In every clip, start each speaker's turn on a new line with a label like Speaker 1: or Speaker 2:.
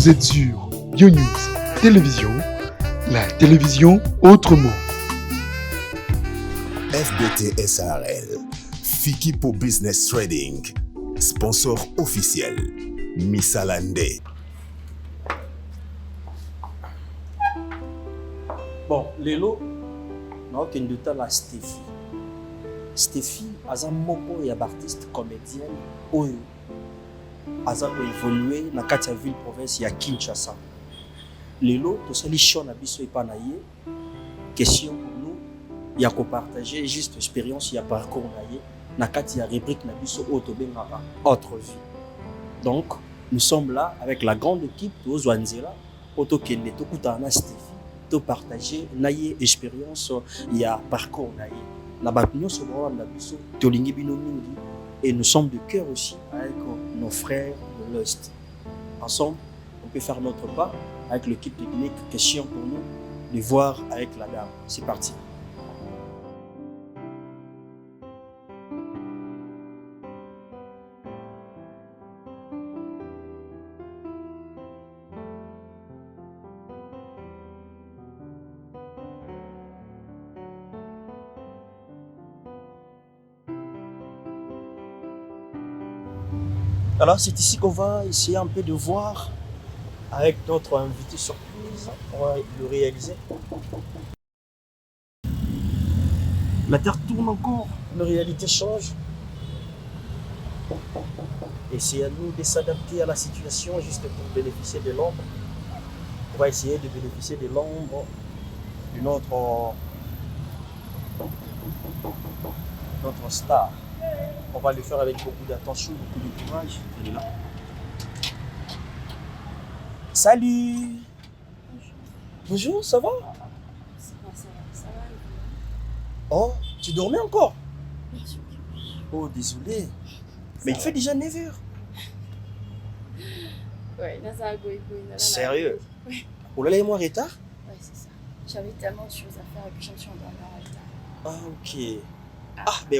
Speaker 1: Vous êtes sur YoNews Télévision, la télévision autrement.
Speaker 2: FBT SARL, Fikipo Business Trading, sponsor officiel, Missalande.
Speaker 3: Bon, lelo, non, qu'il y a la Stéphie. Stéphie, aza moko ya artiste comédienne, oyo aza évolué na kati ya ville province ya Kinshasa. Lelo, to sali show na biso epa na ye. Question pour nous, ya ko partager juste expérience ya parcours na ye na kati ya rubrique na biso oyo to bengaka autre vie. Donc, nous sommes là avec la grande équipe de Ozwanzela, oto kende to kutana na Stéphie, to partager na ye expérience ya parcours na ye. Na batunion sur na biso to lingi bino mingi et nous sommes de cœur aussi avec nos frères de l'Est. Ensemble, on peut faire notre pas avec l'équipe technique. Question pour nous de voir avec la dame. C'est parti. Alors c'est ici qu'on va essayer un peu de voir avec notre invité surprise. On va le réaliser. La terre tourne encore, la réalité change. Et c'est à nous de s'adapter à la situation juste pour bénéficier de l'ombre. On va essayer de bénéficier de l'ombre de notre star. On va le faire avec beaucoup d'attention, beaucoup de courage. Elle est là. Salut. Bonjour, ça va?
Speaker 4: Ça va.
Speaker 3: Oh, tu dormais encore?
Speaker 4: Bien sûr.
Speaker 3: Oh, désolé. Mais il fait déjà 9h.
Speaker 4: Ouais,
Speaker 3: Sérieux?
Speaker 4: Oui.
Speaker 3: Oh là là, et moi en retard?
Speaker 4: Ouais, c'est ça. J'avais tellement de choses à faire et puis je me suis endormie en retard.
Speaker 3: Ah, ok. Ah, mais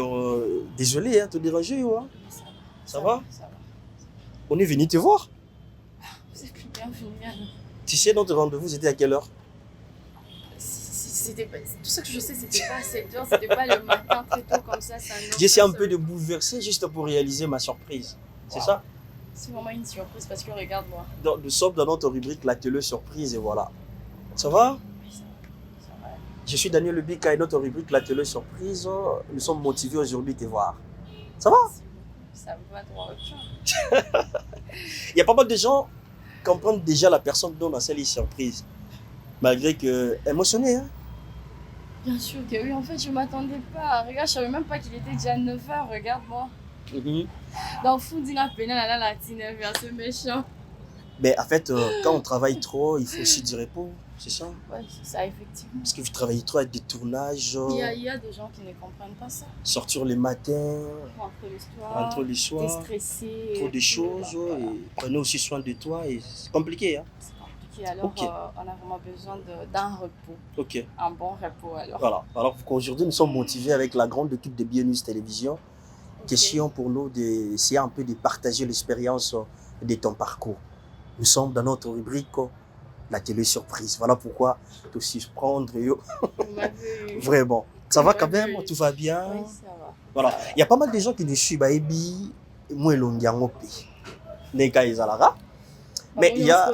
Speaker 3: désolé, hein, te déranger, ouais. Ça va?
Speaker 4: Ça va.
Speaker 3: On est venu te voir.
Speaker 4: Vous êtes plus bienvenue.
Speaker 3: Tu sais, notre rendez-vous, c'était à quelle heure?
Speaker 4: C'était pas... Tout ce que je sais, c'était pas à 7h, c'était pas le matin très tôt comme ça.
Speaker 3: J'essaie un peu de bouleverser juste pour réaliser ma surprise. C'est ça?
Speaker 4: C'est vraiment une surprise parce que regarde-moi.
Speaker 3: Donc, nous sommes dans notre rubrique La télé surprise et voilà. Ça va?
Speaker 4: Oui, ça va.
Speaker 3: Je suis Daniel Lebika et notre rubrique La télé surprise. Nous sommes motivés aujourd'hui de te voir. Ça va?
Speaker 4: Ça va droit au champ.
Speaker 3: Il y a pas mal de gens qui comprennent déjà la personne dont on a scellé surprise. Malgré que émotionné, hein?
Speaker 4: Bien sûr que oui, en fait, je m'attendais pas. Regarde, je savais même pas qu'il était déjà 9h, regarde-moi. Dans le fond, il a peine à la latine, c'est méchant.
Speaker 3: Mais en fait, quand on travaille trop, il faut aussi du repos, c'est ça?
Speaker 4: Ouais, c'est ça, effectivement.
Speaker 3: Parce que vous travaillez trop avec des tournages.
Speaker 4: Il y a des gens qui ne comprennent pas ça.
Speaker 3: Sortir le matin,
Speaker 4: Rentrer
Speaker 3: le soir,
Speaker 4: t'es stressé.
Speaker 3: trop de choses. Et prenez aussi soin de toi. Et c'est compliqué, hein?
Speaker 4: C'est compliqué, alors
Speaker 3: Okay.
Speaker 4: on a vraiment besoin d'un repos.
Speaker 3: Ok.
Speaker 4: Un bon repos, alors.
Speaker 3: Voilà. Alors qu'aujourd'hui, nous sommes motivés avec la grande équipe de BNews Télévision.
Speaker 4: Ok.
Speaker 3: Question pour nous d'essayer un peu de partager l'expérience de ton parcours. Nous sommes dans notre rubrique La télé surprise. Voilà pourquoi te surprendre.
Speaker 4: Vous m'avez eu.
Speaker 3: Vraiment. Ça va quand
Speaker 4: Oui,
Speaker 3: même?
Speaker 4: oui.
Speaker 3: Tout va bien?
Speaker 4: Oui, ça va.
Speaker 3: Voilà. Il y a pas mal de gens qui nous suivent. Baebi, moi, l'ongiango pe. Neka Izalara. Mais il y a.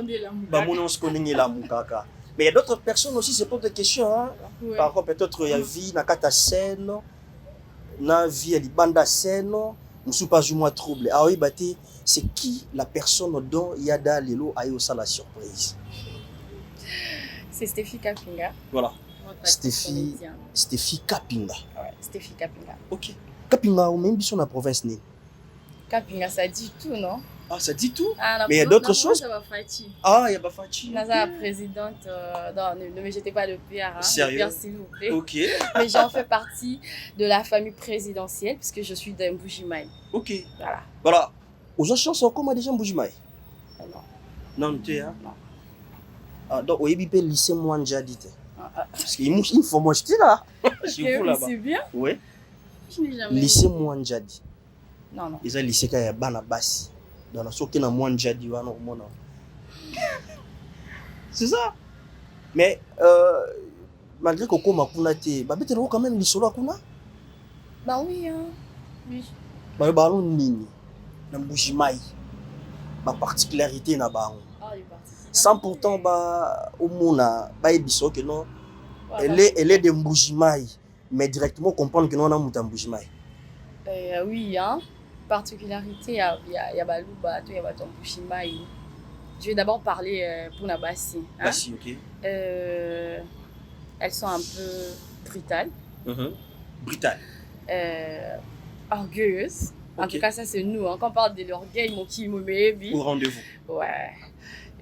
Speaker 3: On se connaît la mukaka. Mais il y a d'autres personnes aussi, c'est pas de questions. Hein?
Speaker 4: Ouais.
Speaker 3: Par contre, peut-être il y a vie, na kata scène, na vie, il y a banda scène, nous sommes pas moins troublés. Ah oui, bâti, c'est qui la personne dont Yada Lelo a eu ça la surprise?
Speaker 4: C'est Stéphie Kapinga.
Speaker 3: Voilà.
Speaker 4: Notre
Speaker 3: Stéphie.
Speaker 4: comédienne.
Speaker 3: Stéphie Kapinga.
Speaker 4: Ouais, Stéphie Kapinga.
Speaker 3: Ok. Kapinga, ou même sur la province né.
Speaker 4: Kapinga, ça dit tout, non?
Speaker 3: Ah, ça dit tout?
Speaker 4: Ah,
Speaker 3: Mais il y a d'autres choses?
Speaker 4: Ça va Fati.
Speaker 3: Ah, il y a Bafachi.
Speaker 4: Naza, la présidente, non, ne me jetez pas le PR, hein,
Speaker 3: Sérieux?
Speaker 4: le PR, s'il vous plaît.
Speaker 3: Ok.
Speaker 4: Mais j'en fais partie de la famille présidentielle, puisque je suis d'un Bougimaï.
Speaker 3: Ok.
Speaker 4: Voilà.
Speaker 3: Voilà. Aux gens sont comment déjà Mboujimaï?
Speaker 4: Non.
Speaker 3: Non, tu es, hein?
Speaker 4: Non.
Speaker 3: Ah, donc, au YBP, lycée Mwanja dit.
Speaker 4: Ah,
Speaker 3: Parce qu'il faut moi, je suis là. Je suis
Speaker 4: ok,
Speaker 3: vous là-bas.
Speaker 4: c'est bien.
Speaker 3: Oui.
Speaker 4: Je n'ai jamais.
Speaker 3: Lycée Mwanja dit.
Speaker 4: Non.
Speaker 3: Ils ont lycée qui est bana basi. Donc, ce qui est Mwanja dit, C'est ça. Mais malgré que Koko Makuna te, bah peut-être quand même l'isolo Akuna.
Speaker 4: Bah oui, hein. Oui.
Speaker 3: Bah ballon nini. Na Mbujimai. Ba particularité na bango.
Speaker 4: Ah, il est parti.
Speaker 3: Sans pourtant bah au mona bah ebiso que non.
Speaker 4: Ouais,
Speaker 3: Elle est de Mbujimai, mais directement comprendre que non on a muta Mbujimai.
Speaker 4: Oui, hein. Particularité, il y a Balouba, il y a Batombushimai. Je vais d'abord parler pour Nabassi. Hein.
Speaker 3: Bassi, ok.
Speaker 4: Elles sont un peu brutales.
Speaker 3: Brutales.
Speaker 4: Orgueilleuses. En
Speaker 3: Ok.
Speaker 4: tout cas, ça c'est nous. Hein. Quand on parle de l'orgueil, mon qui mon baby.
Speaker 3: Au rendez-vous.
Speaker 4: Ouais.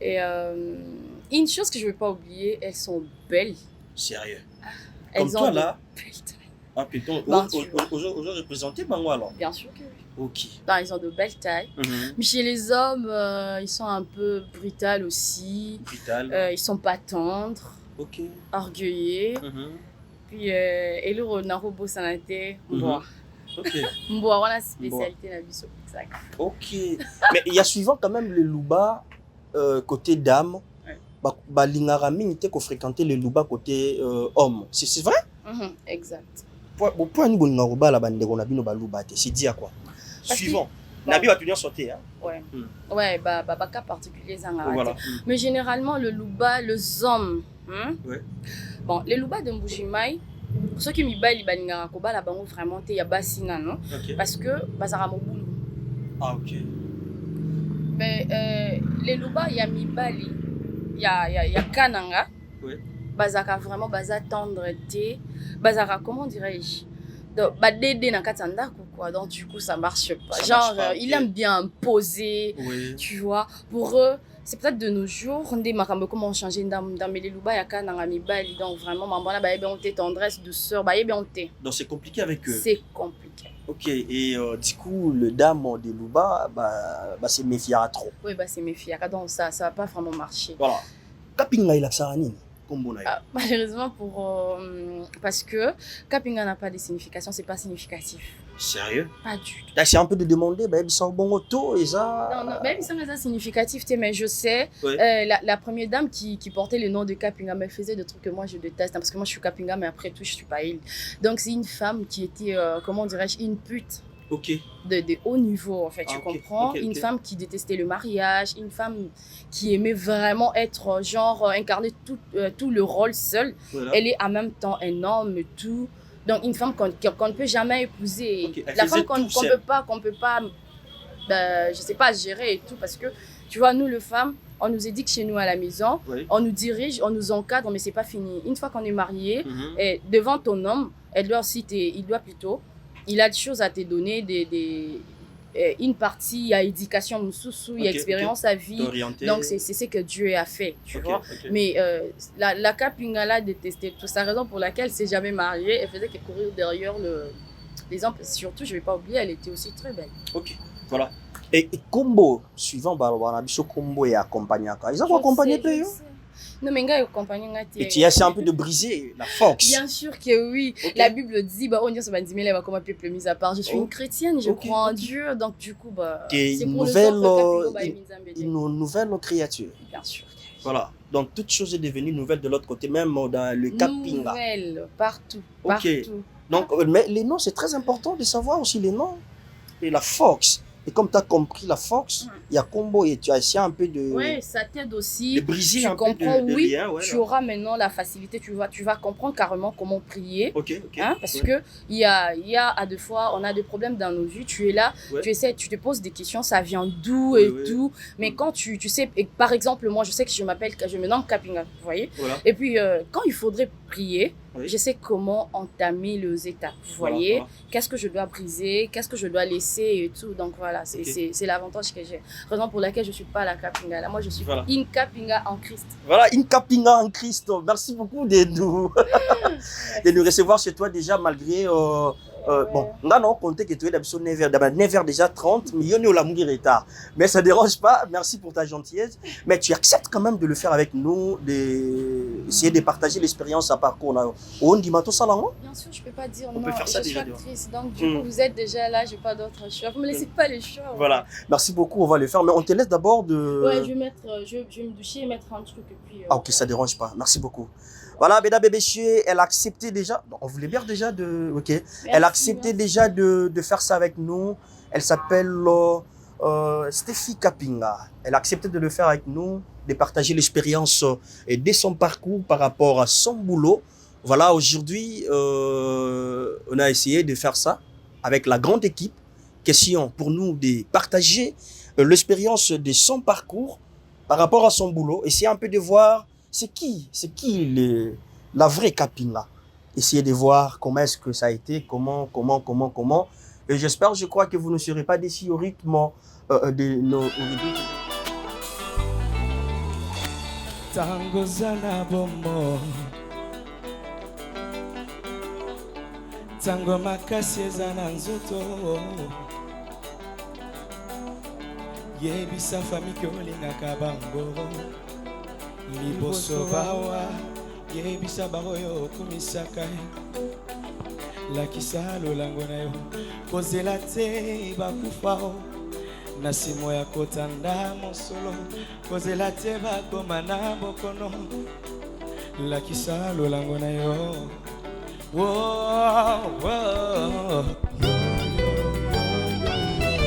Speaker 4: Et une chose que je ne vais pas oublier, elles sont belles.
Speaker 3: Sérieux.
Speaker 4: Elles
Speaker 3: Comme
Speaker 4: ont
Speaker 3: toi
Speaker 4: de
Speaker 3: là.
Speaker 4: belles tailles.
Speaker 3: Ah putain,
Speaker 4: Ben, tu vois.
Speaker 3: aujourd'hui représenté Bango alors.
Speaker 4: Bien sûr que oui.
Speaker 3: Ok.
Speaker 4: Non, ils ont de belles tailles. Mais chez les hommes, ils sont un peu brutales aussi.
Speaker 3: Brutales.
Speaker 4: Ils sont pas tendres,
Speaker 3: Ok.
Speaker 4: orgueilleux. Puis, Elo Narobo Sanate, Mboa.
Speaker 3: Ok.
Speaker 4: Mboa, on a spécialité dans la biso. Exact.
Speaker 3: Ok. Mais il y a suivant quand même le Luba côté dame.
Speaker 4: Ouais.
Speaker 3: Balingara mingi ko fréquenter le Luba côté homme. C'est vrai?
Speaker 4: Exact.
Speaker 3: Pourquoi nous bolinga roba la bande on a bino baluba te c'est dire quoi?
Speaker 4: Parce
Speaker 3: Suivant.
Speaker 4: que-
Speaker 3: Nabi va tenir sauter hein.
Speaker 4: Ouais. Ouais, bah, cas particulier, ça en
Speaker 3: Voilà.
Speaker 4: Mais généralement, le Luba, les hommes.
Speaker 3: Ouais.
Speaker 4: Bon, les Luba de Mbujimai, ceux qui m'y baillent, ils baillent Koba, là, bango vraiment, il y a Bassina, non?
Speaker 3: Ok.
Speaker 4: Parce que, Bazara Moboulou.
Speaker 3: Ah ok.
Speaker 4: Mais les Luba, il y a Mibali, il y a Kananga.
Speaker 3: Ouais.
Speaker 4: Bazaka vraiment, Baza tendreté. Bazaka, comment dirais-je? Donc, Badede na katanda quoi. Donc, du coup, ça marche pas.
Speaker 3: Ça
Speaker 4: Genre,
Speaker 3: marche pas, ok.
Speaker 4: il aime bien poser.
Speaker 3: Oui.
Speaker 4: Tu vois, pour eux, c'est peut-être de nos jours, on dit comment changer dans les louba, il y a qu'un amibali, donc vraiment, maman, bah, on tendresse, douceur, bah, on
Speaker 3: Donc c'est compliqué avec eux.
Speaker 4: c'est compliqué.
Speaker 3: Ok, et du coup, le dame de Luba, c'est méfiant trop.
Speaker 4: Oui, bah, c'est méfiant, donc ça va pas vraiment marcher.
Speaker 3: Voilà. Kapinga il a sarani, comme bon
Speaker 4: Ah, malheureusement, parce que Kapinga n'a pas de signification, c'est pas significatif.
Speaker 3: Sérieux?
Speaker 4: Pas du tout.
Speaker 3: Là, c'est un peu de demander, bah, ils sont bon auto et ça.
Speaker 4: Non, même si c'est significatif, mais je sais,
Speaker 3: Ouais.
Speaker 4: la première dame qui portait le nom de Kapinga, mais elle faisait des trucs que moi je déteste, hein, parce que moi je suis Kapinga, mais après tout, je suis pas il. Donc c'est une femme qui était, comment dirais-je, une pute.
Speaker 3: Ok.
Speaker 4: De haut niveau, en fait, tu
Speaker 3: ok,
Speaker 4: comprends?
Speaker 3: ok.
Speaker 4: Une femme qui détestait le mariage, une femme qui aimait vraiment être, genre, incarner tout le rôle seule.
Speaker 3: Voilà.
Speaker 4: Elle est en même temps un homme, tout. Donc, une femme qu'on ne peut jamais épouser.
Speaker 3: Ok, elle
Speaker 4: La
Speaker 3: faisait
Speaker 4: femme qu'on
Speaker 3: tout seule.
Speaker 4: peut pas, je sais pas, gérer et tout. Parce que, tu vois, nous, les femmes, on nous éduque chez nous à la maison,
Speaker 3: Oui.
Speaker 4: on nous dirige, on nous encadre, mais c'est pas fini. Une fois qu'on est marié,
Speaker 3: Mhm.
Speaker 4: et devant ton homme, il a des choses à te donner, une partie à éducation, il y a
Speaker 3: Ok,
Speaker 4: expérience à vie.
Speaker 3: T'orienter.
Speaker 4: Donc, c'est ce que Dieu a fait, tu
Speaker 3: Ok,
Speaker 4: vois.
Speaker 3: ok.
Speaker 4: Mais la Kapingala détestait tout. C'est la raison pour laquelle elle ne s'est jamais mariée. Elle faisait que courir derrière les hommes. Surtout, je ne vais pas oublier, elle était aussi très belle.
Speaker 3: Ok, voilà. Et combo, suivant, Barabiso combo et accompagnant. Ils ont accompagné peu.
Speaker 4: Non, mais gars, accompagné.
Speaker 3: Et tu as essayé un peu de briser la force.
Speaker 4: Bien sûr que oui.
Speaker 3: Ok.
Speaker 4: La Bible dit, on dit, ça va dire, comment peuple mis à part. Je suis une chrétienne, je
Speaker 3: Ok,
Speaker 4: crois en
Speaker 3: ok.
Speaker 4: Dieu. Donc, du coup,
Speaker 3: T'es
Speaker 4: c'est
Speaker 3: une
Speaker 4: pour
Speaker 3: nouvelle,
Speaker 4: les autres que Kapinga va
Speaker 3: une nouvelle créature.
Speaker 4: Bien sûr que oui.
Speaker 3: Voilà. Donc, toute chose est devenue nouvelle de l'autre côté, même dans le Kapinga.
Speaker 4: Nouvelle, partout.
Speaker 3: Ok.
Speaker 4: Partout.
Speaker 3: Donc, mais les noms, c'est très important de savoir aussi les noms. Et la force. Et comme tu as compris la force, il y a combo et tu as essayé un peu de,
Speaker 4: Oui, ça t'aide aussi.
Speaker 3: de briser
Speaker 4: Tu
Speaker 3: un peu
Speaker 4: comprends,
Speaker 3: de
Speaker 4: oui,
Speaker 3: lien. Ouais,
Speaker 4: tu
Speaker 3: là.
Speaker 4: auras maintenant la facilité, tu vas comprendre carrément comment prier.
Speaker 3: Ok, ok.
Speaker 4: Hein, parce
Speaker 3: Ouais.
Speaker 4: que il y a à deux fois, on a des problèmes dans nos vies. Tu es là,
Speaker 3: Ouais.
Speaker 4: tu essaies, tu te poses des questions, ça vient d'où
Speaker 3: Oui,
Speaker 4: et
Speaker 3: oui.
Speaker 4: tout. Mais quand tu sais, et par exemple, moi, je sais que je me nomme Kapinga, vous voyez.
Speaker 3: Voilà.
Speaker 4: Et puis, quand il faudrait prier,
Speaker 3: Oui.
Speaker 4: je sais comment entamer les étapes, vous
Speaker 3: Voilà,
Speaker 4: voyez.
Speaker 3: voilà.
Speaker 4: Qu'est-ce que je dois briser, qu'est-ce que je dois laisser et tout. Donc voilà,
Speaker 3: Ok.
Speaker 4: c'est l'avantage que j'ai. Raison pour laquelle je ne suis pas la Kapinga. Là, moi, je suis
Speaker 3: Voilà.
Speaker 4: une Kapinga en Christ.
Speaker 3: Voilà, une Kapinga en Christ. Merci beaucoup de nous recevoir chez toi déjà, malgré Bon, on compté que tu es d'habitude 9h déjà 30, millions la retard. Mais ça ne dérange pas, merci pour ta gentillesse. Mais tu acceptes quand même de le faire avec nous, d'essayer de partager l'expérience à parcours. On dit tout ça là, non?
Speaker 4: Bien sûr, je ne peux pas dire
Speaker 3: on
Speaker 4: non,
Speaker 3: peut faire ça
Speaker 4: je suis
Speaker 3: déjà,
Speaker 4: actrice. Donc du coup, vous êtes déjà là, je n'ai pas d'autre choix. Vous ne me laissez pas le choix.
Speaker 3: Voilà, merci beaucoup, on va le faire. Mais on te laisse d'abord de...
Speaker 4: Ouais, je vais me doucher et mettre un truc. Et puis,
Speaker 3: Ah ok, ça ne dérange pas, merci beaucoup. Voilà, mesdames et messieurs, elle a accepté déjà, on voulait bien déjà de... Ok, merci, elle a accepté déjà de faire ça avec nous. Elle s'appelle Stéphie Kapinga. Elle a accepté de le faire avec nous, de partager l'expérience de son parcours par rapport à son boulot. Voilà, aujourd'hui, on a essayé de faire ça avec la grande équipe. Question pour nous de partager l'expérience de son parcours par rapport à son boulot. Essayer un peu de voir c'est qui la vraie Kapinga. Essayer de voir comment est-ce que ça a été, comment. Et j'espère, je crois que vous ne serez pas déçus au rythme de nos rubriques.
Speaker 5: Tango zana bomo Tango makasi zana nzoto Yebisa fami kolinga kabango Liboso bawa Yebisa baroyo kumisaka Lakisa lolango na yo Kozela te bakufao Nasimo ya kotanda mosolo Kozela te bakoma na bokono Lakisa lolango na yo Whoa, whoa.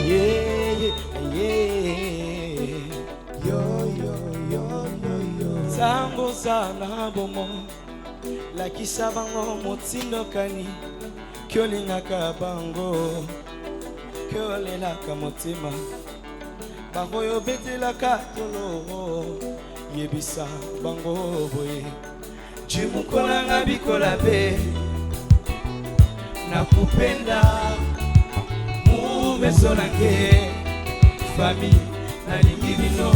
Speaker 5: Yeah, yeah. Yo. Tango sana bomo Lakisa bango motindo kani Kyolingaka bango Kyolelaka motima Baroyo betelaka tolo Yebisa bango boye Chimukola nga bikola be Nakupenda Mumeso nange Fami nalingi bino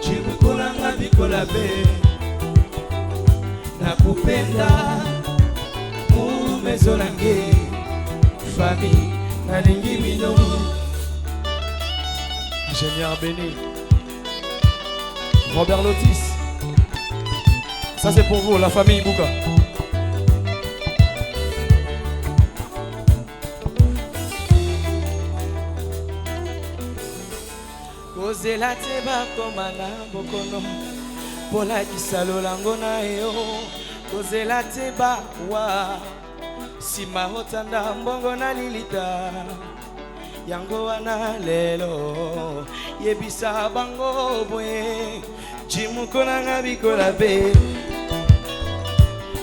Speaker 5: Chimukola nga bikola be Nakupenda Mumeso nange Fami nalingi bino Ingénieur Béni Robert Lotis. Ça c'est pour vous, la famille Bouka. Kozela teba komana bokono Pola kisalo lango na yo Kozela teba wa Sima hotanda mbongo na lilita Yango wana lelo Yebisa bango boye Chimukola nga bikola be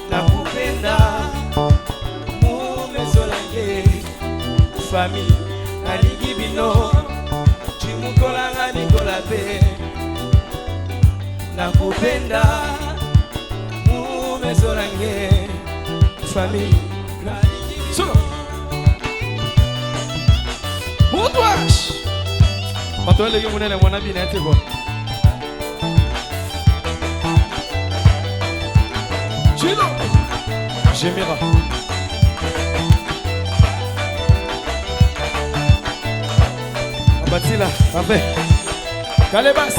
Speaker 5: Nakupenda Mumeso lange Fami nalingi bino Chimukola nga bikola be Nakupenda Mumeso lange Fami nalingi bino Moutouache Pato lege munene mwana binete bo Chilo Gemira Abatila Abe Kalebas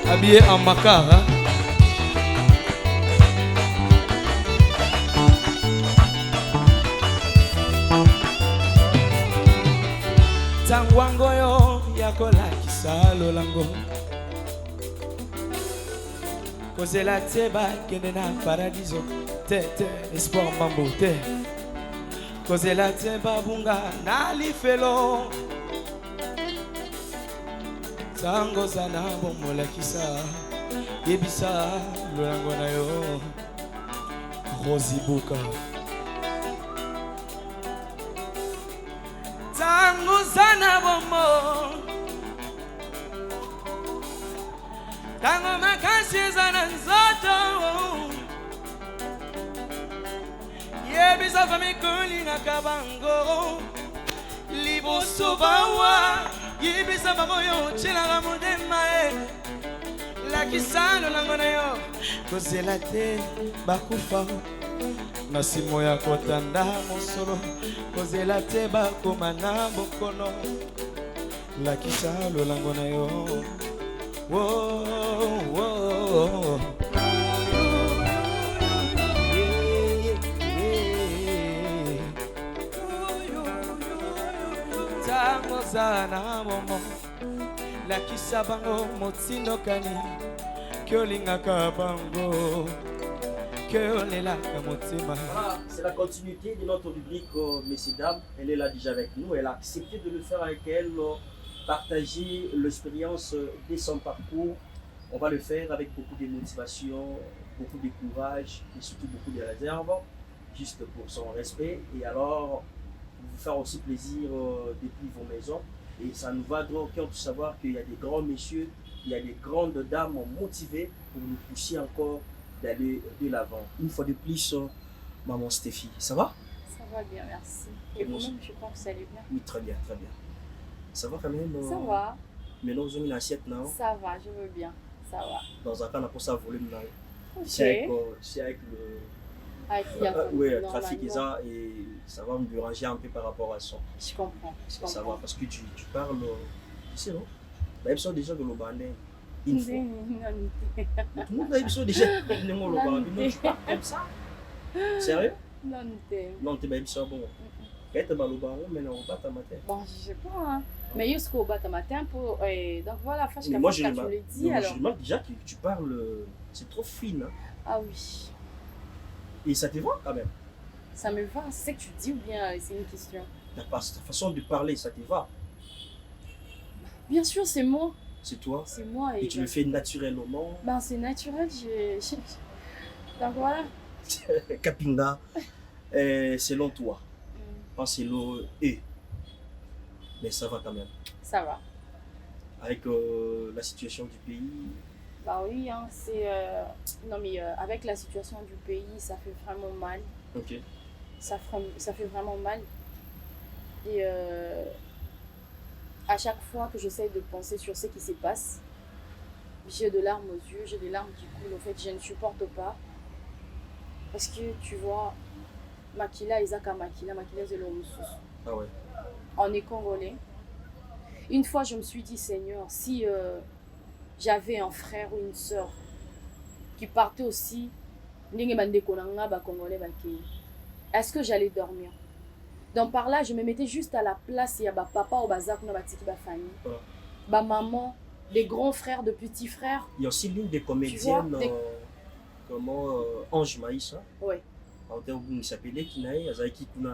Speaker 5: Habillé en macar, hein? Tangwango yo yakola kisalo lango Kozela teba kende na paradiso Te espoir mambo te Kozela teba bunga na lifelo Tango sana bomola kisa Yebisa lolango na yo Rosi Buka Tango sana bomo Tango makasi sana nzoto Yebisa fami kulinga kabango liboso bawa yebisa bango yo otyelaka modema lakisa lolango na yo kozela te bakufa na nsima ya kotanda mosolo kozela te bakoma na bokono lakisa lolango na yo tango za na momo lakisa bango motindokani ke olingaka bango ke olelaka motema.
Speaker 3: Voilà, c'est la continuité de notre rubrique, messieurs, dames. Elle est là déjà avec nous. Elle a accepté de le faire avec elle, partager l'expérience de son parcours. On va le faire avec beaucoup de motivation, beaucoup de courage et surtout beaucoup de réserve, juste pour son respect. Et alors, vous faire aussi plaisir depuis vos maisons. Et ça nous va droit au cœur de savoir qu'il y a des grands messieurs, il y a des grandes dames motivées pour nous pousser encore d'aller de l'avant. Une fois de plus, maman Stéphie, ça va?
Speaker 4: Ça va bien, merci. Et vous-même, je pense que ça allait bien.
Speaker 3: Oui, très bien, très bien. Ça va quand même?
Speaker 4: Ça va.
Speaker 3: Maintenant, vous avez une assiette, non?
Speaker 4: Ça va, je veux bien. Ça va.
Speaker 3: Dans un cas, on a pour ça volume.
Speaker 4: Ok.
Speaker 3: C'est avec le... oui, le trafic et ça, et ça va me déranger un peu par rapport à ça.
Speaker 4: Je comprends.
Speaker 3: Ça va, parce que tu parles, tu sais, non? Même ça déjà de l'Obané, une fois. Tout le monde a eu déjà de l'Obané, tu parles comme ça? Sérieux?
Speaker 4: Non,
Speaker 3: non, tu es ça bon. Quand tu es dans l'Obané, maintenant on bat ta matin.
Speaker 4: Bon, je sais pas, hein. Mais jusqu'au bat ta matin, pour... donc voilà, fâche
Speaker 3: moi je
Speaker 4: tu le dis alors.
Speaker 3: Je remarque déjà que tu parles, c'est trop fine. Hein?
Speaker 4: Ah oui.
Speaker 3: Et ça te va quand même?
Speaker 4: Ça me va, c'est ce que tu dis ou bien c'est une question?
Speaker 3: Ta façon de parler, ça te va?
Speaker 4: Bien sûr, c'est moi.
Speaker 3: C'est toi?
Speaker 4: C'est moi.
Speaker 3: Et tu le fais naturellement?
Speaker 4: Ben c'est naturel, donc voilà.
Speaker 3: Kapinga, selon toi, pensez-le et. Mais ça va quand même?
Speaker 4: Ça va.
Speaker 3: Avec la situation du pays?
Speaker 4: Bah oui, hein, c'est... Non mais avec la situation du pays, ça fait vraiment mal.
Speaker 3: Ok.
Speaker 4: Ça fait vraiment mal. Et à chaque fois que j'essaie de penser sur ce qui se passe, j'ai de larmes aux yeux, j'ai des larmes qui coulent. En fait, je ne supporte pas. Parce que tu vois, Makila, Isaka Makila, c'est le Moussus.
Speaker 3: Ah ouais.
Speaker 4: On est congolais. Une fois, je me suis dit, Seigneur, si j'avais un frère ou une sœur qui partait aussi, est-ce que j'allais dormir? Donc par là, je me mettais juste à la place, il y a papa ou bazak ou famille, maman, les grands frères, de petits frères.
Speaker 3: Il y a aussi l'une des comédiennes, comment Ange Maïssa.
Speaker 4: Oui.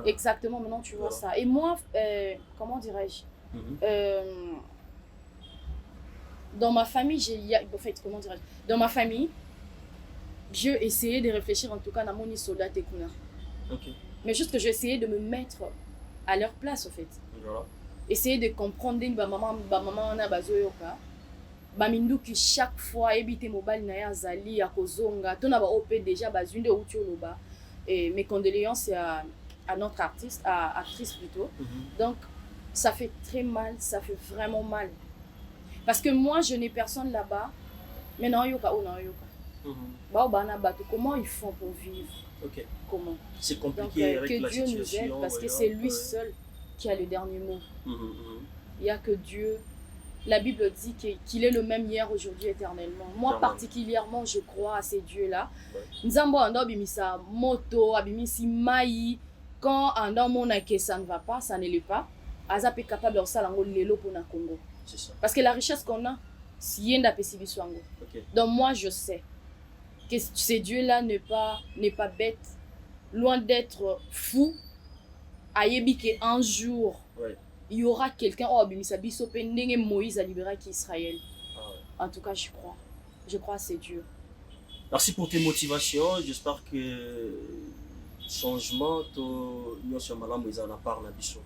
Speaker 4: Exactement, maintenant tu vois ça. Et moi, comment dirais-je, dans ma famille, en fait, comment dirais-je, dans ma famille, j'ai essayé de réfléchir en tout cas à mon soldat Tekuna.
Speaker 3: Okay.
Speaker 4: Mais juste que j'ai essayé de me mettre à leur place, en fait.
Speaker 3: Voilà.
Speaker 4: Essayer de comprendre maman na bazoyoka. Bamindu qui chaque fois éviter mobile na ya zali à kozonga. Ton aba op déjà bazunde outi oloba. Et mes condoléances à notre artiste, à actrice plutôt. Donc ça fait très mal, ça fait vraiment mal. Parce que moi je n'ai personne là-bas. Mais non yoka ou non yoka. Comment ils font pour vivre?
Speaker 3: Okay.
Speaker 4: Comment?
Speaker 3: C'est compliqué. Donc, avec
Speaker 4: que
Speaker 3: la
Speaker 4: Dieu
Speaker 3: situation,
Speaker 4: nous aide parce que c'est lui seul qui a le dernier mot. Il n'y a que Dieu. La Bible dit qu'il est le même hier, aujourd'hui, éternellement. Moi, particulièrement, je crois à ces dieux-là. Nzambo ando abimisa moto, abimisi mai. Quand ando mona que ça ne va pas, ça ne l'est pas. Aza pe capable de ça lango lelo pour na Congo.
Speaker 3: C'est ça.
Speaker 4: Parce que la richesse qu'on a, c'est yenda pesibi swango. Donc moi, je sais que ces dieux-là n'est pas bête, loin d'être fou. Ayebi que un jour, il y aura quelqu'un oh abimisa biso pe ndenge Moïse a libéré Israël. En tout cas, je crois à ces dieux.
Speaker 3: Merci pour tes motivations. J'espère que changement nous sommes malades mais en parle na biso.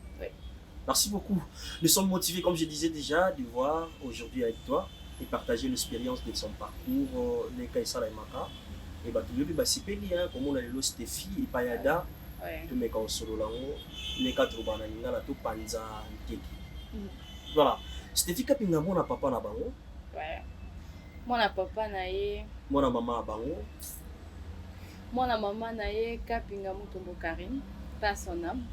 Speaker 3: Merci beaucoup. Nous sommes motivés, comme je disais déjà, de voir aujourd'hui avec toi et partager l'expérience de son parcours, les Kaïsala et Maka. Et bah, tu veux bien, c'est pénible, comme on a le Stéphie et Payada,
Speaker 4: Ouais.
Speaker 3: tomeka osolola yango leka toloba na lingala topanza nkeki.
Speaker 4: Mhm.
Speaker 3: Voilà. Steffi kapinga mwana papa na bango,
Speaker 4: Ouais. Mwana papa na ye,
Speaker 3: mwana mama na bango.
Speaker 4: mwana mama na ye Kapinga Mutombo Karine, pas son âme.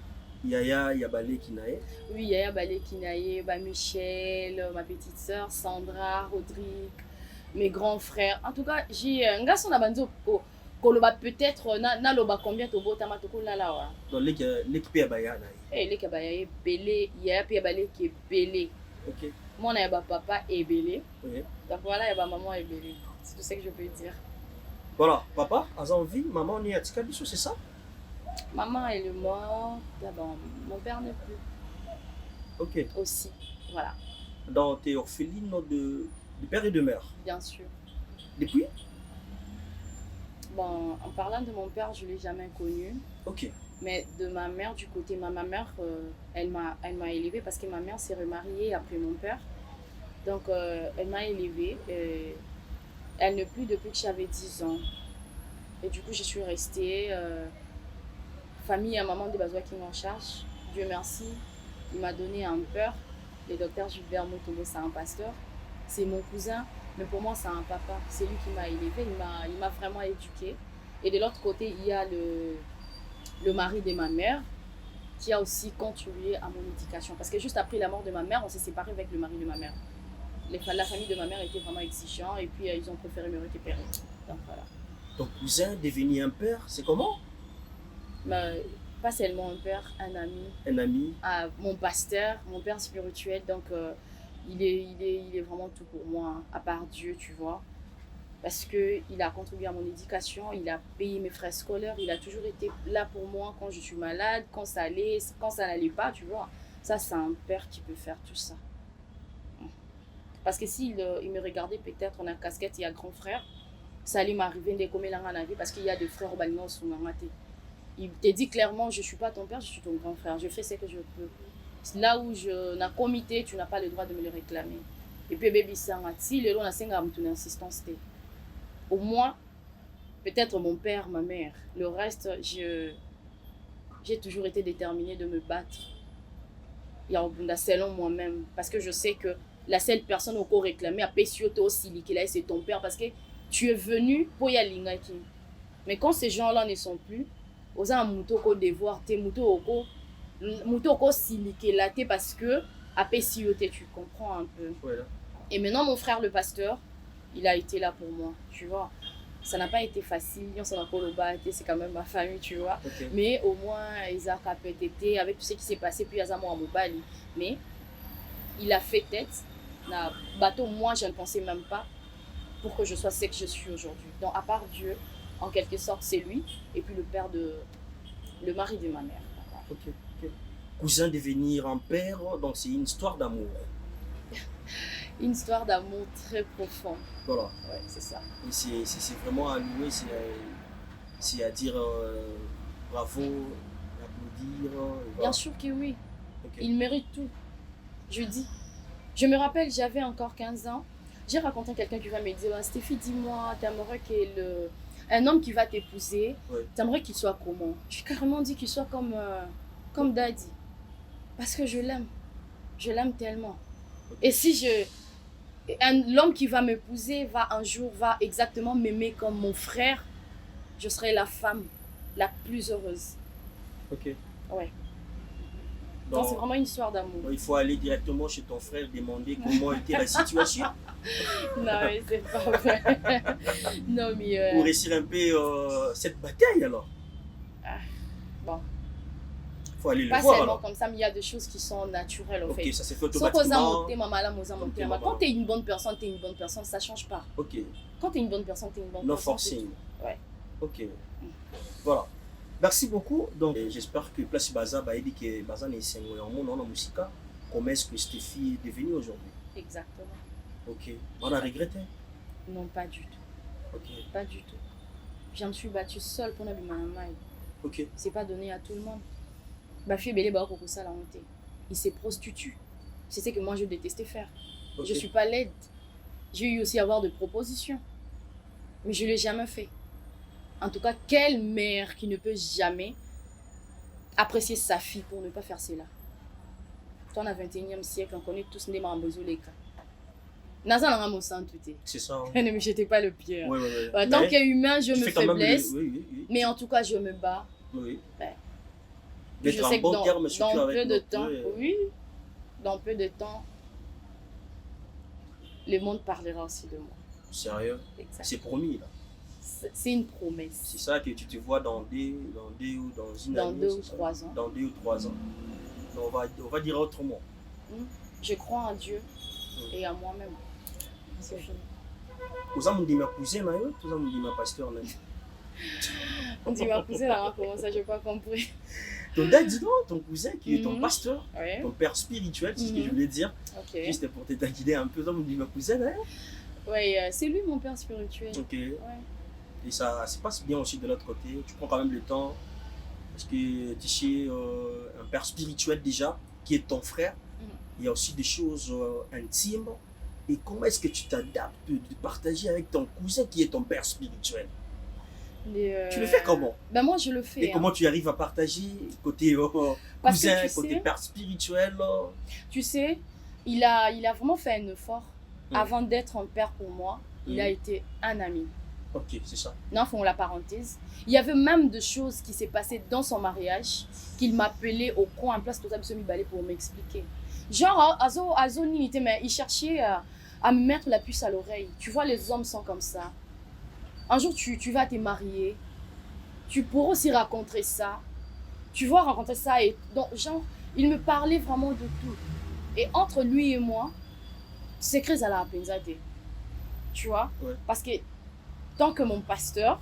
Speaker 3: Yaya ya baleki na ye.
Speaker 4: Oui, Yaya Baleki na ye, ba Michel, ma petite sœur Sandra, Rodrigue, mes grands frères. En tout cas, j'ai un garçon na banzo koloba peut-être na loba combien to botama to kolala wa.
Speaker 3: Donc leki pe ya baya na ye.
Speaker 4: Eh leka ba ya belé, Yaya pe ba leki belé.
Speaker 3: OK.
Speaker 4: Mon ya ba papa est belé.
Speaker 3: Oui.
Speaker 4: Donc voilà, ya ba maman est belé. C'est tout ce que je peux dire.
Speaker 3: Voilà, papa a envie, maman on est à Tikabiso, c'est ça?
Speaker 4: Maman elle est morte, d'abord mon père n'est plus
Speaker 3: OK.
Speaker 4: aussi. Voilà,
Speaker 3: Donc t'es orpheline de père et de mère.
Speaker 4: bien sûr.
Speaker 3: Depuis?
Speaker 4: Bon, en parlant de mon père, je l'ai jamais connu.
Speaker 3: OK.
Speaker 4: Mais de ma mère, du côté ma mère, elle m'a élevée parce que ma mère s'est remariée après mon père. Donc, elle m'a élevée. Elle n'est plus depuis que j'avais 10 ans. Et du coup, je suis restée. Famille et maman de Bazoua qui m'en charge. Dieu merci. Il m'a donné un père. Le docteur Gilbert Mutombo, c'est un pasteur. C'est mon cousin. Mais pour moi, c'est un papa. C'est lui qui m'a élevée. Il m'a vraiment éduquée. Et de l'autre côté, il y a le mari de ma mère qui a aussi contribué à mon éducation. Parce que juste après la mort de ma mère, on s'est séparés avec le mari de ma mère. La famille de ma mère était vraiment exigeante et puis ils ont préféré me récupérer. Donc voilà.
Speaker 3: Ton cousin devenu un père, c'est comment?
Speaker 4: Mais, pas seulement un père, un ami,
Speaker 3: Un ami.
Speaker 4: mon pasteur, mon père spirituel. Donc il est vraiment tout pour moi, à part Dieu, tu vois. Parce qu'il a contribué à mon éducation, il a payé mes frais scolaires, il a toujours été là pour moi quand je suis malade, quand ça allait, quand ça n'allait pas, tu vois. Ça, c'est un père qui peut faire tout ça. Parce que s'il il me regardait peut-être en a casquette, il y a grand frère, ça allait m'arriver dès qu'on est parce qu'il y a des frères au Balino sous Nangate. Il te dit clairement, je ne suis pas ton père, je suis ton grand frère, je fais ce que je peux. Là où je n'ai comité, tu n'as pas le droit de me le réclamer. Et puis, bébé, si le long, on a une insistance. Au moins, peut-être mon père, ma mère. Le reste, j'ai toujours été déterminée de me battre. Il y a selon moi-même. Parce que je sais que la seule personne au corps réclamé à Pessioto aussi, c'est ton père. Parce que tu es venu pour y aller. Mais quand ces gens-là ne sont plus, aux gens ont devoir, tes moutons au siliqué là, parce que à Pessioto, tu comprends un peu.
Speaker 3: Voilà.
Speaker 4: Et maintenant, mon frère, le pasteur, il a été là pour moi, tu vois. Ça n'a pas été facile, c'est quand même ma famille, tu vois.
Speaker 3: Okay.
Speaker 4: Mais au moins, Isaac a peut-être, avec tout ce qui s'est passé, puis Isaac m'a mobile. Mais il a fait tête. Na bateau, moi, je ne pensais même pas pour que je sois ce que je suis aujourd'hui. Donc, à part Dieu, en quelque sorte, c'est lui. Et puis le mari de ma mère.
Speaker 3: OK. OK. Cousin devenir un père, donc c'est une histoire d'amour.
Speaker 4: Une histoire d'amour très profond.
Speaker 3: Voilà.
Speaker 4: Ouais, c'est ça.
Speaker 3: Et c'est vraiment à louer, c'est à dire bravo, applaudir. Voilà.
Speaker 4: Bien sûr que oui.
Speaker 3: Okay.
Speaker 4: Il mérite tout. Je dis. Je me rappelle, j'avais encore 15 ans. J'ai raconté à quelqu'un qui va me dire, Stéphie, dis-moi, t'aimerais un homme qui va t'épouser,
Speaker 3: ouais.
Speaker 4: T'aimerais qu'il soit comment? J'ai carrément dit qu'il soit comme Daddy. Parce que je l'aime. Je l'aime tellement. Okay. Et si l'homme qui va m'épouser va exactement m'aimer comme mon frère, je serai la femme la plus heureuse.
Speaker 3: Ok.
Speaker 4: Ouais. Donc c'est vraiment une histoire d'amour.
Speaker 3: Il faut aller directement chez ton frère demander comment était la situation.
Speaker 4: Non, mais c'est pas vrai. Non, mais...
Speaker 3: Pour réussir un peu cette bataille alors.
Speaker 4: Bon.
Speaker 3: Faut aller
Speaker 4: pas
Speaker 3: le voir.
Speaker 4: Pas seulement
Speaker 3: alors.
Speaker 4: comme ça, mais il y a des choses qui sont naturelles en fait.
Speaker 3: Ok, ça s'est fait automatiquement.
Speaker 4: Quand tu es une bonne personne, ça ne change pas.
Speaker 3: Ok.
Speaker 4: Quand tu es une bonne personne, tu es une bonne
Speaker 3: no
Speaker 4: personne.
Speaker 3: No forcing.
Speaker 4: Ouais.
Speaker 3: Ok. Voilà. Merci beaucoup. Donc j'espère que Place Baza va aider que Baza n'est pas en monde en musique. Comment est-ce que Stéphie est devenue aujourd'hui?
Speaker 4: Exactement.
Speaker 3: Ok. On a regretté?
Speaker 4: Non, pas du tout.
Speaker 3: Ok.
Speaker 4: Pas du tout. Je me suis battue seule pour n'avoir ma
Speaker 3: Ok.
Speaker 4: C'est pas donné à tout le monde. Ma fille Bélé Bao ça la honte. Il se prostitue. C'est ce que moi je détestais faire. Okay. Je suis pas laide. J'ai eu aussi à avoir des propositions. Mais je l'ai jamais fait. En tout cas, quelle mère qui ne peut jamais apprécier sa fille pour ne pas faire cela. Toi, on a 21e siècle, on connaît tous les membres les cas. Naza n'a pas sens tout.
Speaker 3: C'est ça. Hein.
Speaker 4: Ne me jetez pas le pied.
Speaker 3: Ouais.
Speaker 4: Tant qu'humain, je me faiblesse.
Speaker 3: Oui.
Speaker 4: Mais en tout cas, je me bats.
Speaker 3: Oui.
Speaker 4: Ouais.
Speaker 3: Je sais que
Speaker 4: dans peu de temps, dans peu de temps, le monde parlera aussi de moi.
Speaker 3: Sérieux? C'est promis là.
Speaker 4: C'est une promesse.
Speaker 3: C'est ça que tu te vois dans deux ou dans une année.
Speaker 4: Dans 2 ou 3 ans.
Speaker 3: Dans 2 ou 3 ans. On va dire autrement.
Speaker 4: Je crois en Dieu et à moi-même. C'est fini.
Speaker 3: Vous avez dit ma cousine, vous avez dit ma pasteur.
Speaker 4: On dit ma cousine, alors comment ça, je n'ai pas compris.
Speaker 3: Ton dad, dis donc, ton cousin qui est ton pasteur,
Speaker 4: ouais.
Speaker 3: ton père spirituel, c'est ce que je voulais dire.
Speaker 4: Okay.
Speaker 3: Juste pour te taquiner un peu, on dit ma cousine. Hein?
Speaker 4: Oui, c'est lui mon père spirituel.
Speaker 3: Ok.
Speaker 4: Ouais.
Speaker 3: Et ça se passe bien aussi de l'autre côté. Tu prends quand même le temps. Parce que tu es chez un père spirituel déjà, qui est ton frère. Il y a aussi des choses intimes. Et comment est-ce que tu t'adaptes de partager avec ton cousin qui est ton père spirituel? Tu le fais comment?
Speaker 4: Ben moi je le fais.
Speaker 3: Et comment tu arrives à partager côté cousin, côté père spirituel?
Speaker 4: Tu sais, il a vraiment fait un effort. Avant d'être un père pour moi, il a été un ami.
Speaker 3: Ok, c'est ça.
Speaker 4: Non, faisons la parenthèse. Il y avait même des choses qui s'est passées dans son mariage qu'il m'appelait au coin en place tout ça pour m'expliquer. Genre, il cherchait à me mettre la puce à l'oreille. Tu vois, les hommes sont comme ça. Un jour, tu vas te marier. Tu pourras aussi raconter ça. Tu vas raconter ça. Et donc, genre, il me parlait vraiment de tout. Et entre lui et moi, secret à la penzade. Tu vois?
Speaker 3: Ouais.
Speaker 4: Parce que tant que mon pasteur,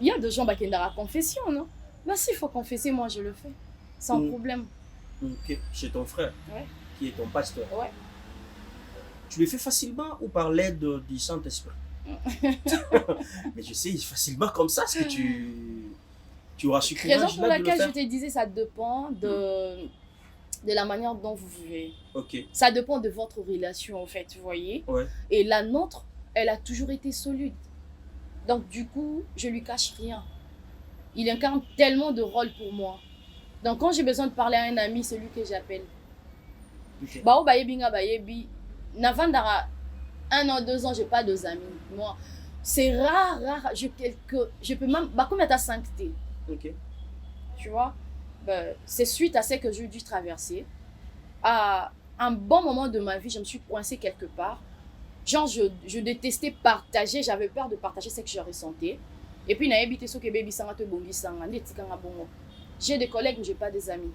Speaker 4: il y a des gens qui ont la confession, non? Mais s'il faut confesser, moi je le fais. Sans problème.
Speaker 3: Ok, chez ton frère, qui est ton pasteur.
Speaker 4: Ouais.
Speaker 3: Tu le fais facilement ou par l'aide du Saint-Esprit? Mais je sais, facilement comme ça, est-ce que tu auras su courage
Speaker 4: raison pour
Speaker 3: là de le
Speaker 4: laquelle
Speaker 3: faire?
Speaker 4: je te disais, ça dépend de la manière dont vous vivez.
Speaker 3: Ok.
Speaker 4: Ça dépend de votre relation, en fait, vous voyez.
Speaker 3: Ouais.
Speaker 4: Et la nôtre, elle a toujours été solide. Donc, du coup, je lui cache rien. Il incarne tellement de rôles pour moi. Donc, quand j'ai besoin de parler à un ami, c'est lui que j'appelle.
Speaker 3: Ok.
Speaker 4: Bao bayebi nga bayebi. Navandara 1 an, 2 ans, j'ai pas deux amis. Moi, c'est rare. Je peux même. Bah, comme ta sanctité.
Speaker 3: Ok.
Speaker 4: Tu vois, ben, c'est suite à ce que j'ai dû traverser. À un bon moment de ma vie, je me suis coincée quelque part. Genre, je détestais partager, j'avais peur de partager ce que je ressentais. Et puis, j'ai des collègues, mais je n'ai pas des amis.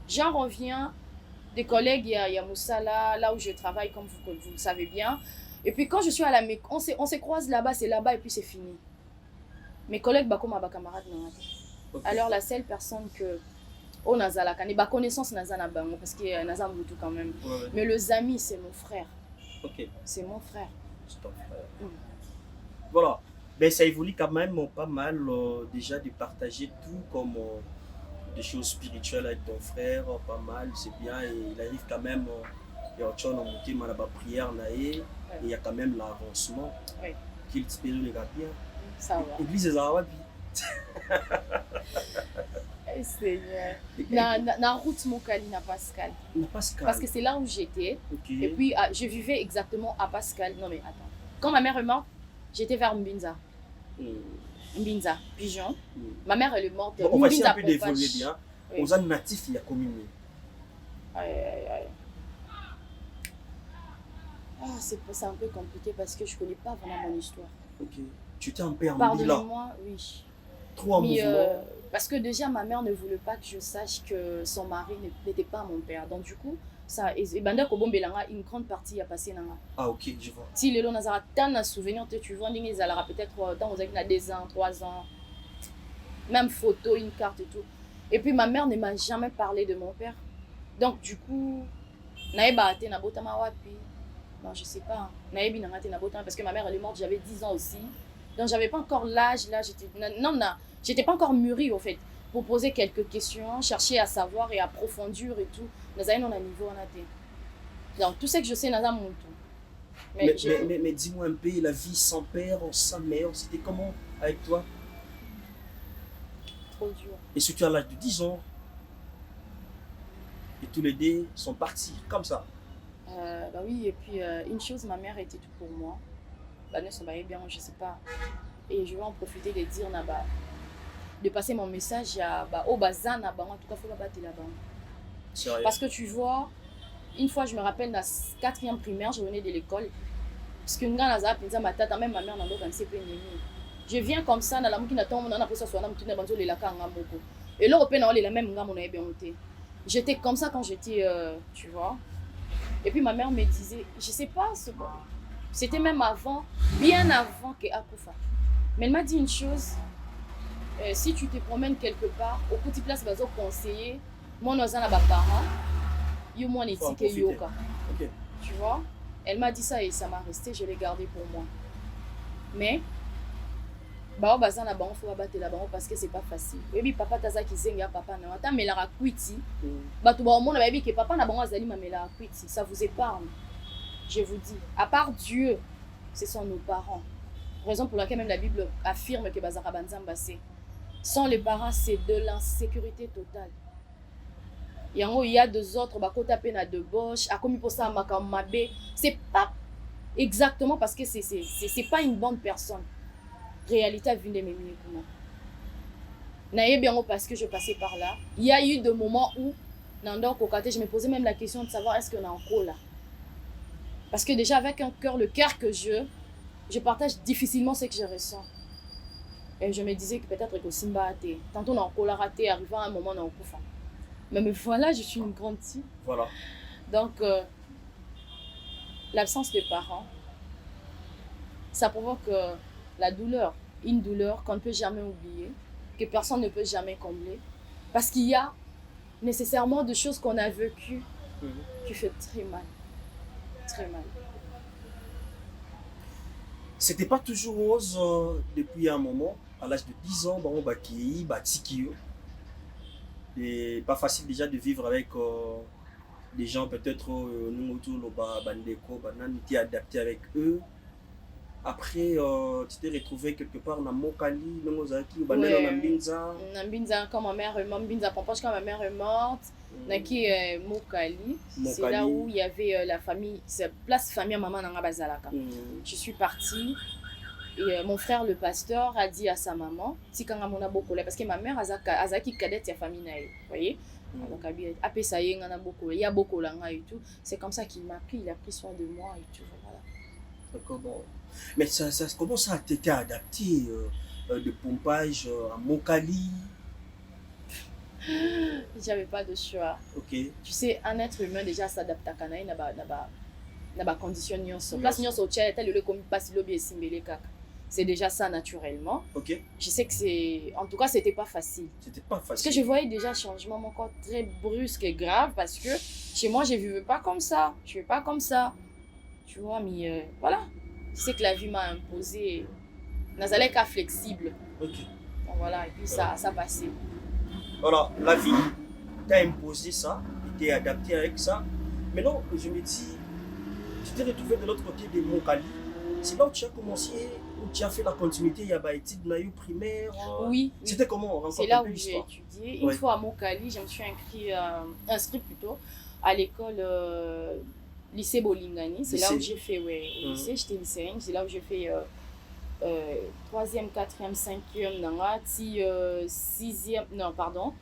Speaker 4: J'en reviens, des collègues, il y a Moussala, là où je travaille, comme vous le savez bien. Et puis, quand je suis à la Mecque, on se croise là-bas, c'est là-bas, et puis c'est fini. Mes collègues, comme ma camarade, okay. Alors, la seule personne que on a la connaissance parce qu'il y a tout quand même.
Speaker 3: Ouais.
Speaker 4: Mais les amis, c'est mon frère.
Speaker 3: Ok.
Speaker 4: C'est mon frère.
Speaker 3: C'est ton frère. Voilà. Mais ça évolue quand même pas mal déjà de partager tout comme des choses spirituelles avec ton frère, pas mal, c'est bien. Et il arrive quand même, il y a autre chose dans la prière, et il y a quand même l'avancement.
Speaker 4: Oui.
Speaker 3: Qu'il espère les gars bien.
Speaker 4: Ça va.
Speaker 3: Église des Arabes.
Speaker 4: Seigneur. Na route Mokali, na Pascal. Parce que c'est là où j'étais.
Speaker 3: Okay.
Speaker 4: Et puis je vivais exactement à Pascal. Non mais attends. Quand ma mère est morte, j'étais vers Mbinza. Mbinza, Pigeon. Ma mère elle est morte.
Speaker 3: Bon, on va essayer un peu d'évoluer bien. Oui. Aux natifs, il y a communié.
Speaker 4: C'est un peu compliqué parce que je ne connais pas vraiment mon histoire.
Speaker 3: Ok. Tu étais un peu en
Speaker 4: Pardonnez-moi, oui.
Speaker 3: Trop en mouvement.
Speaker 4: Parce que déjà, ma mère ne voulait pas que je sache que son mari n'était pas mon père. Donc du coup, ça, une grande partie a passé.
Speaker 3: Ah ok, je vois.
Speaker 4: Si les gens ont tant de souvenirs, tu vois, ils aura peut-être tant vous avez 2 ans, 3 ans, même photo, une carte et tout. Et puis ma mère ne m'a jamais parlé de mon père. Donc du coup, non, je sais pas. Parce que ma mère elle est morte, j'avais 10 ans aussi. Donc j'avais pas encore l'âge, là, j'étais pas encore mûrie au fait pour poser quelques questions, chercher à savoir et approfondir et tout. Donc tout ce que je sais, n'a mon tout.
Speaker 3: Mais dis-moi un peu, la vie sans père, sans mère, c'était comment avec toi?
Speaker 4: trop dur.
Speaker 3: Et surtout à l'âge de 10 ans. Et tous les deux sont partis, comme ça.
Speaker 4: Bah oui, et puis une chose, ma mère était tout pour moi. Bah, ne se voyait bien, je sais pas. Et je vais en profiter de dire, de passer mon message à au bazar, en tout cas, il faut pas battre là-bas.
Speaker 3: Sérieux.
Speaker 4: Parce que tu vois, une fois, je me rappelle, dans la 4e primaire, je venais de l'école. Parce que nga naza penza matata même ma mère n'a pas pensé peine. Je viens comme ça dans la mouki na tombe on a pour ça soit na mutune banzo le laka nga moko. Et là open on la même nga mon bien monté. J'étais comme ça quand j'étais tu vois. Et puis ma mère me disait, je sais pas ce quoi. C'était même avant, bien avant que Akoufa. Mais elle m'a dit une chose, si tu te promènes quelque part, au petit place bazo conseiller, mon oza na ba parents, yo mon éthique yoka.
Speaker 3: OK.
Speaker 4: Tu vois? Elle m'a dit ça et ça m'a resté, je l'ai gardé pour moi. Mais, bah, bazan na bango faut battre la bango parce que c'est pas facile. Et puis papa taza ki zenga papa na ata melara kwiti. Ba to ba mona ba bi que papa na bango azali ma melara kwiti, ça vous épargne. Je vous dis, à part Dieu, ce sont nos parents. Raison pour laquelle même la Bible affirme que bazara banzamba c'est. Sans les parents, c'est de l'insécurité totale. Il y a deux autres bakota pena de boche a commis pour ça makamabé, c'est pas exactement parce que c'est pas une bonne personne. Réalité vient de mes comment. Naïe bien parce que je passais par là. Il y a eu des moments où dans Kokate, je me posais même la question de savoir est-ce qu'on a encore là. Parce que déjà avec un cœur, le cœur que je partage difficilement ce que je ressens. Et je me disais que peut-être que Simba a été. Tantôt on a encore raté, arrivant à un moment on a encore. Mais voilà, je suis une grande fille.
Speaker 3: Voilà.
Speaker 4: Donc, l'absence des parents, ça provoque la douleur. Une douleur qu'on ne peut jamais oublier, que personne ne peut jamais combler. Parce qu'il y a nécessairement des choses qu'on a vécues qui font très mal. Très mal.
Speaker 3: C'était pas toujours rose depuis un moment. À l'âge de 10 ans, on va qui Tikio. Et pas facile déjà de vivre avec des gens peut-être nous autour le bandeko banane qui adapté avec eux. Après tu t'es retrouvé quelque part dans Mokali dans Mozaki ou banane dans Mbinza.
Speaker 4: Mbinza quand ma mère est morte, Mbinza Pampoche quand ma mère est morte, naki Mokali. C'est là où il y avait la famille, c'est place famille maman nanga bazalaka. Je suis partie. Et mon frère, le pasteur, a dit à sa maman, si quand on a beaucoup parce que ma mère a qui cadette sa famille, vous voyez, donc après ça y est, on a beaucoup, il y a beaucoup là et tout. C'est comme ça qu'il m'a pris, il a pris soin de moi et tout, voilà.
Speaker 3: D'accord, bon. Mais comment ça a été adapté de pompage à Mokali?
Speaker 4: J'avais pas de choix.
Speaker 3: Ok.
Speaker 4: Tu sais, un être humain déjà s'adapte à Kanaï, n'a pas condition nyonso. Place nyonso tchè tel le comme passe lobby et simbélé kaka. C'est déjà ça naturellement.
Speaker 3: Ok.
Speaker 4: Je sais que c'est, en tout cas, c'était pas facile.
Speaker 3: C'était pas facile.
Speaker 4: Parce que je voyais déjà un changement mon corps très brusque et grave parce que chez moi je vivais pas comme ça. Je vivais pas comme ça. Tu vois, mais voilà. Je sais que la vie m'a imposé. Nazalé qu'à flexible.
Speaker 3: Ok.
Speaker 4: Donc voilà, et puis ça passait.
Speaker 3: Voilà, la vie t'a imposé ça, tu t'es adapté avec ça. Maintenant, je me dis, tu t'es retrouvé de l'autre côté de Mokali. C'est là où tu as commencé, où tu as fait la continuité, il y a des études naïu primaire.
Speaker 4: Oui.
Speaker 3: C'était comment?
Speaker 4: C'est là où j'ai étudié. Une fois à Mokali, je me suis inscrite plutôt à l'école lycée Bolingani. C'est là où j'ai fait, au lycée, j'étais lycéenne. C'est là où j'ai fait 3e, 4e, 5e, 6e, non, pardon,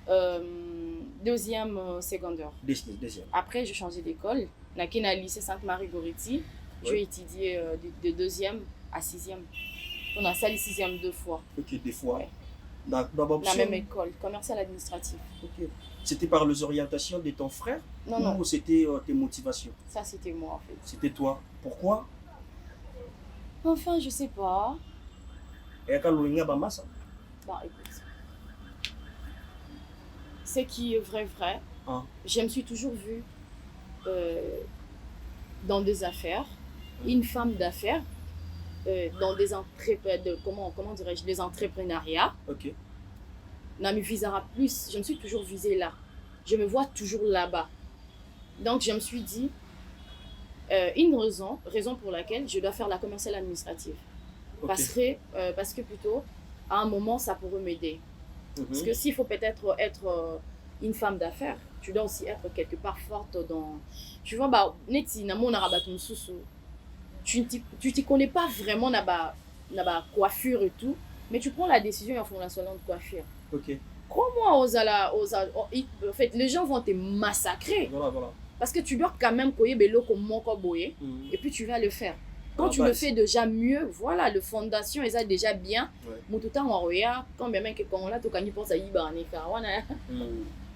Speaker 4: 2e secondaire.
Speaker 3: Deuxième.
Speaker 4: Après, j'ai changé d'école. J'ai au lycée Sainte-Marie-Goretti. J'ai étudié de 2e à 6e. On a sali 6e 2 fois.
Speaker 3: Ok, 2 fois.
Speaker 4: Ouais.
Speaker 3: Dans
Speaker 4: la même école, commercial administratif.
Speaker 3: Ok. C'était par les orientations de ton frère?
Speaker 4: Non.
Speaker 3: Ou c'était tes motivations?
Speaker 4: Ça, c'était moi en fait.
Speaker 3: C'était toi. Pourquoi?
Speaker 4: Enfin, je sais pas.
Speaker 3: Et quand l'on a massa?
Speaker 4: Bah écoute. Ce qui est vrai.
Speaker 3: Ah.
Speaker 4: Je me suis toujours vue dans des affaires, une femme d'affaires, dans des comment dirais-je, des entrepreneuriats.
Speaker 3: Ok.
Speaker 4: Nami visera plus, je me suis toujours visée là. Je me vois toujours là-bas. Donc je me suis dit, une raison pour laquelle je dois faire la commerciale administrative. Okay. Parce que plutôt, à un moment, ça pourrait m'aider. Parce que s'il faut peut-être être une femme d'affaires, tu dois aussi être quelque part forte dans... Tu vois, bah, neti na mon arabat mususu. Tu t'y connais pas vraiment na ba coiffure et tout, mais tu prends la décision en fond la salon de coiffure.
Speaker 3: Ok.
Speaker 4: Crois-moi, en fait, les gens vont te massacrer.
Speaker 3: Voilà.
Speaker 4: Parce que tu dois quand même koye belo comme moko boye, et puis tu vas le faire. Quand tu le fais déjà mieux, voilà, le fondation est déjà bien. Mais tout le temps, on regarde, quand bien même que quand on l'a, tu penses à Iba,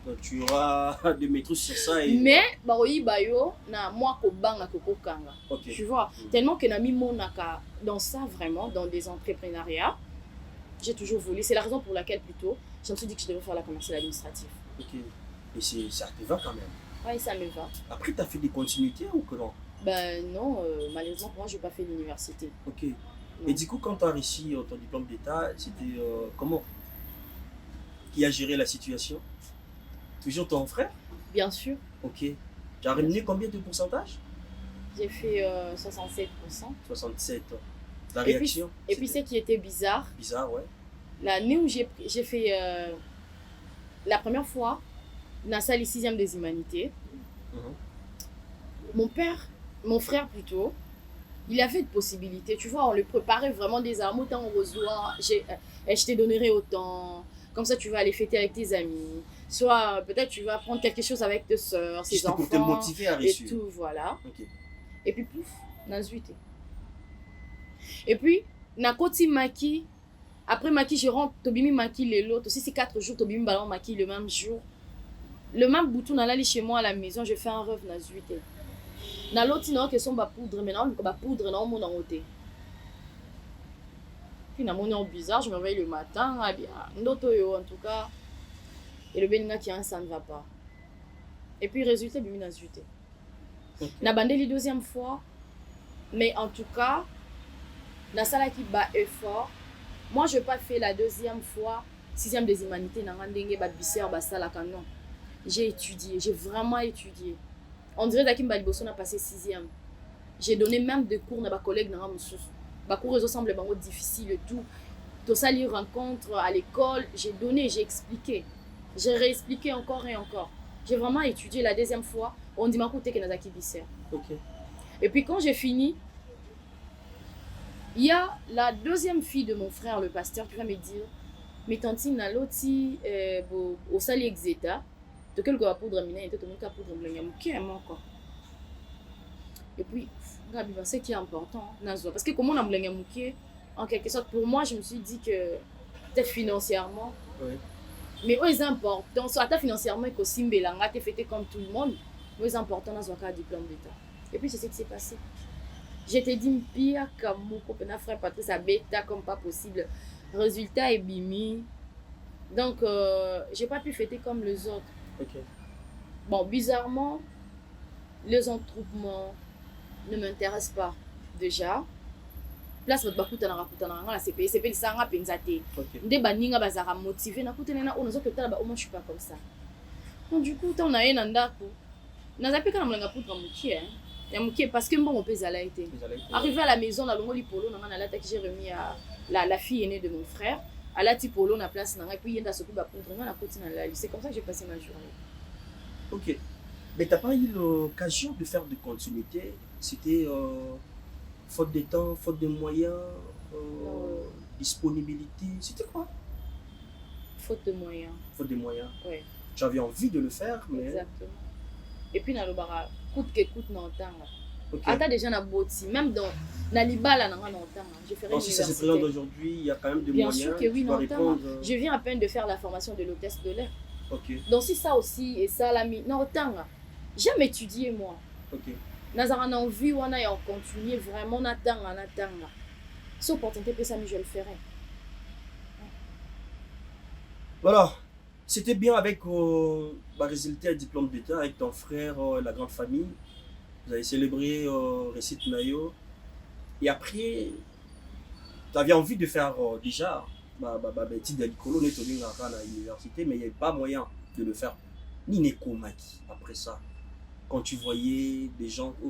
Speaker 3: donc tu auras des maîtrises sur ça. Et...
Speaker 4: Mais, bah, yo, na moi ko banga ko kanga.
Speaker 3: Okay.
Speaker 4: Tu vois, tellement que na mi monaka dans ça vraiment, dans des entrepreneuriats, j'ai toujours voulu. C'est la raison pour laquelle plutôt, je me suis dit que je devais faire la commerciale administrative.
Speaker 3: Ok. Et ça te va quand même.
Speaker 4: Oui, ça me va.
Speaker 3: Après, tu as fait des continuités ou que non?
Speaker 4: Ben non, malheureusement, pour moi, je n'ai pas fait l'université.
Speaker 3: Ok. Non. Et du coup, quand tu as réussi ton diplôme d'État, c'était comment? Qui a géré la situation? Toujours ton frère?
Speaker 4: Bien sûr.
Speaker 3: Ok. Tu as ramené combien de pourcentage?
Speaker 4: J'ai fait 67%.
Speaker 3: 67. La réaction?
Speaker 4: Et puis, ce qui était bizarre.
Speaker 3: Bizarre, ouais.
Speaker 4: L'année où j'ai fait la première fois, dans la salle 6e des humanités, mon frère plutôt, il avait une possibilité. Tu vois, on le préparait vraiment des armes. Autant on reçoit, je te donnerai autant. Comme ça, tu vas aller fêter avec tes amis. Soit peut-être tu vas prendre quelque chose avec tes soeurs, tes enfants.
Speaker 3: Pour te motiver à réussir.
Speaker 4: Et tout, voilà.
Speaker 3: Okay.
Speaker 4: Et puis, pouf, dans 8. Et puis, na koti maki. Après maki, je rentre, Tobimi maki les l'autre. Aussi, c'est 4 jours, Tobimi ballon maki le même jour. Le même bouton, on allait chez moi à la maison, je fais un rêve dans 8. Dans l'autre, il y a une question de poudre, mais non, on poudre dans mon côté. Puis, dans mon bizarre, je me réveille le matin, ah bien, en tout cas. Et le béninga qui a ça ne va pas. Et puis, résultat, il y a dans 8. Na bandé la deuxième fois, mais en tout cas, dans ça qui bat effort, moi je n'ai pas fait la deuxième fois, 6e des humanités, dans non. J'ai étudié, j'ai vraiment étudié. On dirait que Mbaliboso a passé 6e. J'ai donné même des cours à mes collègues dans les cours ressemblent difficiles et tout. Tout ça, les rencontres à l'école, j'ai donné, j'ai expliqué. J'ai réexpliqué encore et encore. J'ai vraiment étudié la deuxième fois. On dit que Nazaki Bisser.
Speaker 3: Ok.
Speaker 4: Et puis quand j'ai fini, il y a la deuxième fille de mon frère, le pasteur, qui va me dire, mais tantine na loti au sali exeta, de quel goût poudre mina et tout le monde poudre blanc quoi. Et puis Gabi, c'est qui est important parce que comment on a blanc en quelque sorte pour moi, je me suis dit que peut-être financièrement.
Speaker 3: Oui.
Speaker 4: Mais c'est important, soit financièrement que Simbelanga t'es fêté comme tout le monde, mais c'est important dans un diplôme d'État. Et puis c'est ce qui s'est passé. J'étais dit pire comme mon frère Patrice à bêta comme pas possible. Résultat est bimi. Donc j'ai pas pu fêter comme les autres.
Speaker 3: Okay.
Speaker 4: Bon, bizarrement, les entroupements ne m'intéressent pas déjà. Place votre bakuta na rakuta na ngala c'est le sanga penzate. Nde baninga bazara motivé na kutena na onazo kotala ba moi je suis pas comme ça. Donc du coup on a un ndako. Na zapi kana mlanga putra mukie hein. Ya mukie parce que bon on peut zala été. Arrivé à la maison na longo li polo na ngana la que j'ai remis à la fille aînée de mon frère. À la ti polo na place na puis yenda soku ba putra na kotina la c'est comme ça que j'ai passé ma journée.
Speaker 3: OK. Mais t'as pas eu l'occasion de faire de continuité, c'était faute de temps, faute de moyens, disponibilité, c'était quoi?
Speaker 4: Faute de moyens.
Speaker 3: Faute de moyens.
Speaker 4: Oui.
Speaker 3: Tu avais envie de le faire, mais...
Speaker 4: Exactement. Et puis, dans le bar, coûte que coûte dans le temps. Attends, déjà, dans Boti, même dans Libala, dans le temps. Je ferai
Speaker 3: si ça se présente aujourd'hui, il y a quand même des moyens.
Speaker 4: Bien sûr que oui, dans le temps. Je viens à peine de faire la formation de l'hôtesse de l'air.
Speaker 3: Ok. Donc,
Speaker 4: si ça aussi, et ça, la mis, dans le temps, j'aime étudier, moi.
Speaker 3: Ok.
Speaker 4: Nazara envie on a continué vraiment on attend sauf pour tenter que ça je le ferai.
Speaker 3: Voilà, c'était bien avec résultat diplôme d'État avec ton frère, la grande famille. Vous avez célébré récite Nayo et après tu avais envie de faire déjà études à l'école à l'université, mais il n'y avait pas moyen de le faire ni Nekomaki après ça. Quand tu voyais des gens tu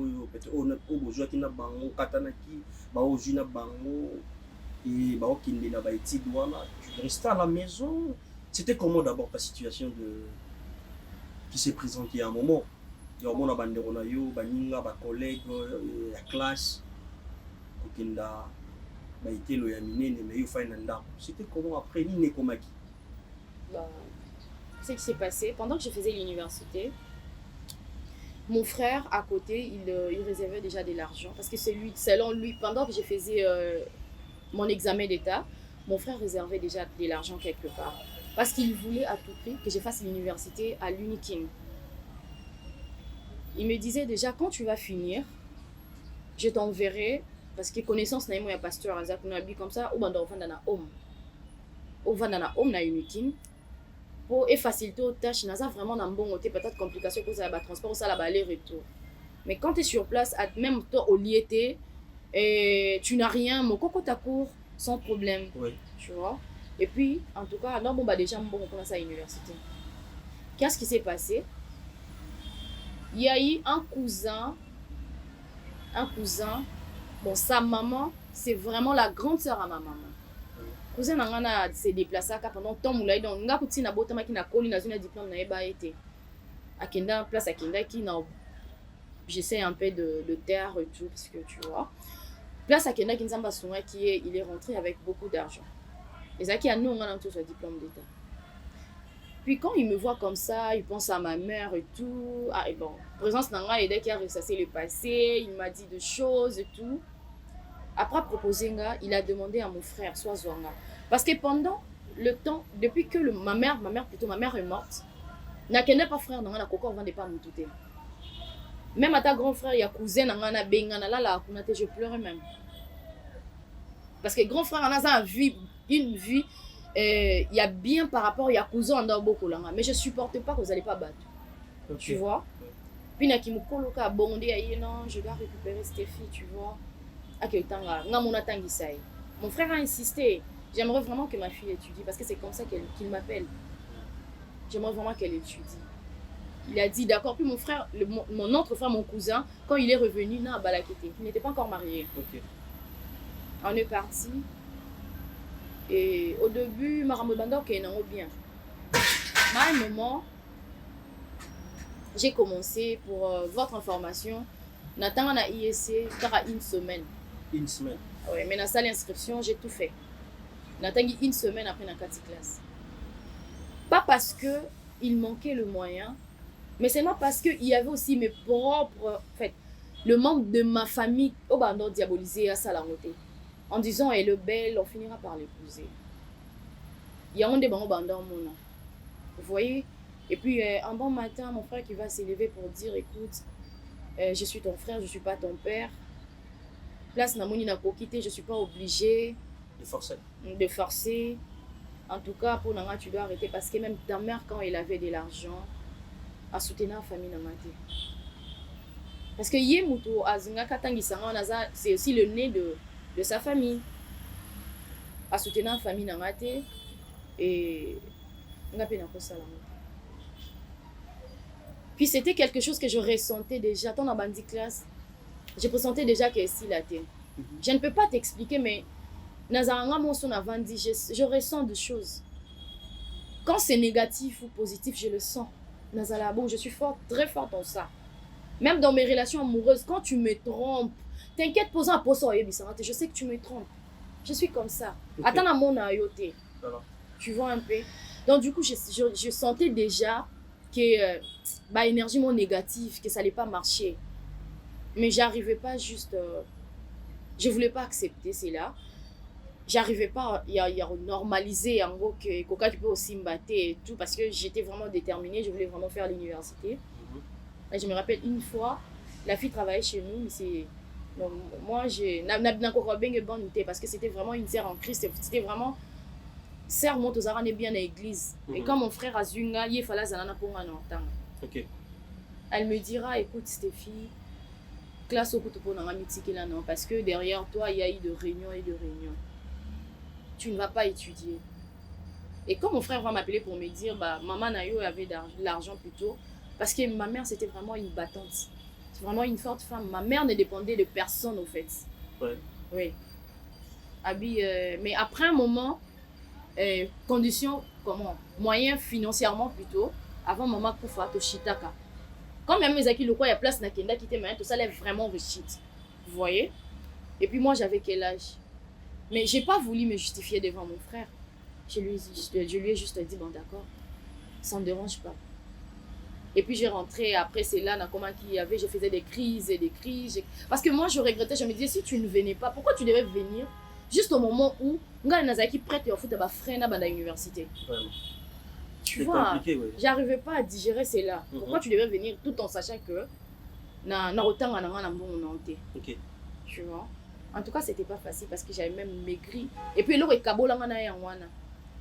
Speaker 3: restais à la maison, C'était comment d'abord ta situation qui s'est présentée à un moment? Il y a un moment bandero na yo, baninga, ba collègues, la classe, kokenda, ba été lo ya minene, mais yo fa nanda. C'était comment après ni nekomaki?
Speaker 4: Bah, ce qui s'est passé, pendant que je faisais l'université, mon frère à côté, il réservait déjà de l'argent. Parce que selon lui, pendant que je faisais mon examen d'état, mon frère réservait déjà de l'argent quelque part. Parce qu'il voulait à tout prix que je fasse l'université à l'Unikin. Il me disait déjà, quand tu vas finir, je t'enverrai, parce que connaissance n'a pas pasteur Azak, on a comme ça, ou banda ofandana homme. Ou vandana homme na Unikin. Pour faciliter aux tâches, n'a vraiment un bon côté, peut-être complication que ça va transport, ça va aller-retour. Mais quand tu es sur place, même toi au liété, tu n'as rien, mon coco ta court sans problème.
Speaker 3: Oui.
Speaker 4: Tu vois. Et puis, en tout cas, non, bon, bah, déjà, bon, on commence à l'université. Qu'est-ce qui s'est passé? Il y a eu un cousin, bon, sa maman, c'est vraiment la grande sœur à ma maman. Cousin nangana s'est déplacé pendant temps moulay donc nga kuti na botama ki na koli na zone diplôme na eba été. Akenda place akenda qui na j'essaie un peu de taire et tout parce que tu vois. Place akenda qui nzamba songa qui il est rentré avec beaucoup d'argent. Et ça qui a nous on a tous un diplôme d'état. Puis quand il me voit comme ça, il pense à ma mère et tout. Ah et bon, présence nanga et dès qu'il a ressassé le passé, il m'a dit des choses et tout. Après proposer, il a demandé à mon frère, soit Zwanga. Parce que pendant le temps, depuis que ma mère est morte, n'a pas frère, n'a pas vendait pas tout. Même à ta grand frère, il y a cousin, n'a bengana là, je pleurais même. Parce que grand frère, a une vie, il y a bien par rapport, il y a cousin, on a beaucoup là, mais je supporte pas que vous allez pas battre. Okay. Tu vois? Puis n'a qui me coloca bondé, non, je dois récupérer cette fille, tu vois? Mon frère a insisté. J'aimerais vraiment que ma fille étudie parce que c'est comme ça qu'il m'appelle. J'aimerais vraiment qu'elle étudie. Il a dit d'accord. Puis mon frère, mon autre frère, mon cousin, quand il est revenu, il n'était pas encore marié.
Speaker 3: Okay.
Speaker 4: On est parti. Et au début, Maramobanda, ok, non, bien. Mais à un moment, j'ai commencé, pour votre information, Nathan a ISC, une semaine.
Speaker 3: Une semaine.
Speaker 4: Oui, mais dans la salle d'inscription, j'ai tout fait. J'ai une semaine après dans la classe. Pas parce qu'il manquait le moyen, mais seulement parce qu'il y avait aussi mes propres... En fait, le membre de ma famille, au bandon diabolisé à Salamoté. En disant, elle est belle, on finira par l'épouser. Il y a un débat au bandon, mon nom. Vous voyez? Et puis, un bon matin, mon frère qui va s'élever pour dire, écoute, je suis ton frère, je ne suis pas ton père. Place Namoni n'a pas quitté, je ne suis pas obligée de forcer. En tout cas, pour Nanga, tu dois arrêter parce que même ta mère, quand elle avait de l'argent, a soutenu la famille Namate. Parce que Yemuto, c'est aussi le nez de sa famille. A soutenu la famille Namate et puis c'était quelque chose que je ressentais déjà. Dans la bandit classe, je pressentais déjà que si la terre. Je ne peux pas t'expliquer, mais je ressens des choses. Quand c'est négatif ou positif, je le sens. Je suis forte, très forte dans ça. Même dans mes relations amoureuses, quand tu me trompes, t'inquiète, posant un poste, je sais que tu me trompes. Je suis comme ça. Attends à mon ayoté. Tu vois un peu. Donc du coup, je sentais déjà que l'énergie mon négative, que ça n'allait pas marcher. Mais j'arrivais pas juste... je voulais pas accepter cela. J'arrivais pas à normaliser en gros que Coca tu peux aussi me battre et tout parce que j'étais vraiment déterminée, je voulais vraiment faire l'université. Et je me rappelle une fois, la fille travaillait chez nous, mais c'est... Donc, moi, parce que c'était vraiment une sœur en Christ, c'était vraiment... Sœur monte aux arènes bien à l'église. Et quand mon frère a Zunga, il fallait Zanana pour un entendre. Elle me dira, écoute Stéphie, classe au couteau pour la mythique là non, parce que derrière toi, il y a eu de réunions et de réunions. Tu ne vas pas étudier. Et quand mon frère va m'appeler pour me dire, maman Nayo avait de l'argent plus tôt, parce que ma mère c'était vraiment une battante. C'est vraiment une forte femme. Ma mère ne dépendait de personne au fait.
Speaker 3: Ouais.
Speaker 4: Oui. Mais après un moment, condition comment moyen financièrement plutôt avant maman kufa to shitaka. Quand même mes acquis le quoi il y a place na kenda qui était mais tout ça là vraiment réussite. Vous voyez? Et puis moi j'avais quel âge? Mais j'ai pas voulu me justifier devant mon frère. Je lui ai juste dit bon d'accord. Ça me dérange pas. Et puis j'ai rentré après c'est là comment qu'il y avait je faisais des crises et des crises parce que moi je regrettais je me disais si tu ne venais pas pourquoi tu devais venir juste au moment où ngai nazaki prête au foot ba frère na banda université.
Speaker 3: Vraiment.
Speaker 4: Tu vois,
Speaker 3: ouais.
Speaker 4: J'arrivais pas à digérer cela. Pourquoi tu devais venir tout en sachant que na autant na bon nanté.
Speaker 3: OK.
Speaker 4: Tu vois. En tout cas, c'était pas facile parce que j'avais même maigri et puis l'autre kabola na ya wana.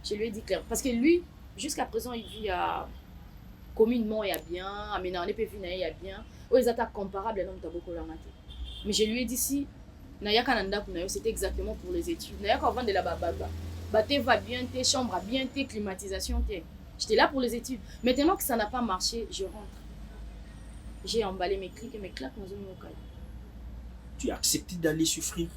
Speaker 4: Je lui ai dit clair parce que lui jusqu'à présent il vit à communément il y a bien, mais dans les pays il y a bien. Ils attaquent comparables à l'homme taboko la maté. Mais je lui ai dit si Naya Kananda c'était exactement pour les études. Naya quand on vend de la bababa. Baté va bien, tes chambres a bien, tes climatisation, tes. J'étais là pour les études. Maintenant que ça n'a pas marché, je rentre. J'ai emballé mes clics et mes claques dans une locale.
Speaker 3: Tu as accepté d'aller souffrir,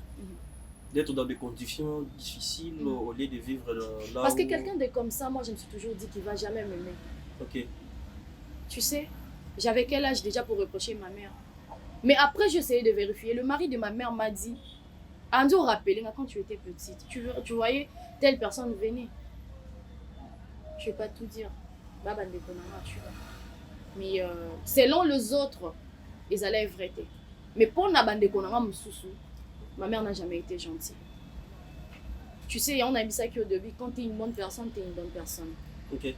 Speaker 3: d'être dans des conditions difficiles au lieu de vivre là
Speaker 4: parce que quelqu'un de comme ça, moi je me suis toujours dit qu'il va jamais m'aimer.
Speaker 3: OK.
Speaker 4: Tu sais, j'avais quel âge déjà pour reprocher ma mère? Mais après, j'essayais de vérifier. Le mari de ma mère m'a dit, Ando rappelé quand tu étais petite, tu voyais telle personne venir. Je ne vais pas tout dire. Tu vois. Mais selon les autres, ils allaient vérité. Mais pour la bande de Konanga Moussoussou, ma mère n'a jamais été gentille. Tu sais, on a dit ça qu'au début, quand tu es une bonne personne, tu es une bonne personne.
Speaker 3: OK.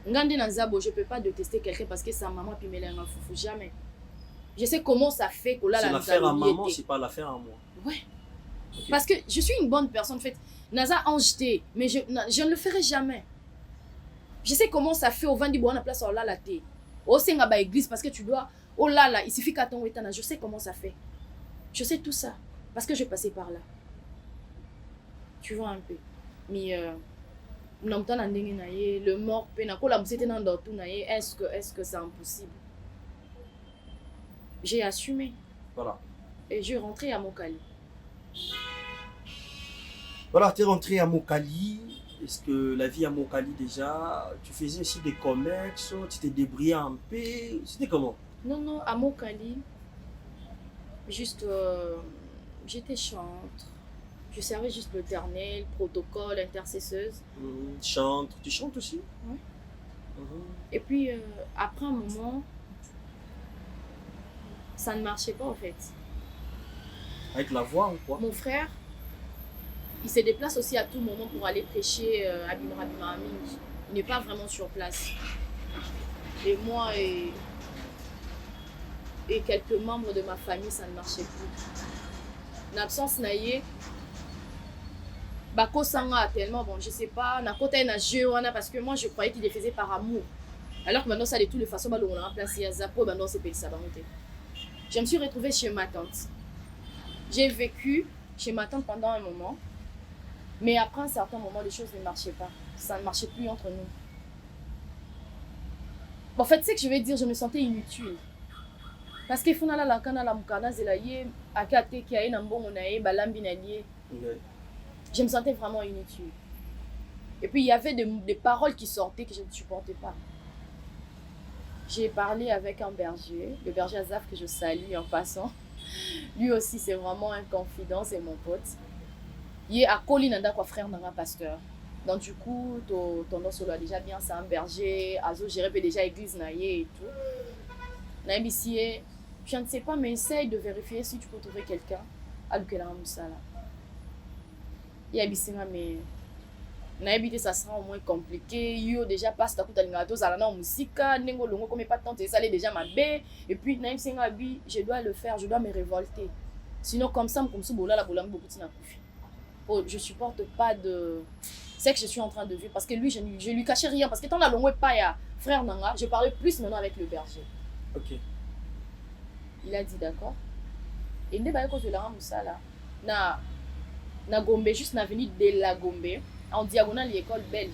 Speaker 4: Ngandi Nanzabo, je ne peux pas détester quelqu'un parce que sa maman puis mêlé un foufou, jamais. Je sais comment ça fait que là
Speaker 3: c'est
Speaker 4: la
Speaker 3: l'affaire à maman, c'est pas l'affaire à moi.
Speaker 4: Ouais.
Speaker 3: Okay.
Speaker 4: Parce que je suis une bonne personne, en fait. Naza angeté, mais je ne le ferai jamais. Je sais comment ça fait au vent du bois à la place, oh là la thé. Au Senga ba église, parce que tu dois, oh là là, il suffit qu'à ton état, je sais comment ça fait. Je sais tout ça, parce que je passais par là. Tu vois un peu. Mais, le mort, est-ce que c'est impossible? J'ai assumé.
Speaker 3: Voilà.
Speaker 4: Et je suis rentrée à Mokali.
Speaker 3: Voilà, tu es rentré à Mokali. Est-ce que la vie à Mokali déjà, tu faisais aussi des commerces, tu t'es débrouillé un peu, c'était comment?
Speaker 4: Non, à Mokali, juste, j'étais chantre. Je servais juste l'éternel, protocole, intercesseuse.
Speaker 3: Tu chantes aussi?
Speaker 4: Oui. Et puis, après un moment, ça ne marchait pas en fait.
Speaker 3: Avec la voix ou quoi?
Speaker 4: Mon frère, il se déplace aussi à tout moment pour aller prêcher à Bimrabimami. Il n'est pas vraiment sur place. Et moi et quelques membres de ma famille, ça ne marchait plus. L'absence naïe, Bako Sanga tellement, bon, je sais pas, parce que moi je croyais qu'il les faisait par amour. Alors que maintenant, ça de toutes les façons, on a remplacé à Zapo, maintenant c'est payé ça. Je me suis retrouvée chez ma tante. J'ai vécu chez ma tante pendant un moment. Mais après un certain moment, les choses ne marchaient pas. Ça ne marchait plus entre nous. En fait, c'est que je vais dire, je me sentais inutile. Parce que je me sentais vraiment inutile. Et puis il y avait des paroles qui sortaient que je ne supportais pas. J'ai parlé avec un berger, le berger Azaf que je salue en passant. Lui aussi, c'est vraiment un confident, c'est mon pote. Il est à Kolinanda, quoi, frère d'un pasteur. Donc du coup, ton nom solo déjà bien, c'est un berger. Azo géré déjà église naïe et tout. Naïbissier, je ne sais pas, mais essaye de vérifier si tu peux trouver quelqu'un à l'Ukela Moussala. Il y a Bissima, mais naïbité, ça sera au moins compliqué. Yo déjà passe ta couta lingato, ça la musique, nengo longo comme pas tant, ça allait déjà ma baie. Et puis naïbissima, je dois le faire, je dois me révolter. Sinon comme ça, comme ça, bola la bola beaucoup de nakufi. Oh, je supporte pas de. C'est que je suis en train de vivre parce que lui, je lui cachais rien. Parce que tant la longue pas ya frère Nanga, je parlais plus maintenant avec le berger.
Speaker 3: Ok.
Speaker 4: Il a dit d'accord. Et il n'est pas de la Moussala. Na Gombe, juste na venue de la Gombe, en diagonale de l'école belge.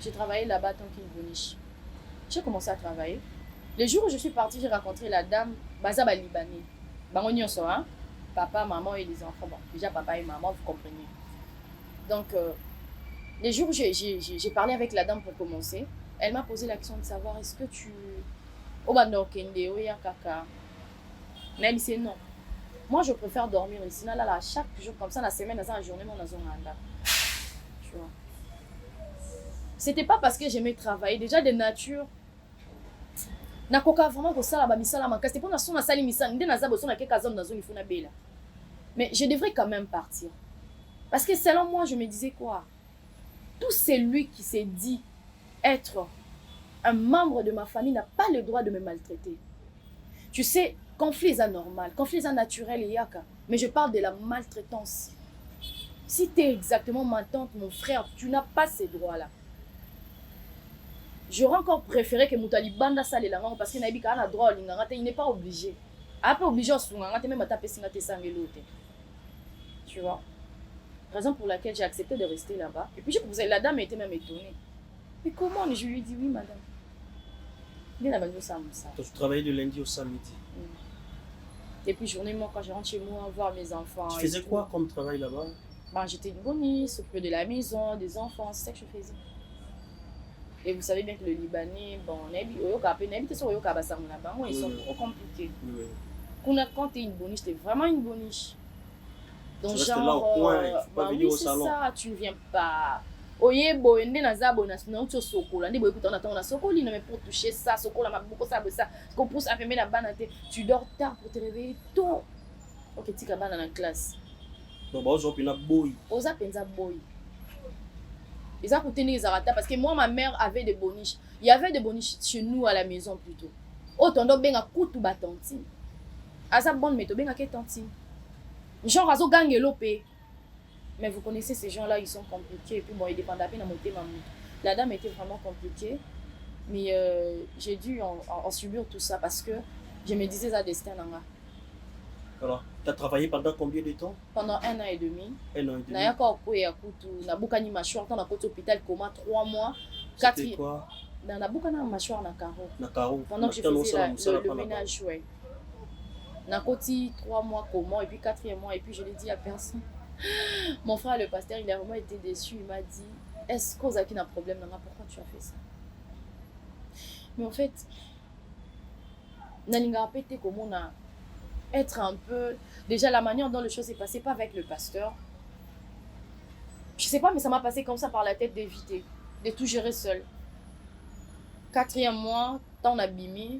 Speaker 4: J'ai travaillé là-bas tant qu'il boniche. J'ai commencé à travailler. Le jour où je suis partie, j'ai rencontré la dame Bazaba Libanais. Bangonio Soa, papa, maman et les enfants. Bon, déjà papa et maman, vous comprenez. Donc, Les jours où j'ai parlé avec la dame pour commencer, elle m'a posé la question de savoir est-ce que tu... Obando kende oya kaka. Mais elle dit non. Moi, je préfère dormir ici. Là, chaque jour, comme ça, la semaine, dans la journée, mon azon anda. Tu vois. C'était pas parce que j'aimais travailler. Déjà, de nature, nakoka vraiment que ça, là, misala manka. C'était pas dans son asali misala. N'était dans sa na quelques hommes dans une ifuna bella. Mais je devrais quand même partir. Parce que selon moi, je me disais quoi? Tout celui qui s'est dit être un membre de ma famille n'a pas le droit de me maltraiter. Tu sais, conflit est anormal, conflit est naturel et yaka. Mais je parle de la maltraitance. Si tu es exactement ma tante, mon frère, tu n'as pas ces droits-là. J'aurais encore préféré que Moutali banda ça les langues parce qu'il n'a pas droit au lingangate, il n'est pas obligé. Après obligé au sungangate, même à taper singate sangelote. Tu vois? Raison pour laquelle j'ai accepté de rester là-bas. Et puis j'ai posé, la dame était même étonnée. Mais comment? Je lui ai dit oui, madame.
Speaker 3: Tu travaillais de lundi au samedi.
Speaker 4: Et puis journellement, quand je rentre chez moi, voir mes enfants.
Speaker 3: Tu faisais quoi comme travail là-bas?
Speaker 4: Ben, j'étais une boniche, s'occuper de la maison, des enfants, c'est ça que je faisais. Et vous savez bien que le Libanais, bon, ils sont trop compliqués. Quand tu es une boniche, tu es vraiment une boniche. Donc,
Speaker 3: tu genre, là au coin, il faut pas venir au salon.
Speaker 4: C'est ça, tu ne viens pas. Oyebo, ende na zabo na snoto sokola. Ndi boy kutana na sokoli, mais pour toucher ça, sokola m'a beaucoup ça, ça. Qu'on pousse à fermer la banane, tu dors tard pour te réveiller tôt. Ok, tu vas dans la classe.
Speaker 3: Donc, bah, aujourd'hui, on a boy.
Speaker 4: Oza penza boy. Ils ont coûté les arata parce que moi, ma mère avait des boniches. Il y avait des boniches chez nous à la maison plutôt. Autant donc, ben, à coutu batanti. Asa bonne méthode, ben, à quelle tantine. Genre, azo gangue lopé. Mais vous connaissez ces gens-là, ils sont compliqués. Et puis bon, ils dépendent à peine à monter ma moto. La dame était vraiment compliquée. Mais j'ai dû en subir tout ça parce que je me disais ça destin.
Speaker 3: Alors, tu as travaillé pendant combien de temps?
Speaker 4: Pendant 1 an et demi.
Speaker 3: 1 an et demi.
Speaker 4: Na yako ko ya kutu na bukani mâchoire dans côté hôpital coma 3 mois.
Speaker 3: C'était quoi?
Speaker 4: Dans la bukana mâchoire na carreau.
Speaker 3: Na carreau.
Speaker 4: Pendant que je faisais le ménage, ouais. Na côté 3 mois comment et puis 4e mois et puis je l'ai dit à personne. Mon frère le pasteur, il a vraiment été déçu, il m'a dit est-ce qu'on a un problème Nana, pourquoi tu as fait ça? Mais en fait, Nalinga pété comment on a être un peu déjà la manière dont les choses s'est passé pas avec le pasteur. Je sais pas mais ça m'a passé comme ça par la tête d'éviter, de tout gérer seul. 4e mois, temps abîmé,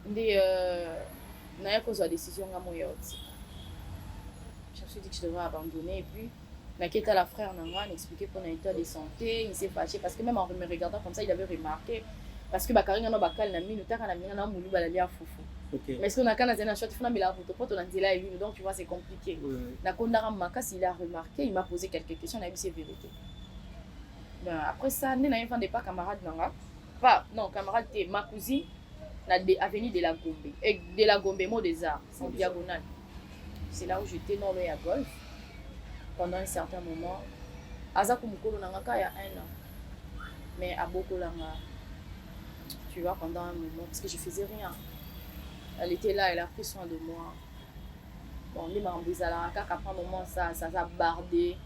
Speaker 4: n'a cause de décision à moi. Je me suis dit que je devrais abandonner et puis Naketa la frère Nanga m'expliquait pour un état de santé, il s'est fâché parce que même en me regardant comme ça, il avait remarqué parce que Bakarina no bakal na minu taka na mina na mulu balalia fufu.
Speaker 3: OK.
Speaker 4: Mais ce qu'on a quand on a shot funa mila photo poto na nzela et lui donc tu vois c'est compliqué. Na kondara makas il a remarqué, il m'a posé quelques questions, on a vu c'est vérité. Ben après ça, né na un des pas camarade Nanga. Pas non, camarade t'es ma cousine na avenue de la Gombe. Et de la Gombe mot des arts, c'est en diagonale. C'est là où j'étais dans le golf pendant un certain moment. Azaku Mukolo Nangaka il y a 1 an. Mais à Bokolanga, tu vois, pendant un moment, parce que je faisais rien. Elle était là, elle a pris soin de moi. Bon, les Mambizalaka, après un moment, ça a bardé.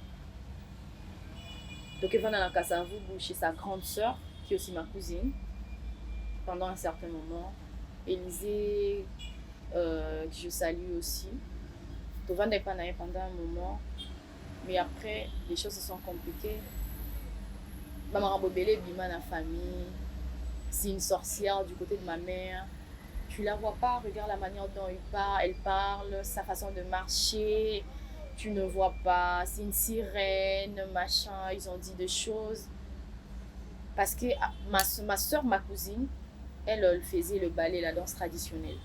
Speaker 4: Donc, elle va dans la Kassavou chez sa grande sœur, qui est aussi ma cousine, pendant un certain moment. Élisée, que je salue aussi. Tovan n'est pas naïf pendant un moment. Mais après, les choses se sont compliquées. Maman Bobele, Bima, la famille. C'est une sorcière du côté de ma mère. Tu la vois pas, regarde la manière dont elle parle, sa façon de marcher. Tu ne vois pas, c'est une sirène, machin. Ils ont dit des choses. Parce que ma soeur, ma cousine, elle faisait le ballet, la danse traditionnelle.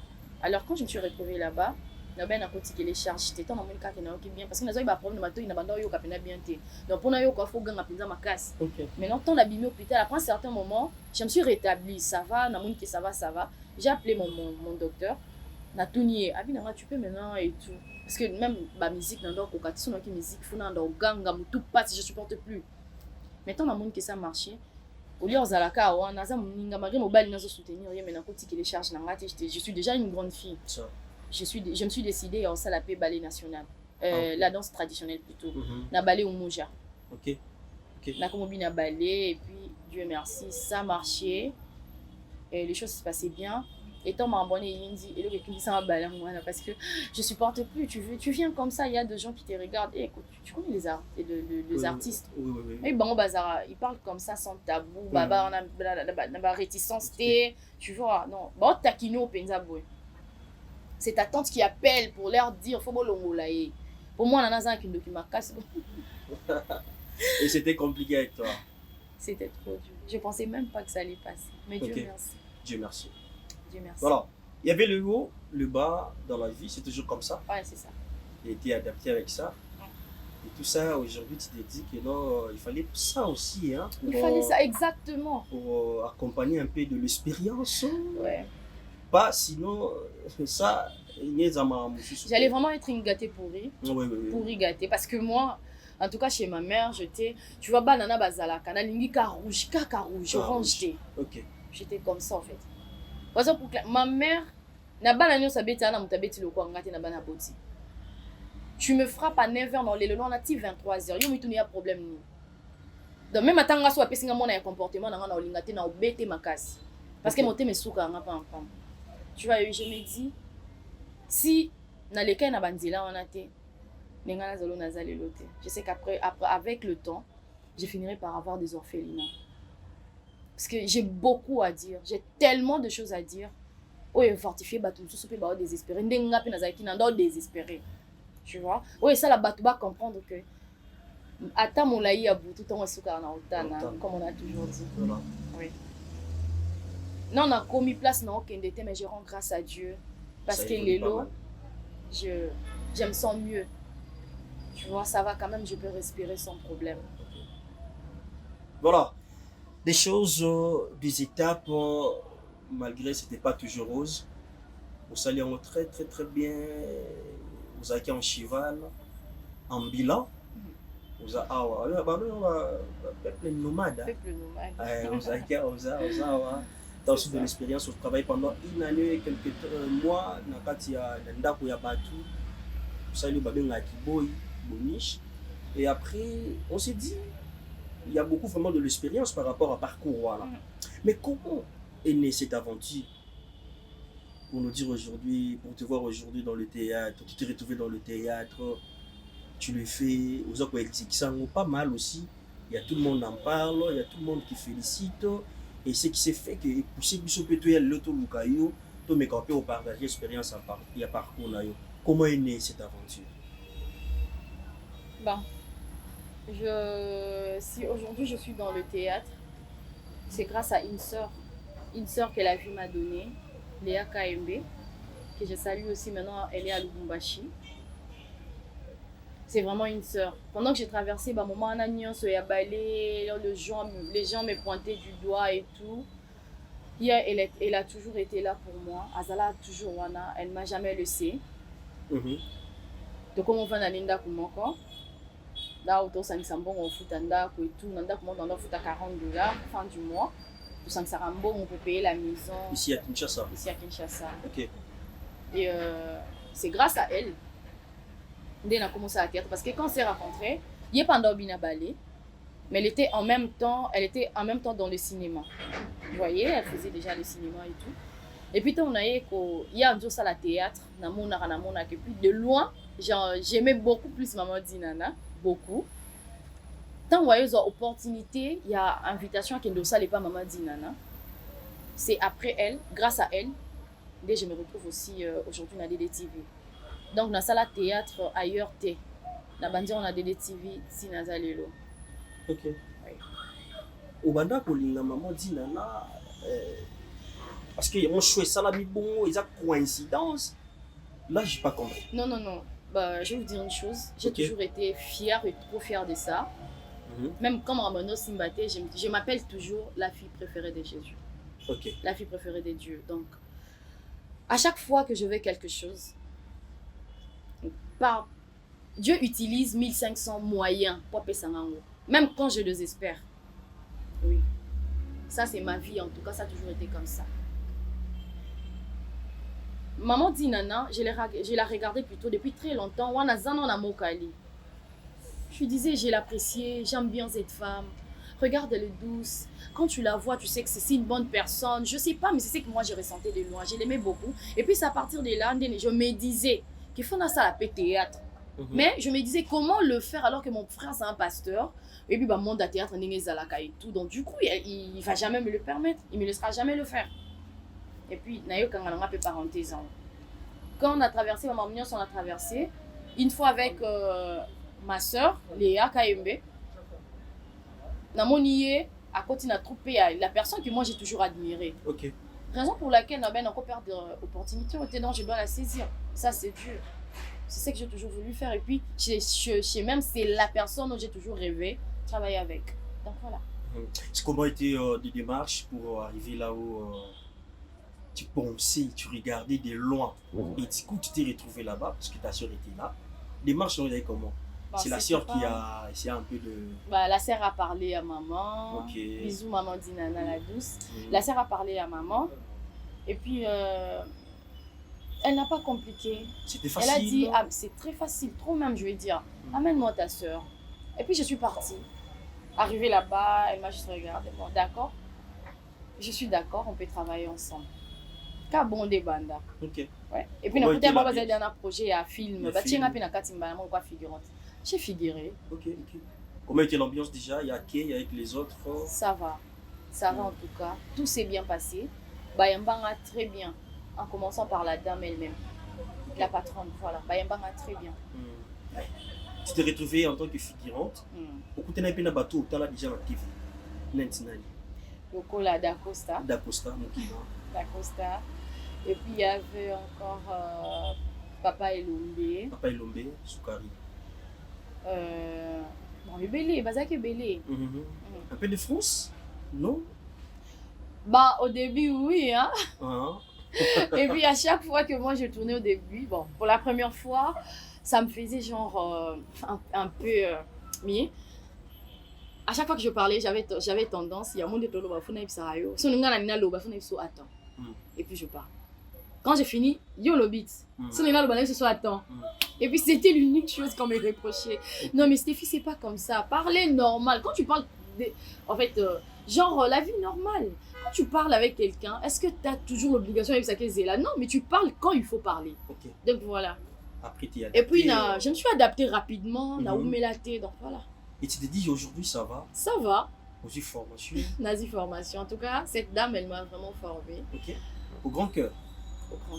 Speaker 4: Alors quand je me suis retrouvée là-bas, ben na koti les charges j'étais dans mon cas qui n'a bien parce que nazo ba problème mato ina bando yo kapena bien té donc pour na yo ko faut ganga penza makas.
Speaker 3: OK.
Speaker 4: Maintenant ton abîmé hôpital après un certain moment je me suis rétablie, ça va na mon qui ça va. J'ai appelé mon docteur na tunier abina tu peux maintenant et tout parce que même ba musique na donc kokati son qui musique funa ndo ganga mutu passe je supporte plus. Maintenant na mon qui ça marchait au lieu ozalaka wana za muninga mari mobile nazo soutenir ye maintenant koti les charges na ngati je suis déjà une grande fille.
Speaker 3: Ça.
Speaker 4: Je me suis décidée en salapé ballet national, la danse traditionnelle plutôt, na ballet au Moja.
Speaker 3: OK. Ok.
Speaker 4: On a commencé à balayer et puis Dieu merci, ça marchait. Et les choses se passaient bien. Et tant m'a abonné, il dit, et le dit ça m'a balayé moi parce que je supporte plus. Tu viens comme ça, il y a des gens qui te regardent. Et écoute, tu connais les artistes.
Speaker 3: Oui.
Speaker 4: Et bon, bazar, ils parlent comme ça sans tabou. Baba, on a réticence. Tu vois, non. Bon, taquino au penza boy. C'est ta tante qui appelle pour leur dire faut bolongo là. Pour moi, on a un qui m'a cassé.
Speaker 3: Et c'était compliqué avec toi.
Speaker 4: C'était trop dur. Je pensais même pas que ça allait passer. Mais Dieu merci.
Speaker 3: Dieu merci.
Speaker 4: Dieu merci.
Speaker 3: Voilà. Il y avait le haut, le bas dans la vie, c'est toujours comme ça.
Speaker 4: Ouais, c'est ça.
Speaker 3: Il était adapté avec ça. Et tout ça, aujourd'hui, tu te dis que non, il fallait ça aussi. Hein,
Speaker 4: il fallait ça, exactement.
Speaker 3: Pour accompagner un peu de l'expérience.
Speaker 4: Ouais.
Speaker 3: Pas sinon, ça,
Speaker 4: j'allais vraiment être une gâtée pourrie.
Speaker 3: Oui.
Speaker 4: Pourrie gâtée. Parce que moi, en tout cas chez ma mère, j'étais. Tu vois, banana bazala, kanalingi rouge, orange.
Speaker 3: Ok.
Speaker 4: J'étais comme ça en fait. Par exemple, ma mère, na banana sabeti ana mutabeti le kwa ngate na bana boti. Tu me frappes à 9h dans les on a 23h. Yo mituni a problème ni. Donc même atanga so apesinga mona ya comportement na ngana olingate na obete makasi. Parce que moté me souka nga pa enfant. Tu vois, je me dis si na lekai na banzela on a té nengana zalo nazali loté. Je sais qu'après avec le temps, je finirai par avoir des orphelinats. Parce que j'ai beaucoup à dire, j'ai tellement de choses à dire. Oh, fortifié batou sous pe ba désespéré, ndenga pe nazaki na ndo désespéré. Tu vois? Oui, ça la batou va comprendre que ata molayi abu tout temps souka na otana comme on a toujours dit.
Speaker 3: Voilà.
Speaker 4: Oui. Non, on a commis place dans aucun détail, mais je rends grâce à Dieu parce que les lots, je me sens mieux. Tu vois, ça va quand même, je peux respirer sans problème.
Speaker 3: Voilà. Des choses, des étapes, malgré que ce n'était pas toujours rose. Vous allez très bien. Vous avez en cheval, en bilan. Vous avez peuple nomade.
Speaker 4: Peuple nomade.
Speaker 3: Vous avez dans de l'expérience, vous travaillez pendant une année et quelques mois. Vous allez boniche. Et après, on s'est dit, il y a beaucoup vraiment de l'expérience par rapport à parcours. Voilà. Mais comment est née cette aventure? Pour nous dire aujourd'hui, pour te voir aujourd'hui dans le théâtre, tu t'es retrouvé dans le théâtre, tu le fais, aux autres exécutions, pas mal aussi. Il y a tout le monde en parle, il y a tout le monde qui félicite. Et ce qui s'est fait que pousser Bissot Petoya l'auto Lukayo, tout mes copains ont partagé l'expérience à parcours là. Comment est née cette aventure?
Speaker 4: Bon. Si aujourd'hui je suis dans le théâtre, c'est grâce à une sœur que la vie m'a donnée, Léa KMB, que je salue aussi maintenant, elle est à Lubumbashi. C'est vraiment une sœur. Pendant que j'ai traversé, maman a balé, les gens me pointaient du doigt et tout. Elle a toujours été là pour moi. Azala toujours wana, elle m'a jamais laissé. Donc on va dans l'inda kumoko. Là, autour de 500 bon, on fout un dako et tout. Nanda comment on fout à $40 fin du mois. Tout 500 bon, on peut payer la maison.
Speaker 3: Ici à Kinshasa.
Speaker 4: Ici à Kinshasa.
Speaker 3: Ok.
Speaker 4: Et c'est grâce à elle. On a commencé à théâtre parce que quand on s'est rencontrés, il y a pendant Bina Balé, mais elle était en même temps dans le cinéma. Vous voyez, elle faisait déjà le cinéma et tout. Et puis on a eu il y a un jour ça la théâtre, namona que plus de loin, j'aimais beaucoup plus Maman Dinana, beaucoup. Tant vous voyez les opportunités, il y a invitation qui ne doit pas Maman Dinana. C'est après elle, grâce à elle, dès je me retrouve aussi aujourd'hui dans DDTV. Donc, dans la théâtre ailleurs, on a des TV, si Nazalelo.
Speaker 3: Ok. Au banda pour la maman dit nana, parce que mon choix salami bon, ils ont coïncidence. Là, j'ai pas compris.
Speaker 4: Non. Bah, je vais vous dire une chose. J'ai toujours été fière et trop fière de ça. Même comme Ramano Simbate, je m'appelle toujours la fille préférée de Jésus.
Speaker 3: Ok.
Speaker 4: La fille préférée de Dieu. Donc, à chaque fois que je veux quelque chose, Dieu utilise 1500 moyens pour payer ça. Même quand je désespère. Oui. Ça, c'est ma vie. En tout cas, ça a toujours été comme ça. Maman dit Nana, je l'ai regardée plutôt depuis très longtemps. Tu Je lui disais, j'ai l'apprécié, j'aime bien cette femme. Regarde, elle est douce. Quand tu la vois, tu sais que c'est une bonne personne. Je sais pas, mais c'est ce que moi, je ressentais de loin. Je l'aimais beaucoup. Et puis, c'est à partir de là, je me disais qu'il faut ça à la théâtre. Mais je me disais comment le faire alors que mon frère, c'est un pasteur. Et puis, bah, monde à théâtre, et tout. Donc, du coup, il va jamais me le permettre. Il me laissera jamais le faire. Et puis, nayo quand on a fait parenthèse. Quand on a traversé, maman on a traversé. Une fois avec ma soeur, Léa Kayembe. Namonié à côté de troupe la personne que moi j'ai toujours admirée.
Speaker 3: Ok.
Speaker 4: Raison pour laquelle on a encore perdu d'opportunités, donc je dois la saisir. Ça, c'est dur. C'est ce que j'ai toujours voulu faire. Et puis, même c'est la personne dont j'ai toujours rêvé travailler avec. Donc voilà.
Speaker 3: Comment étaient les démarches pour arriver là où tu pensais, tu regardais de loin. Et du coup, tu t'es retrouvé là-bas parce que ta soeur était là. Les démarches, on comment?
Speaker 4: Bon,
Speaker 3: c'est la soeur qui a essayé un peu de...
Speaker 4: Bah, la sœur a parlé à maman.
Speaker 3: Ok.
Speaker 4: Bisous, maman Dinana la douce. La sœur a parlé à maman. Et puis, elle n'a pas compliqué.
Speaker 3: C'était facile.
Speaker 4: Elle a dit, ah, c'est très facile, trop même, je vais dire. Amène-moi ta sœur. Et puis, je suis partie. Arrivée là-bas, elle m'a juste regardé. Bon, d'accord. Je suis d'accord, on peut travailler ensemble. Kabonde banda.
Speaker 3: Ok.
Speaker 4: Ouais. Et puis, on a fait un projet à film. J'ai figuré.
Speaker 3: Ok, ok. Comment était l'ambiance déjà? Il y a Kay avec les autres?
Speaker 4: Ça va. Ça va en tout cas. Tout s'est bien passé. Bayambanga très bien. En commençant par la dame elle-même. La patronne, voilà. Bayambanga très bien.
Speaker 3: Tu t'es retrouvée en tant que figurante. Au côté d'un peu de bateau, tu as déjà activé. Nentinani.
Speaker 4: Lokola d'Acosta.
Speaker 3: D'Acosta, mon kina.
Speaker 4: D'Acosta. Et puis il y avait encore Papa Elombe.
Speaker 3: Papa Elombe, Soukari.
Speaker 4: Bon, le Belé, Bazake Belé.
Speaker 3: Un peu de France? Non?
Speaker 4: Bah, au début, oui. Hein?
Speaker 3: Ah.
Speaker 4: Et puis, à chaque fois que moi je tournais au début, bon, pour la première fois, ça me faisait genre un peu. Mais à chaque fois que je parlais, j'avais tendance, il y a mon détolo, attends. Et puis je pars. Quand j'ai fini, yo le beat. Attends. Et puis c'était l'unique chose qu'on me reprochait. Non mais Stéphie, c'est pas comme ça. Parlez normal. Quand tu parles, en fait, genre la vie normale. Quand tu parles avec quelqu'un, est-ce que tu as toujours l'obligation avec sa caisse là? Non, mais tu parles quand il faut parler.
Speaker 3: Okay.
Speaker 4: Donc voilà.
Speaker 3: Après,
Speaker 4: et puis je me suis adaptée rapidement. Donc voilà.
Speaker 3: Et tu te dis aujourd'hui ça va?
Speaker 4: Ça va.
Speaker 3: Aussi formation.
Speaker 4: Nazi formation. En tout cas, cette dame, elle m'a vraiment formée.
Speaker 3: Ok. Au grand cœur.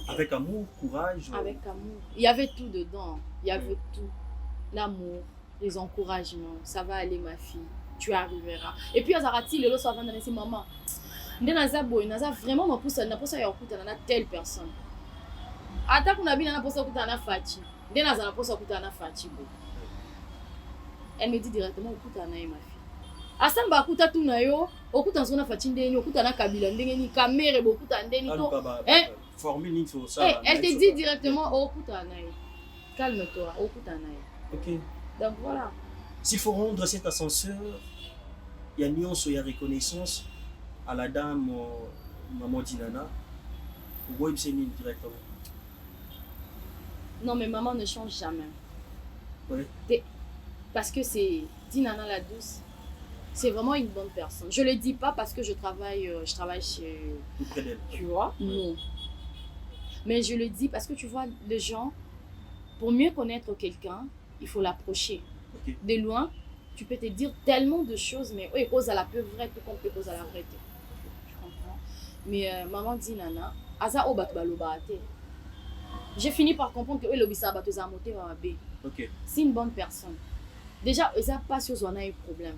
Speaker 3: Avec amour, courage.
Speaker 4: Avec amour. Il y avait tout dedans. Il y avait tout. L'amour, les encouragements. Ça va aller, ma fille. Tu arriveras. Et puis, Azarati, le lot soit vendu dans maman. Naza vraiment m'a poussé à telle personne. Attaque on a bien poussé à Fati. Naza poussé à Fati. Elle me dit directement écoute ma fille. Asamba kuta tunayo, okuta nzona Fati ndeni, okuta na Kabila ndeni, kamere bokuta ndeni to.
Speaker 3: Formule il faut ça.
Speaker 4: Elle te dit directement okuta nayo. Calme-toi, okuta nayo.
Speaker 3: OK.
Speaker 4: Donc voilà.
Speaker 3: S'il faut rendre cet ascenseur, il y a nuance, il y a reconnaissance à la dame maman Dinana. Vous voyez directement.
Speaker 4: Non mais maman ne change jamais.
Speaker 3: Oui.
Speaker 4: Parce que c'est Dinana la douce. C'est vraiment une bonne personne. Je le dis pas parce que je travaille chez.
Speaker 3: Auprès d'elle.
Speaker 4: Tu vois? Non. Mais je le dis parce que tu vois, les gens, pour mieux connaître quelqu'un, il faut l'approcher.
Speaker 3: Okay.
Speaker 4: De loin, tu peux te dire tellement de choses, mais oui, cause à la peu vraie, tout comme cause à la vraie. Je comprends. Mais maman dit Nana, Aza obat balobate. J'ai fini par comprendre que l'obisa bateau a monté à B.
Speaker 3: Ok.
Speaker 4: C'est une bonne personne. Déjà, ça pas sur on a un problème.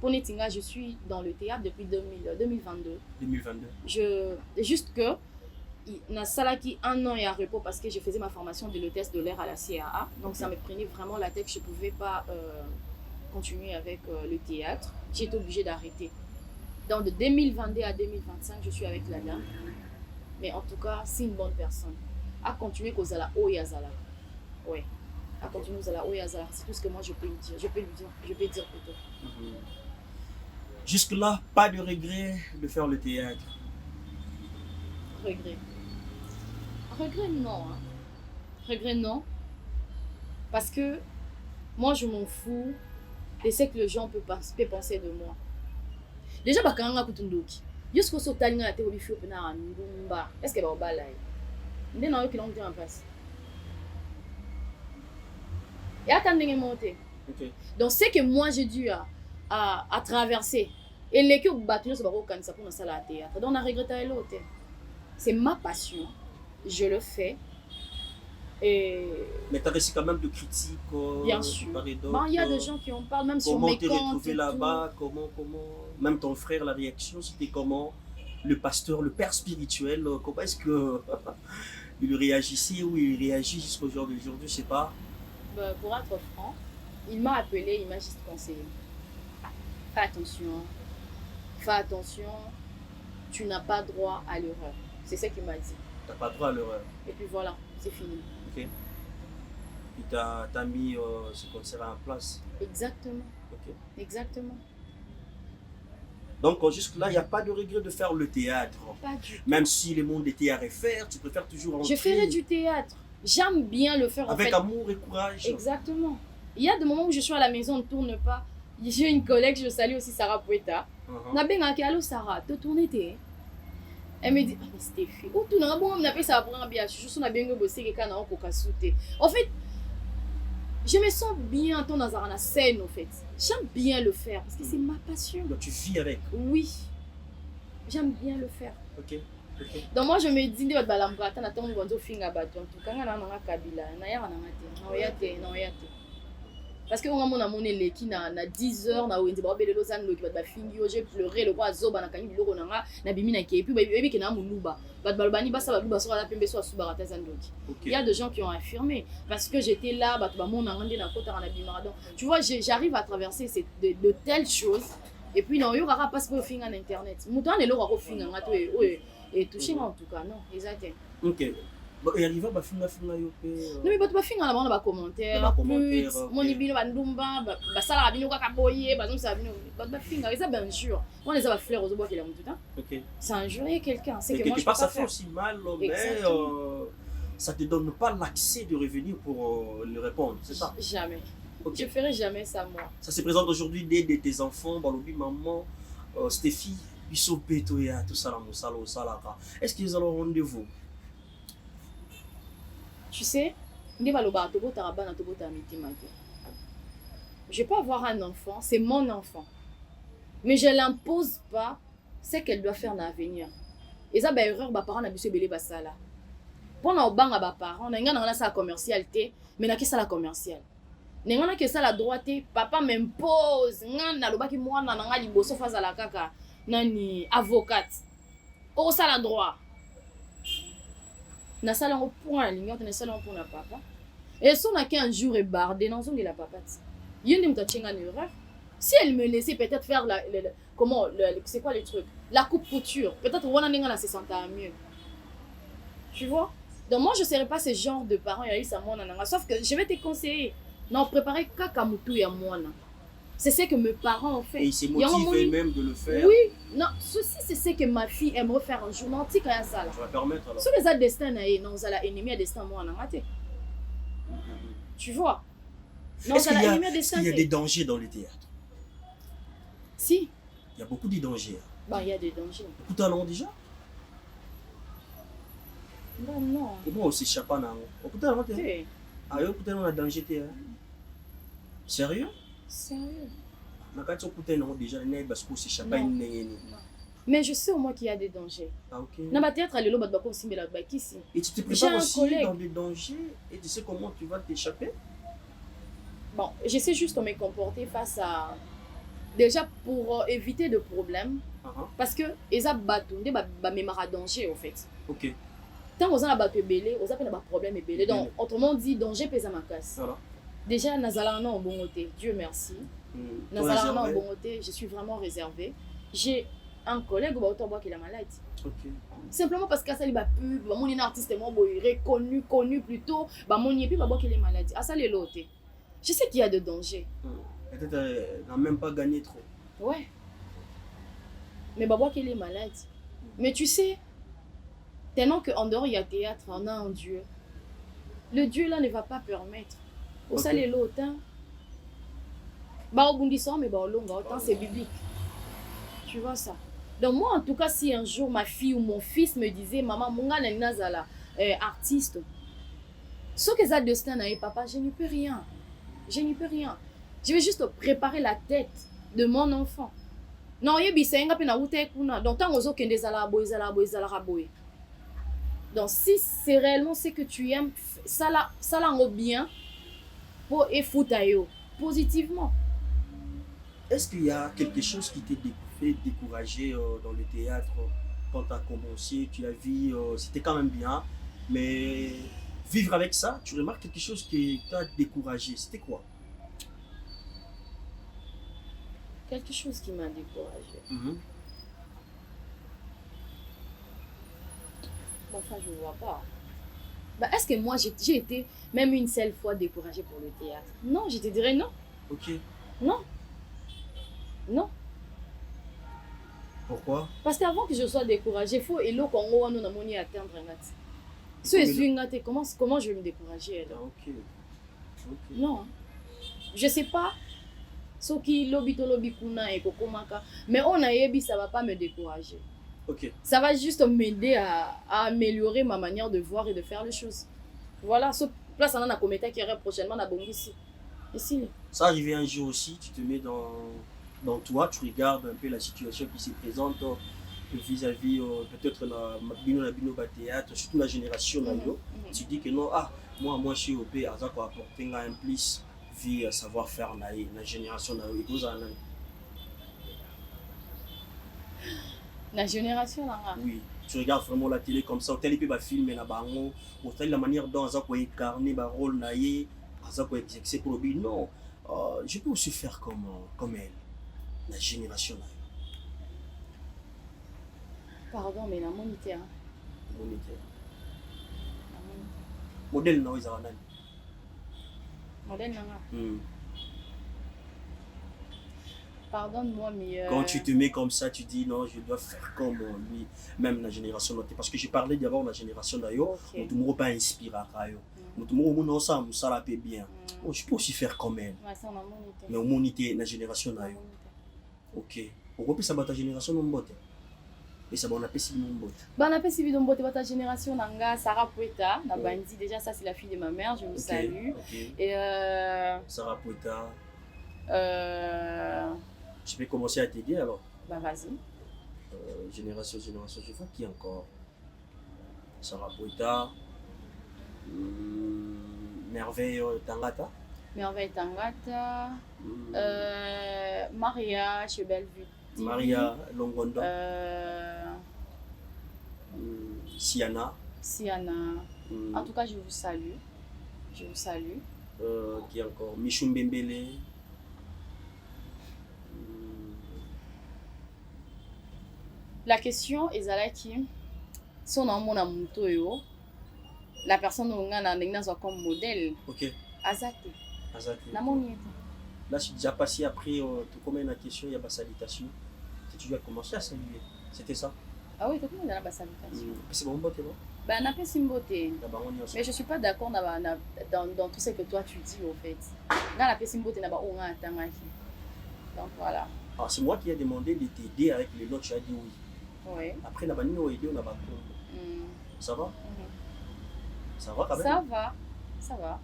Speaker 4: Pour Netinga, je suis dans le théâtre depuis 2022. 2022. Juste que na salaki un an et à repos parce que je faisais ma formation de l'hôtesse de l'air à la CAA. Donc ça me prenait vraiment la tête, je ne pouvais pas continuer avec le théâtre. J'ai été obligée d'arrêter. Donc de 2022 à 2025, je suis avec la dame. Mais en tout cas, c'est une bonne personne. À continuer qu'aux ala Oyazala. Ouais. À continuer aux ala Oyazala. C'est tout ce que moi je peux lui dire. Je peux dire plutôt.
Speaker 3: Jusque-là, pas de regret de faire le théâtre.
Speaker 4: Regret non. Regret non. Parce que moi je m'en fous de ce que les gens peuvent penser de moi. Déjà, bakanga kutundoki. Jusqu'au sotalinga la théorie fio pena ndumba. Est-ce que ba obala? Ndé na yo qui l'ont dit en place. Et attendez monter.
Speaker 3: Ok.
Speaker 4: Donc c'est que moi j'ai dû à traverser. Et les que battu ça va au cancer pour dans salle à théâtre. Donc on a regretté l'autre. C'est ma passion. Je le fais. Et
Speaker 3: Mais tu as reçu quand même de critiques.
Speaker 4: bien sûr.
Speaker 3: Par et d'autres,
Speaker 4: Bon, il y a des gens qui en parlent même sur
Speaker 3: comment
Speaker 4: mes
Speaker 3: t'es
Speaker 4: comptes.
Speaker 3: retrouvé là-bas, comment, même ton frère, la réaction, c'était comment? Le pasteur, le père spirituel, comment est-ce que il réagissait ou il réagit jusqu'au jour d'aujourd'hui, je sais pas.
Speaker 4: Bah, pour être franc, il m'a appelé, il m'a juste conseillé. Fais attention. Fais attention. Tu n'as pas droit à l'erreur. C'est ce qu'il m'a dit.
Speaker 3: T'as pas droit à l'erreur.
Speaker 4: Et puis voilà, c'est fini.
Speaker 3: Ok. Puis t'as mis ce concert en place.
Speaker 4: Exactement.
Speaker 3: Ok.
Speaker 4: Exactement.
Speaker 3: Donc jusque-là, il n'y a pas de regret de faire le théâtre.
Speaker 4: Pas du tout.
Speaker 3: Même si le monde était à refaire, tu préfères toujours entrer.
Speaker 4: Je ferai du théâtre. J'aime bien le faire en
Speaker 3: avec
Speaker 4: fait.
Speaker 3: amour et courage.
Speaker 4: Exactement. Il y a des moments où je suis à la maison, on ne tourne pas. J'ai une collègue, je salue aussi Sarah Poueta. Na bengaki allo Sarah, te tourner t'es. Elle me dit ah mais Stéphie, où tout n'a bon on appelle ça pour un bien, je suis na bengo bosser que kana ko kasute. En fait, je me sens bien dans la scène en fait. J'aime bien le faire parce que c'est ma passion.
Speaker 3: Donc tu vis avec.
Speaker 4: Oui. J'aime bien le faire.
Speaker 3: Ok. Ok.
Speaker 4: Donc moi je me dis de balambrata na tongo nzo finga bato en tout cas na nga kabila na ya na ngate na oyate. Parce que on a mon eleki na 10 heures na wenzi ba belelo zan lo ki ba fingi j'ai pleuré le roi zoba na kangi biloko na nga na bimi na kepi ba yebi ke na muluba ba balbani ba sa ba luba so la pembe so subarata zandoki. Il y a des gens qui ont affirmé parce que j'étais là ba ba mon ngande na kota na bimara. Donc tu vois j'arrive à traverser de telles choses et puis non yo rara passe pour finga na internet. Muto an eloko ko finga ngato et touché en tout cas non exact.
Speaker 3: Ok. Bon, et arrivé à finga yo pe.
Speaker 4: Non mais bato ba finga na bana ba commentaire plus moni bino ba ndumba ba sala bino ka boyer ba donc ça bino ba finga ça bien sûr. On les a ba fleurs aux bois qui la tout temps.
Speaker 3: Ok.
Speaker 4: C'est injurier quelqu'un, c'est
Speaker 3: Et
Speaker 4: que moi je peux
Speaker 3: pas
Speaker 4: pas
Speaker 3: ça fait
Speaker 4: faire.
Speaker 3: aussi mal mais ça te donne pas l'accès de revenir pour le répondre, c'est ça?
Speaker 4: Jamais.
Speaker 3: Ok.
Speaker 4: Je ferai jamais ça moi.
Speaker 3: Ça se présente aujourd'hui dès de tes enfants, balobi maman, Stéphie, biso petoya tout ça la mosalo salaka. Est-ce qu'ils ont rendez-vous?
Speaker 4: Tu sais, je peux avoir un enfant, c'est mon enfant. Mais je ne l'impose pas ce qu'elle doit faire dans l'avenir. Et ça, c'est une erreur, les parents ont besoin de faire ça. Pour les parents, on a ça la commercialité, mais on a ça la commerciale. On a ça la droite, papa m'impose, on a le moi on a liboso face à la kaka, nani avocate. Oh ça la droit. Na sala ngo point la ligne, na sala pour na papa. Et si on a qu'un jour est bardé dans son de la papate. Il y a une erreur. Si elle me laissait peut-être faire c'est quoi le truc? La coupe couture. Peut-être on a se sentir mieux. Tu vois? Donc moi je serais pas ce genre de parent sauf que je vais te conseiller. Non, préparer kakamutu ya mwana. C'est ce que mes parents ont fait.
Speaker 3: Et ils se motivent même de le faire.
Speaker 4: Oui, non, ceci c'est ce que ma fille aimerait faire un jour. Non, tu sais ça là.
Speaker 3: Ça va permettre alors.
Speaker 4: Si les autres destins non, ça la ennemi à destin moi en raté. Tu vois? Non,
Speaker 3: Est-ce
Speaker 4: ça
Speaker 3: qu'il
Speaker 4: la ennemi à destin.
Speaker 3: y a des dangers dans le théâtre?
Speaker 4: Si.
Speaker 3: Il y a beaucoup de dangers.
Speaker 4: Bah, il y a des dangers.
Speaker 3: Beaucoup de talents déjà?
Speaker 4: Non, non.
Speaker 3: Comment on s'échappe à Nango? Beaucoup de talents.
Speaker 4: Hey,
Speaker 3: Ah, beaucoup de talents a danger. Sérieux?
Speaker 4: sérieux.
Speaker 3: Nakati okutana déjà né parce qu'on s'échappe
Speaker 4: Non.
Speaker 3: une nengeni.
Speaker 4: Mais je sais au moins qu'il y a des dangers.
Speaker 3: Ah OK.
Speaker 4: Dans ma théâtre, les lobes sont simbela bakisi.
Speaker 3: Et tu te
Speaker 4: J'ai
Speaker 3: prépares
Speaker 4: un
Speaker 3: aussi
Speaker 4: collègue.
Speaker 3: dans des dangers et tu sais comment tu vas t'échapper?
Speaker 4: Bon, j'essaie juste de me comporter face à. Déjà pour éviter de problèmes. Parce que les abatunde ba mémara danger en fait.
Speaker 3: OK.
Speaker 4: Tant aux abatunde belé, aux appelle ba problème et belé. Donc autrement dit danger pesa ma casse.
Speaker 3: Voilà.
Speaker 4: Déjà nazala non bon côté. Dieu merci. Nazala non bon côté, je suis vraiment réservée. J'ai un collègue au Baotobois qui est malade.
Speaker 3: OK.
Speaker 4: Simplement parce qu'à ça il va pub, bah mon artiste moi connu plutôt, bah mon et puis bah qui est malade. À ça les lotés. Je sais qu'il y a de dangers.
Speaker 3: Peut-être n'a même pas gagné trop.
Speaker 4: Ouais. Mais Baba qu'il est malade. Mais tu sais, tellement qu'en dehors il y a théâtre, on a un Dieu. Le Dieu là ne va pas permettre. Au
Speaker 3: Ok.
Speaker 4: ça les lots, Bah, au bout du sang, mais bah, autant c'est biblique. Tu vois ça. Donc, moi, en tout cas, si un jour ma fille ou mon fils me disait, maman, mon gars, nazala, artiste, ce que ça destin n'a papa, je n'y peux rien. Je n'y peux rien. Je vais juste préparer la tête de mon enfant. Non, yebi senga pe na ute kuna. Donc tant ozo kende zala boy. Donc si c'est réellement ce que tu aimes, ça la bien pour efutayo positivement.
Speaker 3: Est-ce qu'il y a quelque chose qui t'a fait décourager dans le théâtre quand tu as commencé? Tu as vu, c'était quand même bien, mais vivre avec ça, tu remarques quelque chose qui t'a découragé. C'était quoi?
Speaker 4: Quelque chose qui m'a découragée. Bon, enfin, je ne vois pas. Bah, est-ce que moi, j'ai été même une seule fois découragée pour le théâtre? Non, je te dirais non.
Speaker 3: Ok.
Speaker 4: Non. Non.
Speaker 3: Pourquoi?
Speaker 4: Parce qu'avant que je sois découragée, il faut et Congo, nous avons atteindre un gâte. Si je suis un gâte, comment je vais me décourager?
Speaker 3: Ah, ok.
Speaker 4: Non. Je ne sais pas. Ce qui lobby kuna et kokomaka, mais on a yebi, ça va pas me décourager.
Speaker 3: Ok.
Speaker 4: Ça va juste m'aider à améliorer ma manière de voir et de faire les choses. Voilà, ce place on a commetté qui irait prochainement à Bongisi. Ici.
Speaker 3: Ça arrive un jour aussi, tu te mets dans toi, tu regardes un peu la situation qui se présente vis-à-vis peut-être la bino théâtre, surtout la génération là, tu dis que non, moi je suis au pays, ça quoi apporter un plus vie savoir-faire la génération là,
Speaker 4: la génération là.
Speaker 3: Oui, tu regardes vraiment la télé comme ça, tel peut filmer la bango, ou la manière dont ça peut incarner le rôle naïe, ça peut exercer pour le non, je peux aussi faire comme elle, la génération là.
Speaker 4: Pardon, mais la monité.
Speaker 3: Modèle non, ils ont
Speaker 4: modèle non. Pardonne-moi, mais...
Speaker 3: Quand tu te mets comme ça, tu dis non, je dois faire comme lui, même la génération notée. Parce que j'ai parlé d'abord de la génération d'ailleurs, mais tout le monde pas inspiré à ça. Tout le monde ensemble, ça la paie bien. Je peux aussi faire comme elle. Mais au moins, la génération d'ailleurs. Ok. Pourquoi peut ça battre la génération non botte? Et ça on appelle si non botte.
Speaker 4: On appelle si non botte ta génération nanga Sarah Poueta, na Bandi déjà ça c'est la fille de ma mère, je vous salue. Et
Speaker 3: Sarah Poueta. Je vais commencer à t'aider alors.
Speaker 4: Bah vas-y.
Speaker 3: Génération, je vois qui encore. Sarah Poueta. Merveille Tangata.
Speaker 4: Merveille Tangata. Maria chez Bellevue.
Speaker 3: Maria Longondo. Siana.
Speaker 4: En tout cas, je vous salue.
Speaker 3: Qui encore? Michou Mbembele.
Speaker 4: La question est qui son nom la personne on a comme modèle.
Speaker 3: Ok.
Speaker 4: Azate.
Speaker 3: Là, je suis déjà passé après, tout comme la question, il y a ma salutation. Tu dois commencer à saluer. C'était ça?
Speaker 4: Ah oui, tout le monde a la salutation.
Speaker 3: C'est bon, beauté, non?
Speaker 4: Ben, on a fait une beauté. Mais je ne suis pas d'accord dans tout ce que toi tu dis, au fait. Dans la une beauté, on a un temps. Donc voilà.
Speaker 3: Alors, c'est moi qui ai demandé de t'aider avec les notes, tu as dit oui.
Speaker 4: Oui.
Speaker 3: Après, on a aidé, on a pas Ça va? Ça va quand même?
Speaker 4: Ça va.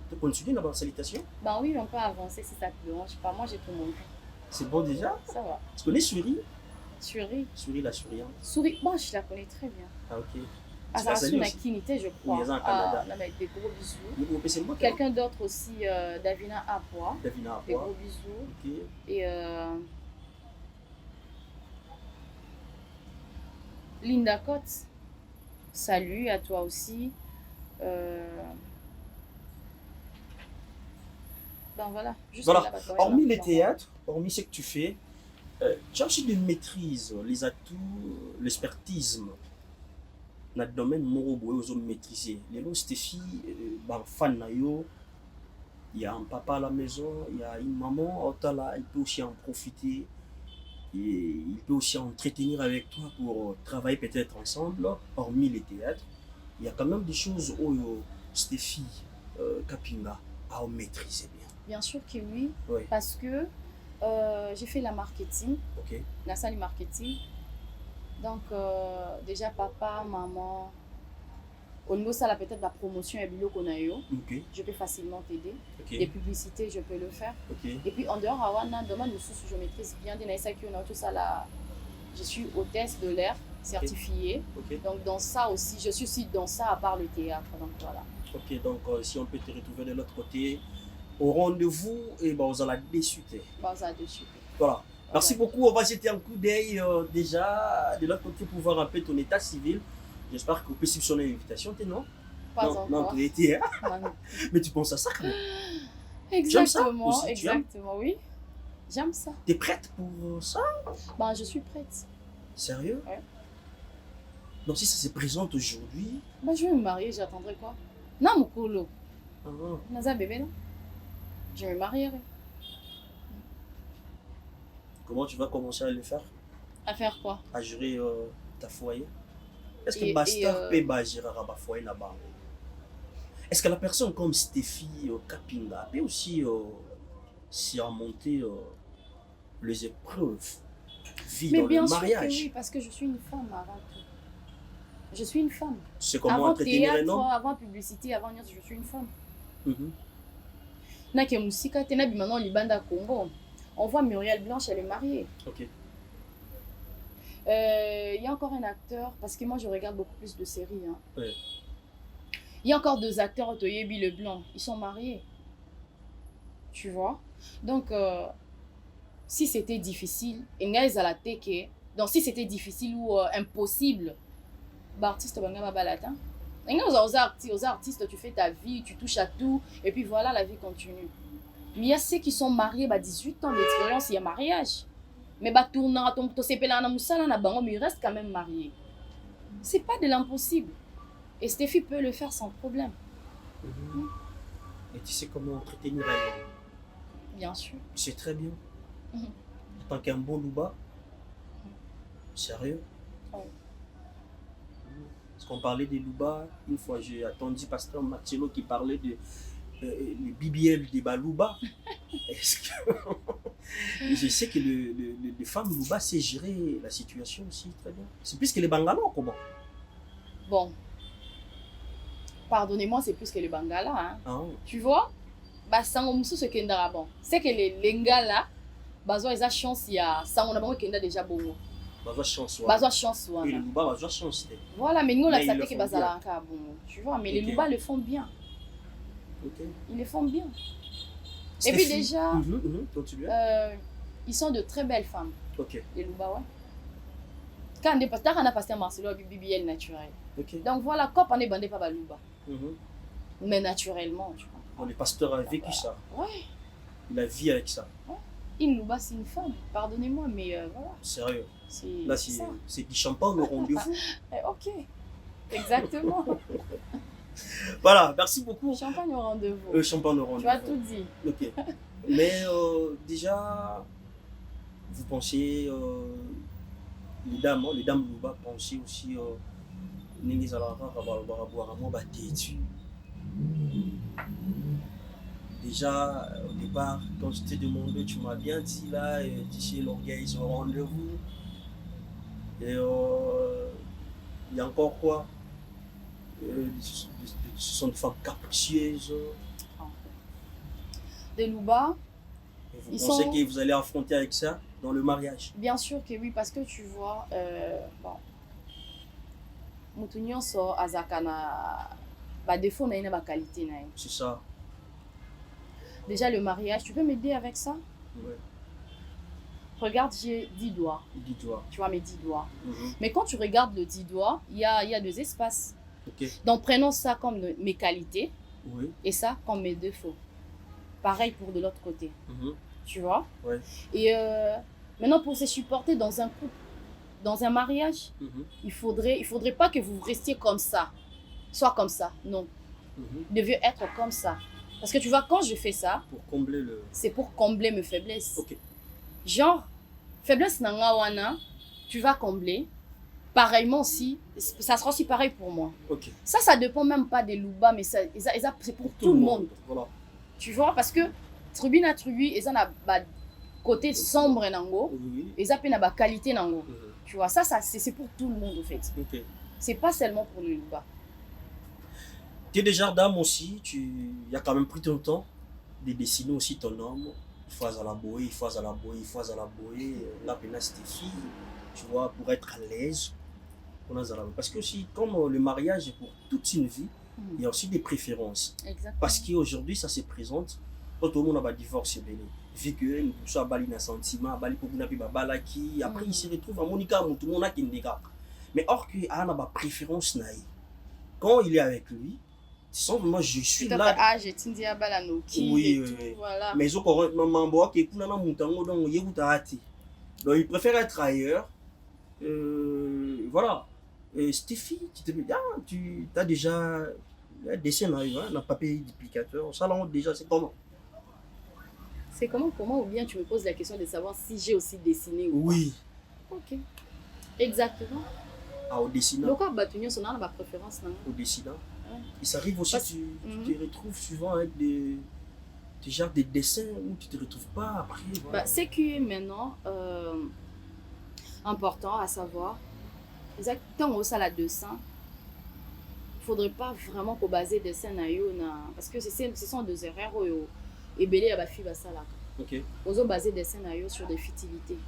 Speaker 3: Tu continues dans la salutation?
Speaker 4: Ben oui, on peut avancer si ça te dérange pas. Moi, j'ai tout montré.
Speaker 3: C'est bon déjà?
Speaker 4: Ça va.
Speaker 3: Tu connais Souris?
Speaker 4: Souris
Speaker 3: la souriante.
Speaker 4: Souris, bon, je la connais très bien.
Speaker 3: Ah, ok.
Speaker 4: Ça a une activité, je crois.
Speaker 3: Oui, il y a un Canada.
Speaker 4: Là, avec des gros bisous. Quelqu'un d'autre aussi, Davina Apois. Des gros bisous.
Speaker 3: Ok.
Speaker 4: Et Linda Cotte, salut à toi aussi. Ben voilà.
Speaker 3: Voilà. Hormis les théâtres, hormis ce que tu fais, tu as aussi des maîtrises, les atouts, l'expertise. Dans le domaine où vous maîtriser. Les lots, Stéphie, fan nayo, il y a un papa à la maison, il y a une maman, il peut aussi en profiter. Et il peut aussi entretenir avec toi pour travailler peut-être ensemble, hormis les théâtres. Il y a quand même des choses où Stéphie Kapinga a maîtrisé bien.
Speaker 4: Bien sûr que oui,
Speaker 3: Oui.
Speaker 4: parce que j'ai fait la marketing,
Speaker 3: Ok.
Speaker 4: la salle marketing. Donc, déjà, papa, maman, au niveau ça, là, peut-être la promotion et bilo qu'on a eu,
Speaker 3: Ok.
Speaker 4: je peux facilement t'aider.
Speaker 3: Ok.
Speaker 4: Les publicités, je peux le faire.
Speaker 3: Ok.
Speaker 4: Et puis, en dehors, Awana, demande nous sous je maîtrise bien des naïsaki, on a tout ça là. Je suis hôtesse de l'air certifiée.
Speaker 3: Ok.
Speaker 4: Donc, dans ça aussi, je suis aussi dans ça à part le théâtre. Donc, voilà.
Speaker 3: Ok, donc si on peut te retrouver de l'autre côté, au rendez-vous, et ben, on a discuter.
Speaker 4: Bon, ça dessus.
Speaker 3: Voilà. Merci
Speaker 4: Ouais.
Speaker 3: beaucoup. On va jeter un coup d'œil déjà de l'autre côté pour voir un peu ton état civil. J'espère qu'on peut soupçonner l'invitation, t'es non?
Speaker 4: Pas
Speaker 3: Non, non,
Speaker 4: encore.
Speaker 3: tu étais, hein?
Speaker 4: Non.
Speaker 3: Mais tu penses à ça quand même.
Speaker 4: Exactement,
Speaker 3: aussi, tu aimes?
Speaker 4: exactement, oui. J'aime ça.
Speaker 3: T'es prête pour ça?
Speaker 4: Ben, je suis prête.
Speaker 3: Sérieux?
Speaker 4: Ouais.
Speaker 3: Donc si ça se présente aujourd'hui,
Speaker 4: Ben, je vais me marier, j'attendrai quoi? Non, mon colo.
Speaker 3: ah,
Speaker 4: Naza bébé, non? Je me marierai.
Speaker 3: comment tu vas commencer à le faire?
Speaker 4: À faire quoi?
Speaker 3: À gérer ta foyer? Est-ce que
Speaker 4: Et-
Speaker 3: Basta
Speaker 4: et,
Speaker 3: peut gérer un foyer là-bas? Est-ce que la personne comme Stéphie Kapinga peut aussi surmonter les épreuves vie
Speaker 4: Mais
Speaker 3: dans
Speaker 4: bien
Speaker 3: le
Speaker 4: sûr que
Speaker 3: mariage?
Speaker 4: oui, parce que je suis une femme avant tout. Je suis une femme.
Speaker 3: C'est comment
Speaker 4: Avant
Speaker 3: entretenir un
Speaker 4: théâtre,
Speaker 3: homme?
Speaker 4: avant publicité, avant rien, je suis une femme.
Speaker 3: Mhm.
Speaker 4: Nake Moussika, Tena Bimano, Libanda Congo. On voit Muriel Blanche, elle est mariée.
Speaker 3: Ok.
Speaker 4: Il y a encore un acteur, parce que moi je regarde beaucoup plus de séries. Hein.
Speaker 3: Ouais.
Speaker 4: Il y a encore deux acteurs, Otoyebi Leblanc, ils sont mariés. Tu vois? Donc, si c'était difficile, donc si c'était difficile ou impossible, bah, artiste, aux artistes, tu fais ta vie, tu touches à tout, et puis voilà, la vie continue. Mais il y a ceux qui sont mariés, bah, 18 ans d'expérience, il y a mariage. Mais bah, tournant, mais il reste quand même marié. C'est pas de l'impossible. Et Stéphie peut le faire sans problème,
Speaker 3: Mhm. Et tu sais comment entretenir un homme?
Speaker 4: bien sûr.
Speaker 3: C'est très bien.
Speaker 4: Mhm.
Speaker 3: En tant qu'un bon louba, sérieux.
Speaker 4: Ouais.
Speaker 3: Parce qu'on parlait des louba, une fois j'ai attendu Pasteur Marcello qui parlait de le BBL des Balouba. Est-ce que... Je sais que les femmes louba sait gérer la situation aussi très bien. C'est plus que les Bangalores, comment?
Speaker 4: Bon, pardonnez-moi, c'est plus que le Bangala. Hein.
Speaker 3: Ah,
Speaker 4: Tu vois? Bah, sango musu ce kenda bon. C'est que les Ngala, bazo ils a chance, il y a sango na bango kenda déjà bongo.
Speaker 3: bah, chance. Ouais.
Speaker 4: Bazo chance
Speaker 3: Et le
Speaker 4: wana.
Speaker 3: louba, bah, chance.
Speaker 4: Voilà, mais nous la
Speaker 3: Mais ils
Speaker 4: sate
Speaker 3: le
Speaker 4: que
Speaker 3: font
Speaker 4: bazala encore bongo. Tu vois, mais les
Speaker 3: Ok.
Speaker 4: Luba le font bien.
Speaker 3: Ok.
Speaker 4: Ils le font bien. Et puis déjà,
Speaker 3: Continue.
Speaker 4: ils sont de très belles femmes,
Speaker 3: Ok.
Speaker 4: les Luba, ouais. Quand on a passé à Marcelo avec BBL naturel.
Speaker 3: Ok.
Speaker 4: Donc voilà, quand on est bandé par Baluba.
Speaker 3: Mhm.
Speaker 4: Mais naturellement, tu vois.
Speaker 3: Bon, le pasteur a vécu ça.
Speaker 4: Ouais.
Speaker 3: Il a vécu avec ça.
Speaker 4: Une Luba, c'est une femme. Pardonnez-moi, mais voilà.
Speaker 3: Sérieux.
Speaker 4: C'est
Speaker 3: Là,
Speaker 4: ça.
Speaker 3: c'est du champagne au rendez-vous.
Speaker 4: Ok. Exactement.
Speaker 3: Voilà, merci beaucoup.
Speaker 4: Champagne au rendez-vous.
Speaker 3: Champagne au
Speaker 4: Tu as
Speaker 3: rendez-vous.
Speaker 4: tout dit.
Speaker 3: Ok. Mais déjà, vous pensez, les dames Louba pensez aussi, Nengi Zalara, Rabarabouaramo, Batétu. Déjà, au départ, quand je t'ai demandé, tu m'as bien dit là, tu sais, l'orgueil, ils ont rendez-vous. Et il y a encore quoi? Ce sont des femmes capricieuses.
Speaker 4: Des Louba,
Speaker 3: Et vous
Speaker 4: Ils
Speaker 3: pensez
Speaker 4: sont-
Speaker 3: que vous allez affronter avec ça dans le mariage?
Speaker 4: bien sûr que oui, parce que tu vois, bon, mutu nyonso azaka na ba défaut na ye na ba qualité na ye.
Speaker 3: C'est ça.
Speaker 4: Déjà le mariage, tu peux m'aider avec ça?
Speaker 3: Ouais.
Speaker 4: Regarde, j'ai 10 doigts.
Speaker 3: Dis-toi.
Speaker 4: Tu vois mes 10 doigts.
Speaker 3: Mhm.
Speaker 4: Mais quand tu regardes le 10 doigts, il y a 2 espaces.
Speaker 3: Ok.
Speaker 4: Donc prenons ça comme mes qualités
Speaker 3: Oui.
Speaker 4: et ça comme mes défauts. Pareil pour de l'autre côté.
Speaker 3: Mhm.
Speaker 4: Tu vois?
Speaker 3: Ouais.
Speaker 4: Et maintenant, pour se supporter dans un couple, dans un mariage,
Speaker 3: Mhm.
Speaker 4: il faudrait pas que vous restiez comme ça. Soit comme ça. Non.
Speaker 3: Mhm.
Speaker 4: Vous devez être comme ça. Parce que tu vois, quand je fais ça,
Speaker 3: Pour combler le.
Speaker 4: c'est pour combler mes faiblesses.
Speaker 3: Ok.
Speaker 4: Genre, faiblesse nanga wana, tu vas combler. Pareillement aussi, ça sera aussi pareil pour moi.
Speaker 3: Ok.
Speaker 4: Ça dépend même pas des Louba, mais c'est pour tout le monde.
Speaker 3: Voilà.
Speaker 4: Tu vois, parce que tribu na tribu eza na ba côté sombre nango
Speaker 3: Oui.
Speaker 4: eza pe na ba qualité nango.
Speaker 3: Mhm.
Speaker 4: Tu vois, ça c'est pour tout le monde en fait.
Speaker 3: Ok.
Speaker 4: C'est pas seulement pour le Yoruba.
Speaker 3: Tu es déjà dame aussi, il y a quand même pris ton temps de dessiner aussi ton homme. Il faut à la boyer, il faut à la boyer, il faut à la boyer. Là, maintenant, c'était fille, tu vois, pour être à l'aise. Parce que aussi, comme le mariage est pour toute une vie, il y a aussi des préférences.
Speaker 4: Exactement.
Speaker 3: Parce qu'aujourd'hui, ça se présente, quand tout le monde a un divorce, vu que nous sommes bali na sentiment, bali pour nous balaki, après il se retrouve à Monica, tout le monde a qui mais or qu'il a une préférence naïe. Quand il est avec lui, sans moi je suis là.
Speaker 4: Ah, j'ai tindi à balanoki.
Speaker 3: Oui,
Speaker 4: voilà.
Speaker 3: mais ils ont encore maman bois qui est là montango donc il est hâte. Donc il préfère être ailleurs. Voilà. Stéphie, tu te dis ah, tu as déjà un dessin là, un papier duplicateur. Ça là déjà c'est comment?
Speaker 4: C'est comment ou bien tu me poses la question de savoir si j'ai aussi dessiné ou
Speaker 3: oui.
Speaker 4: pas. Ok. Exactement.
Speaker 3: Ah, au dessinant.
Speaker 4: Donc, on a ma préférence.
Speaker 3: Au dessinant.
Speaker 4: Ouais.
Speaker 3: Et ça arrive aussi, tu te retrouves souvent avec des genres de dessins où tu te retrouves pas après. Voilà.
Speaker 4: Bah, c'est qui est maintenant important à savoir. Exactement au salle à dessin. Il faudrait pas vraiment qu'on base dessin parce que ce sont des erreurs et belé à la fille va ça là.
Speaker 3: Ok.
Speaker 4: Aux baser dessin sur des futilités.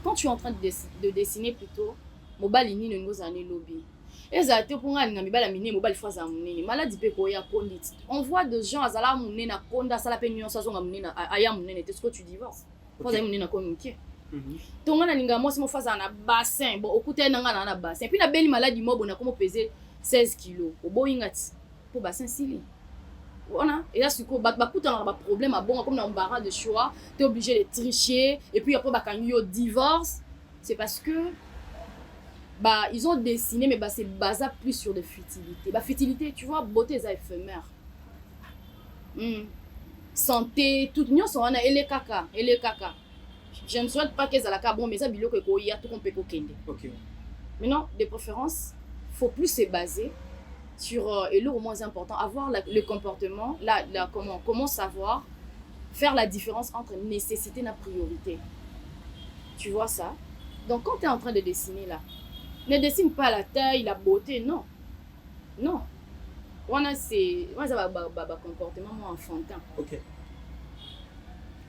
Speaker 4: Quand tu es en train de dessiner plutôt, mobile ni ngos ani lobby. Ezate pour nga ngambi bala mine mobile fois za munene. Maladi pe ko ya kondit. On voit des gens azala munene na konda sala pe nyon sa zonga munene aya munene est-ce que tu divorces? Fois za munene na communiquer. Tonga na linga mo si mo faza na bassin bon okuta na nga na bassin. Puis na beli maladi mo bona comme peser 16 kg. Obo ingati pour bassin sili. Voilà, et là, on a un problème, comme dans embarras de choix, tu es obligé de tricher, et puis après, quand il y a un divorce, c'est parce que ils ont dessiné, mais c'est basé plus sur des futilités. Futilité, tu vois, beauté, c'est éphémère. Santé, tout le monde sont et les caca. Je ne souhaite pas qu'ils aient la bon, mais ça, il y a tout qu'on peut kende. Maintenant, de préférence, il faut plus se baser sur et le moins important, avoir le comportement, comment savoir faire la différence entre nécessité et priorité. Tu vois ça? Donc quand tu es en train de dessiner là, ne dessine pas la taille, la beauté, non. Non. Moi ça va comportement moi enfantin.
Speaker 3: Ok.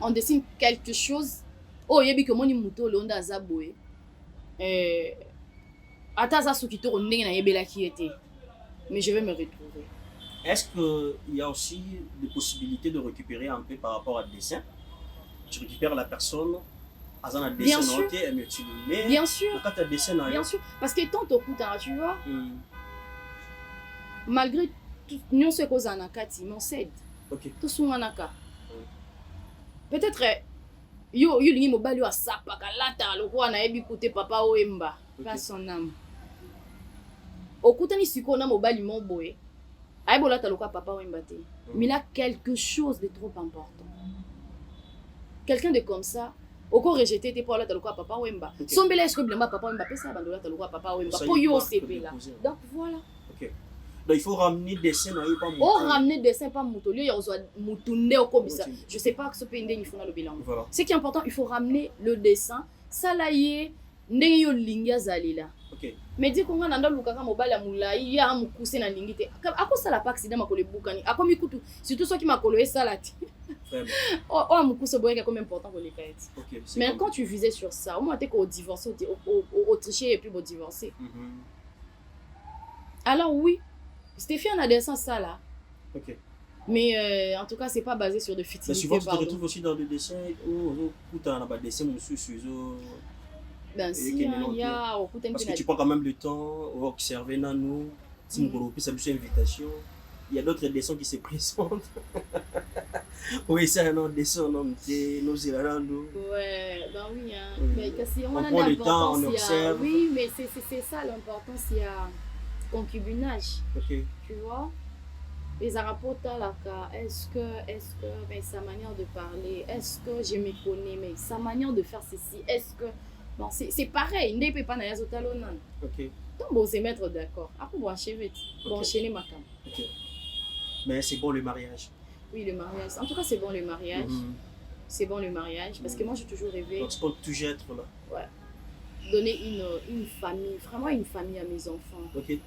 Speaker 4: On dessine quelque chose. Oh, yebi que moni muto londa zaboé. Ata za sukito ndenge na yebela ki était. Mais je vais me retrouver.
Speaker 3: Est-ce qu'il y a aussi des possibilités de récupérer un peu par rapport à dessin? Tu récupères la personne, à un dessin noté, mais tu le mets.
Speaker 4: Bien sûr.
Speaker 3: Quand tu as dessin,
Speaker 4: bien sûr. Parce que tant au coup, tu vois, malgré tout, nous ce qu'on a kati, on s'aide.
Speaker 3: Ok.
Speaker 4: Tout ce qu'on a ka. Peut-être, yo lingi mobali wa sapa kalata loko na yebi kote papa Wemba, pas son âme. Okutani siko na mobali mon boy. Aibola taloka papa Wemba te. Mais il a quelque chose de trop important. Quelqu'un de comme ça, oko rejeté te pour la taloka papa Wemba. Sombela est-ce que blamba papa Wemba pesa bandola taloka papa Wemba pour yo CP là. Donc voilà.
Speaker 3: OK. Donc il faut ramener dessin na pas
Speaker 4: moto. Oh ramener dessin pas moto. Lui il y a mutunde okobisa. Je sais pas que ce pays ndeni fona le bilan. Voilà. Ce qui est important, il faut ramener le dessin. Ça là yé ndenge yo lingi azalila.
Speaker 3: OK.
Speaker 4: Mais dis qu'on a dans le cas mobile à moulaï, ya mukuse na lingité. À cause ça la pas accident makole bukani. A comme écoute surtout ceux qui m'a collé ça là.
Speaker 3: Vraiment.
Speaker 4: Oh mukuse boy qui est comme important pour les caïds.
Speaker 3: OK.
Speaker 4: Mais quand tu visais sur ça, au moins t'es qu'au divorcer au tricher et puis au divorcer. Alors oui, Stéphie en a dessin ça là.
Speaker 3: OK.
Speaker 4: Mais en tout cas, c'est pas basé sur de futilités.
Speaker 3: Mais souvent tu te retrouves aussi dans des dessins où tu as un dessin monsieur sur
Speaker 4: ben si, il y a
Speaker 3: parce que tu prends quand même le temps d'observer nous, si nous regroupons ça une invitation, il y a d'autres dessins qui se présentent. Oui, c'est un autre dessin, non, nous irlandais.
Speaker 4: Ouais, ben oui, hein. Mais si
Speaker 3: on prend le temps, on observe.
Speaker 4: Oui, mais c'est ça l'importance, il y a concubinage.
Speaker 3: OK.
Speaker 4: Tu vois? Les rapports là, est-ce que, mais sa manière de parler, est-ce que je me connais, mais sa manière de faire ceci, est-ce que. Bon, c'est pareil, ne peut pas na yazotalonan.
Speaker 3: OK.
Speaker 4: Donc bon, se mettre d'accord. Après bon enchaîner, bon enchaîner ma cam.
Speaker 3: OK. Mais c'est bon le mariage.
Speaker 4: Oui, le mariage. En tout cas, c'est bon le mariage. C'est bon le mariage parce que moi, j'ai toujours rêvé.
Speaker 3: Donc, tu peux toujours être là.
Speaker 4: Ouais. Donner une famille, vraiment une famille à mes enfants.
Speaker 3: Ok.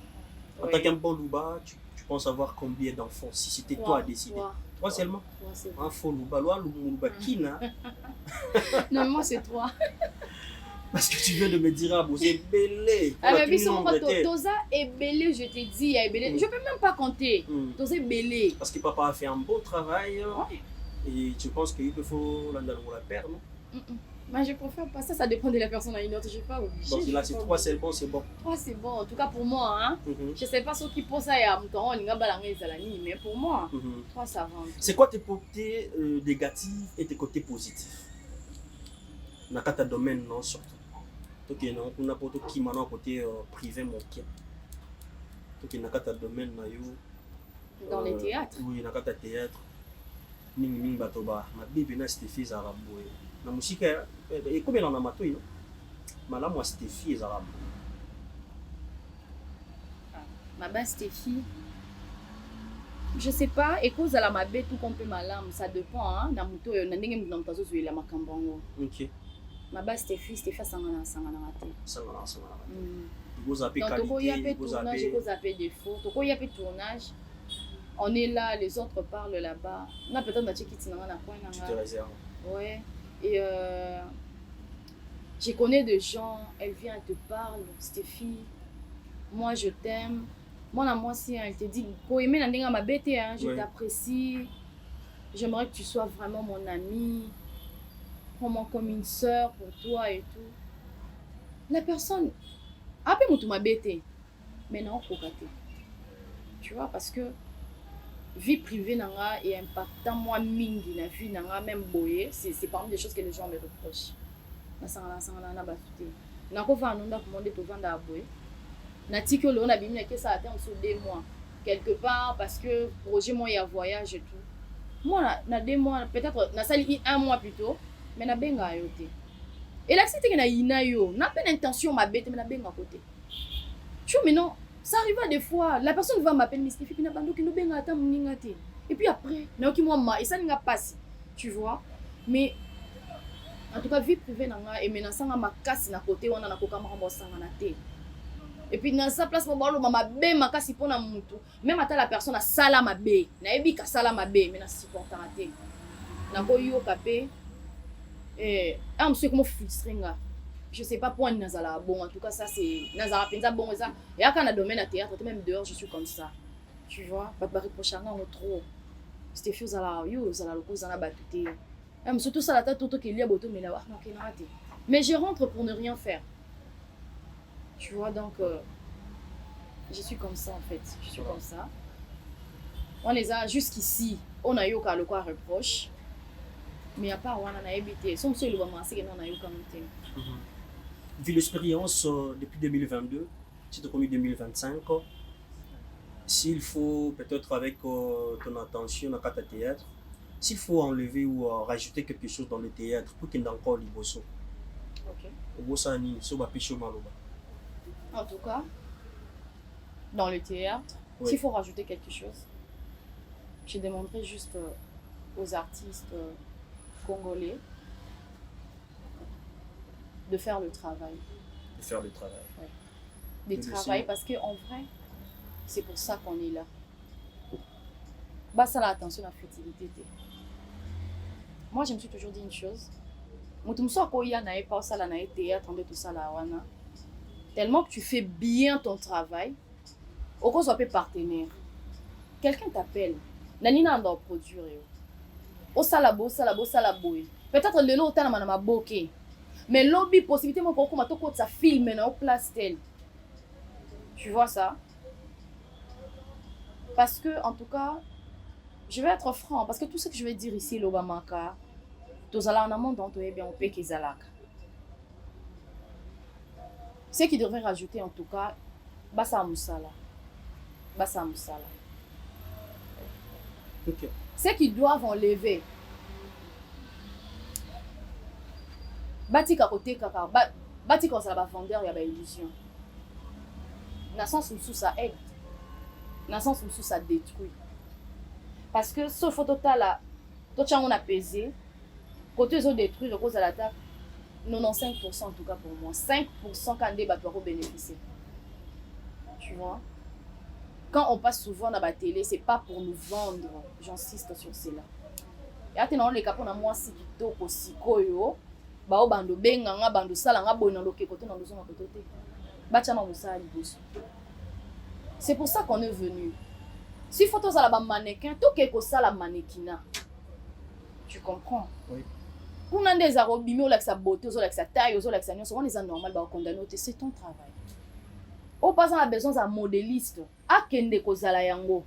Speaker 3: En
Speaker 4: Ouais.
Speaker 3: tant qu'un bon Louba, tu penses avoir combien d'enfants si c'était toi à décider? Trois seulement?
Speaker 4: Trois, c'est bon.
Speaker 3: Un faux Louba. Loa Louba Kina.
Speaker 4: Non, mais moi, c'est trois.
Speaker 3: Parce que tu viens de me dire, ah, c'est belé.
Speaker 4: Ah, mais puis, Toza est belé, je te dis, est belé. Je peux même pas compter. Toza est belé.
Speaker 3: Parce que papa a fait un beau travail.
Speaker 4: Ouais.
Speaker 3: Et tu penses qu'il faut la perdre, non?
Speaker 4: Mais je préfère pas ça, ça dépend de la personne à une autre, je suis pas obligée.
Speaker 3: Donc là, c'est trois, c'est bon, c'est bon.
Speaker 4: Trois, c'est bon, en tout cas pour moi, hein. Je sais pas ceux qui pensent ça, mais pour moi, trois, ça va.
Speaker 3: C'est quoi tes côtés négatifs et tes côtés positifs? Dans ta domaine, non, surtout. Donc, on a pour qui maintenant côté privé, mon qui. Donc, dans ta domaine,
Speaker 4: dans les théâtres.
Speaker 3: Oui, dans ta théâtre. Ming batoba, ma bibi na Stéphie Zarabou. Na musique, et comme elle en a matou, non? Mais là, moi, Stéphie Zarabou.
Speaker 4: Ma base Stéphie, je sais pas, et cause à la mabé tout compte ma lame, ça dépend, hein. Na muto, na ndenge na mutazo zuela makambango.
Speaker 3: Ok.
Speaker 4: Ma base Stéphie sangana raté.
Speaker 3: Sangana.
Speaker 4: Donc, toko y a peu tournage, toko y a peu défaut, toko y a peu tournage. On est là, les autres parlent là-bas. On a peut-être un qui t'inanga na coin.
Speaker 3: Tu te réserves.
Speaker 4: Ouais. Et je connais des gens, elle vient, elle te parle, Stéphie, moi je t'aime. Moi si elle te dit, je t'apprécie, j'aimerais que tu sois vraiment mon amie, prends-moi comme une sœur pour toi et tout. La personne, après moi tu m'as bêté, mais non, faut gâter. Tu vois, parce que vie privée nanga et impactant moi mingi na vie nanga même boyer, c'est parmi des choses que les gens me reprochent. Na sangana na batuté. Na ko va nonda commander to vendre à boyer. Na tiki lo na bimi na ke ça attend sur 2 mois quelque part parce que projet moi y a voyage et tout. Moi na 2 mois peut-être na sali 1 mois plus tôt mais na benga yoté. Et là c'était que na ina yo, na peine intention ma bête mais na benga côté. Tu vois mais non. Ça arrive des fois, la personne va m'appeler Mystifie, puis qui nous benga attend mningate. Et puis après, na moi ma et ça n'a pas passé. Tu vois? Mais en tout cas vie privée nanga et maintenant ma casse na côté on a koka mara bosanga na té. Et puis dans sa place mobalo mama be makasi pona mutu. Même ata la personne a sala mabe, na ebi ka sala mabe, mais na supporta na té. Na ko yo kapé monsieur comment frustré nga. Je sais pas pour Nazala. Bon, en tout cas, ça c'est Nazara Penza. Bon, ça. Et quand on a domaine à théâtre, même dehors, je suis comme ça. Tu vois, pas de reprocher à trop. C'était fou, ça là, yo, ça là, le coup, ça là, battu. Surtout ça, la tête, tout qui est lié, mais là, mais je rentre pour ne rien faire. Tu vois, donc, je suis comme ça en fait. Je suis comme ça. On les a jusqu'ici, on a eu le quoi reproche. Mais à part, on a évité. Son seul moment, c'est qu'on a eu comme ça.
Speaker 3: Vu l'expérience depuis 2022, c'est connu 2025, s'il faut peut-être avec ton attention dans le théâtre, s'il faut enlever ou rajouter quelque chose dans le théâtre pour qu'il y ait encore les bosso.
Speaker 4: Ok.
Speaker 3: En
Speaker 4: tout cas, dans le théâtre, oui. S'il faut rajouter quelque chose, je demanderai juste aux artistes congolais de faire le travail.
Speaker 3: De faire le travail.
Speaker 4: Oui. De travailler parce qu'en vrai, c'est pour ça qu'on est là. Bah, ça, l'attention à la fertilité. Moi, je me suis toujours dit une chose. Tellement que tu fais bien ton travail, au cas où tu es partenaire, quelqu'un t'appelle. Nanina doit produire. Au salabo. Peut-être le lot est ma bokeh. Mais lobby possibilité moi pour comment tu ça filme na place tel. Tu vois ça? Parce que en tout cas, je vais être franc parce que tout ce que je vais dire ici l'Obamaka, tous allons en amont dans tout bien on peut qu'ils alaka. Ce qui devrait rajouter en tout cas, Bassa Moussala.
Speaker 3: Okay.
Speaker 4: Ce qu'ils doivent enlever. Bati ka côté kaka, bati quand ça va vendeur, il y a une illusion. Dans le sens où ça aide, dans le sens où ça détruit. Parce que ce photo là, toi tu as on a pesé, côté ils ont détruit le cause à l'attaque. 95% en tout cas pour moi. 5% quand des bateaux bénéficier. Tu vois? Quand on passe souvent dans la télé, c'est pas pour nous vendre. J'insiste sur cela. Et attends, les capons à moi si qui toque aussi koyo. Bao bando benganga bando salanga boy dans loke côté dans le zone côté. Bacha na musala liboso. C'est pour ça qu'on est venu. Si photo ça la mannequin, tout quelque ça la mannequinat. Tu comprends?
Speaker 3: Oui.
Speaker 4: On a des arobimi ou sa beauté, ou sa taille, ou sa nion, on est normal ba condamner, c'est ton travail. Au passant a besoin d'un modéliste, a kende kozala yango.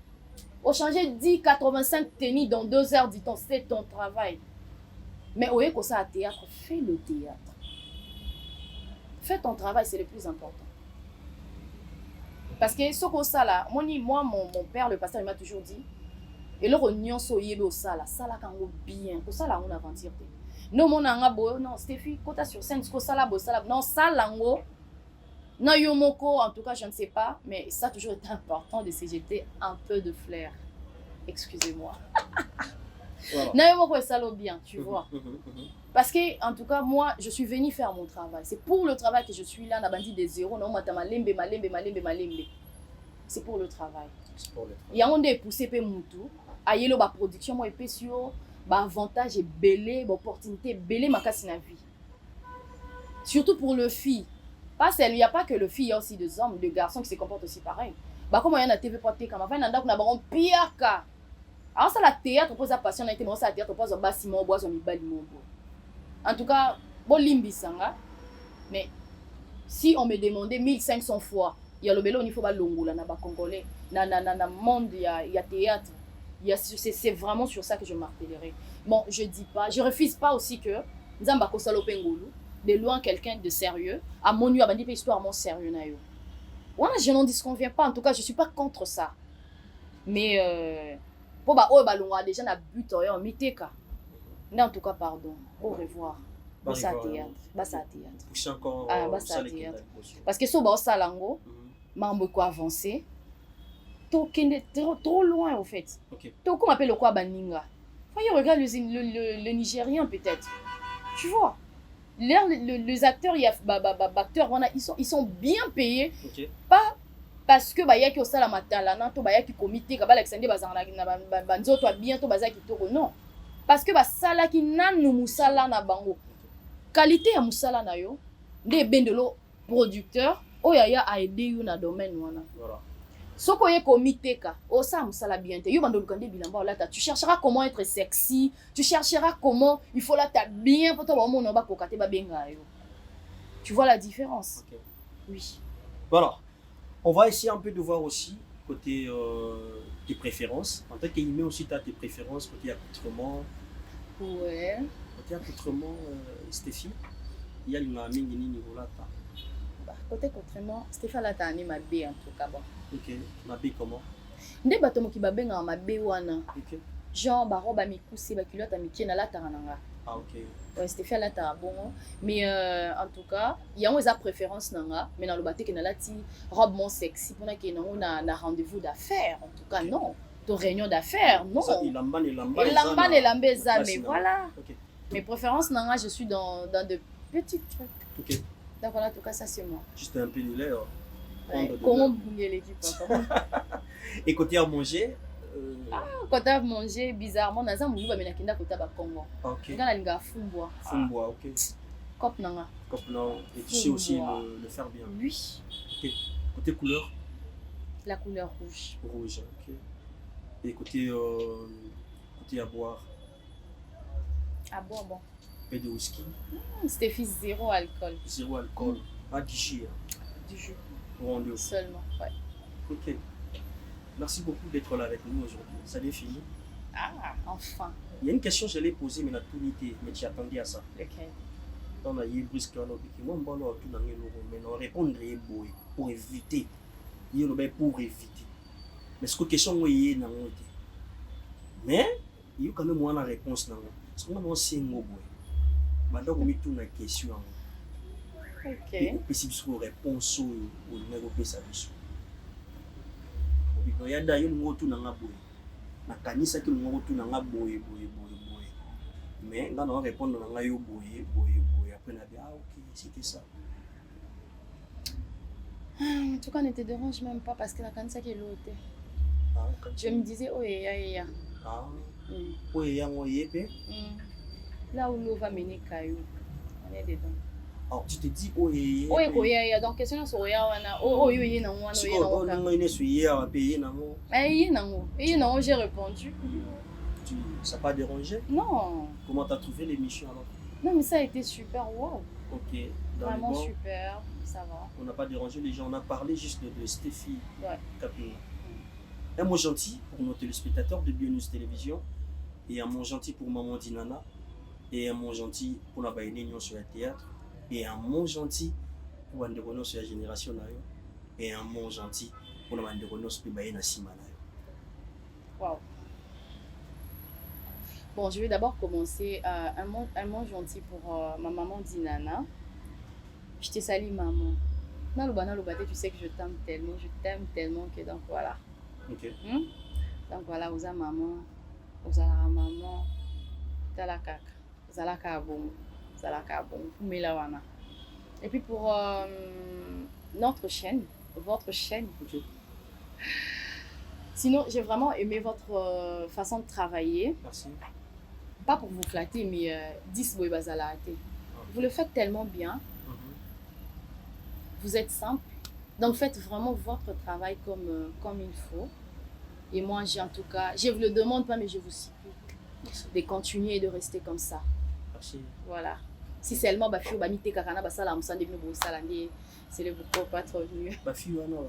Speaker 4: Au changer 10 85 tennis dans 2 heures du temps, c'est ton travail. Mais au lieu que ça à théâtre, fais le théâtre. Fais ton travail, c'est le plus important. Parce que ce que ça là, mon père, le pasteur, il m'a toujours dit, et le rognon soyez au sala, sala quand bien, au sala on aventure. Non mon anga boy, non Stéphie, quand sur scène, ce que sala bo sala, non salango, non yomoko, en tout cas je ne sais pas, mais ça a toujours été important de se jeter un peu de flair. Excusez-moi.
Speaker 3: Voilà.
Speaker 4: Non yomoko salo bien, tu vois. Parce que en tout cas moi, je suis venue faire mon travail. C'est pour le travail que je suis là, na bandi des zéros, non matama lembe malembe. C'est pour le travail.
Speaker 3: C'est pour le travail.
Speaker 4: Il y a un des poussé pe mutu, ayelo ba production moi épesio, ba avantage et belé, ba opportunité belé makasi na vie. Surtout pour le fille. Parce qu'il n'y a pas que le fille, il y a aussi des hommes, des garçons qui se comportent aussi pareil. Bah comment il y a na TV porté comme avant nanda kuna baron piaka. Alors ça la théâtre pose la passion, on a été mon ça théâtre pose un bâtiment bois on ibali mon bois. En tout cas, bon limbi sanga. Mais si on me demandait 1500 fois, il y a le bélo, il faut pas longola na ba congolais, na monde il y a théâtre. C'est vraiment sur ça que je martèlerai. Bon, je dis pas, je refuse pas aussi que Nzamba Kosalo Pengolu, de loin quelqu'un de sérieux, à mon lieu, à bandi histoire mon sérieux na yo. Ouais, je n'en disconviens pas, en tout cas, je suis pas contre ça. Mais pour ba o balonga déjà na but en miteka. Mais en tout cas, pardon. Au revoir. Bassa théâtre. Bassa théâtre.
Speaker 3: Pousse encore.
Speaker 4: Ah, bassa théâtre. Parce que so ba salango, mambo ko avancer. To kende trop loin au fait.
Speaker 3: OK.
Speaker 4: To qu'on appelle le quoi baninga. Voyez, regarde le Nigérien peut-être. Tu vois. Les acteurs, il y a acteurs, ils sont bien payés.
Speaker 3: OK.
Speaker 4: Pas parce que ba yaki osala matala na to ba yaki comité ka ba Alexandre bazanga na banzo to bien to bazaki to non. Parce que basala ki nanu musala na bango. Qualité ya musala na yo nde bendelo producteur oyaya a aider yo na domaine wana.
Speaker 3: Voilà.
Speaker 4: Soko ye comité ka osa musala bien te yo bando lukande bilamba olata tu chercheras comment être sexy, tu chercheras comment il faut la ta bien pour toi mon ba kokate ba benga yo. Tu vois la différence?
Speaker 3: OK.
Speaker 4: Oui.
Speaker 3: Voilà. On va essayer un peu de voir aussi côté tes préférences. En tant qu'aimé aussi, tu as tes préférences côté accoutrement.
Speaker 4: Ouais.
Speaker 3: Côté accoutrement, Stéphie, il y a une amie qui niveau là.
Speaker 4: Côté accoutrement, Stéphane là t'as ma B en tout cas bon.
Speaker 3: OK. Ma B comment?
Speaker 4: Nde bato mo ki babenga ma B wana.
Speaker 3: OK.
Speaker 4: Genre ba roba mi kusi ba culotte mi kiena la taranga.
Speaker 3: Ah OK.
Speaker 4: Ouais, Stéphane là t'as bon. Mais en tout cas, il y a une préférence nanga, mais dans le bateau que na lati robe mon sexy pour na rendez-vous d'affaires en tout cas non. De réunion d'affaires non.
Speaker 3: Ça il lamba
Speaker 4: mais voilà.
Speaker 3: OK.
Speaker 4: Mes préférences nanga, je suis dans de petits trucs.
Speaker 3: OK.
Speaker 4: Donc voilà, en tout cas ça c'est moi.
Speaker 3: Juste un peu de lait.
Speaker 4: Comment bouger l'équipe comment?
Speaker 3: Et côté à manger
Speaker 4: Quand tu as mangé bizarrement, dans un moment, tu as fait un Congo.
Speaker 3: OK.
Speaker 4: Tu as fumboa.
Speaker 3: Fumboa, OK.
Speaker 4: Cop nanga.
Speaker 3: Cop non. Et tu sais aussi le faire bien.
Speaker 4: Oui.
Speaker 3: OK. Côté couleur?
Speaker 4: La couleur rouge.
Speaker 3: Rouge, OK. Et côté à boire?
Speaker 4: Ah bon.
Speaker 3: Et de whisky?
Speaker 4: Stéphie, zéro alcool.
Speaker 3: Zéro alcool. Pas du jus.
Speaker 4: Du jus.
Speaker 3: Rendez-vous.
Speaker 4: Seulement, ouais.
Speaker 3: OK. Merci beaucoup d'être là avec nous aujourd'hui. Ça est fini.
Speaker 4: Ah, enfin.
Speaker 3: Il y a une question que je l'ai posée, mais mais tu attendais à ça.
Speaker 4: Lequel?
Speaker 3: Dans la brusque, moi, je répondre pour éviter. Pour éviter. Mais ce que question est mais il y a quand même une réponse. Ce qu'on a c'est un mot. Maintenant, on met tout la question.
Speaker 4: Ok.
Speaker 3: Et on peut une réponse au numéro de sa vie. Il y a d'ailleurs un mot tout dans la bouille. nakanisaki longo tuna nga boye. Mais nga na répondre na nga yo boye. Après na dit ah OK, c'était ça.
Speaker 4: En tout cas, ne te dérange même pas parce que la canne ça qui est l'autre. Je me disais oh ya.
Speaker 3: Ah. Oui, ya moi yépé.
Speaker 4: Là où l'eau va mener caillou. On est dedans.
Speaker 3: Alors tu te dis oh ya.
Speaker 4: Oh ya donc question sur ya wana. Oh yo yé na wana
Speaker 3: yo yé na wana. Non ine suye ya payer na ngo.
Speaker 4: Yé na ngo. Yé na ngo j'ai répondu.
Speaker 3: Ça pas dérangé?
Speaker 4: Non.
Speaker 3: Comment t'as trouvé l'émission alors?
Speaker 4: Non mais ça a été super, wow.
Speaker 3: OK.
Speaker 4: Vraiment super, ça va.
Speaker 3: On n'a pas dérangé les gens, on a parlé juste de Stéphie.
Speaker 4: Ouais.
Speaker 3: Capino. Un mot gentil pour nos téléspectateurs de BioNews Télévision et un mot gentil pour Maman Dinana et un mot gentil pour la Baïnénion sur le théâtre et un mot gentil pour Banderono sur la génération Nayo et un mot gentil pour la Banderono sur la Baïna Sima Nayo.
Speaker 4: Wow. Bon, je vais d'abord commencer un mot gentil pour ma maman Dinana. Je te salue maman. Tu sais que je t'aime tellement que donc voilà.
Speaker 3: OK.
Speaker 4: Donc voilà, vous avez maman, vous avez la maman, vous avez la caca, vous avez la cabon, vous avez la cabon, vous mettez la wana. Et puis pour notre chaîne, votre chaîne.
Speaker 3: OK.
Speaker 4: Sinon, j'ai vraiment aimé votre façon de travailler.
Speaker 3: Merci.
Speaker 4: Pas pour vous flatter, mais 10 boy bazalate. Vous le faites tellement bien. Vous êtes simple. Donc faites vraiment votre travail comme il faut. Et moi, en tout cas, je ne vous le demande pas, mais je vous supplie de continuer et de rester comme ça.
Speaker 3: Merci.
Speaker 4: Voilà. Si seulement ma fille c'est le beaucoup pas trop venu.
Speaker 3: Ma fille, non.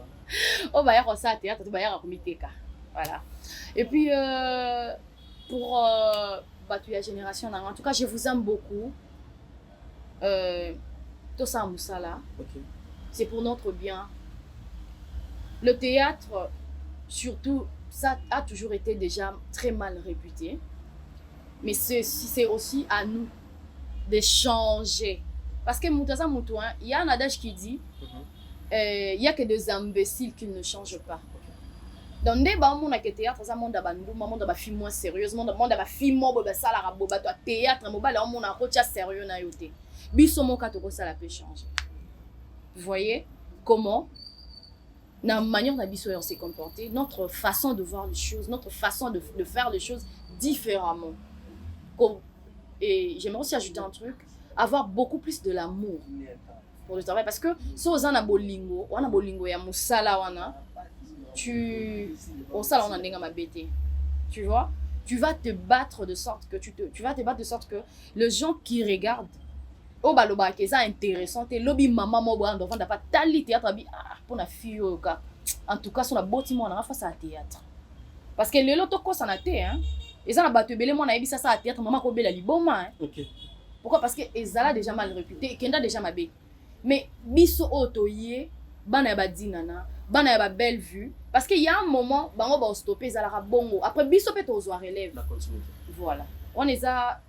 Speaker 4: Oh, bah, il y a ça, théâtre, il y a comité. Voilà. Et puis, pour la génération, en tout cas, je vous aime beaucoup. Tout ça, Moussala.
Speaker 3: OK.
Speaker 4: C'est pour notre bien. Le théâtre, surtout, ça a toujours été déjà très mal réputé. Mais c'est aussi à nous de changer. Parce que il y a un adage qui dit il n'y a que des imbéciles qui ne changent pas. Donc, dès que le théâtre, ça monde a film moins sérieux, monde a film moins théâtre, on a sérieux na yote. Biso mon katoko ça la peut changer. Vous voyez comment la manière dont on s'est comporté, notre façon de voir les choses, notre façon de faire les choses différemment. Et j'aimerais aussi ajouter un truc, avoir beaucoup plus de l'amour pour le travail. Parce que si on a bolingo ya musala wana, tu vois, tu vas te battre de sorte que les gens qui regardent oh bah loba que ça intéressant et lobby maman mo ba ndova pas tali théâtre bi pour na fille en tout cas sur la bâtiment on a face à théâtre parce que le loto ko ça na té hein ils ont battu belé moi na ebisa ça à théâtre maman ko bela liboma hein.
Speaker 3: OK.
Speaker 4: Pourquoi? Parce que ezala déjà mal réputé et kenda déjà mabé mais biso otoyé bana ba dinana bana ba belle vue parce qu'il y a un moment bango ba stopper ezala bongo après biso peut ozoa relève
Speaker 3: La continuité.
Speaker 4: voilà on est à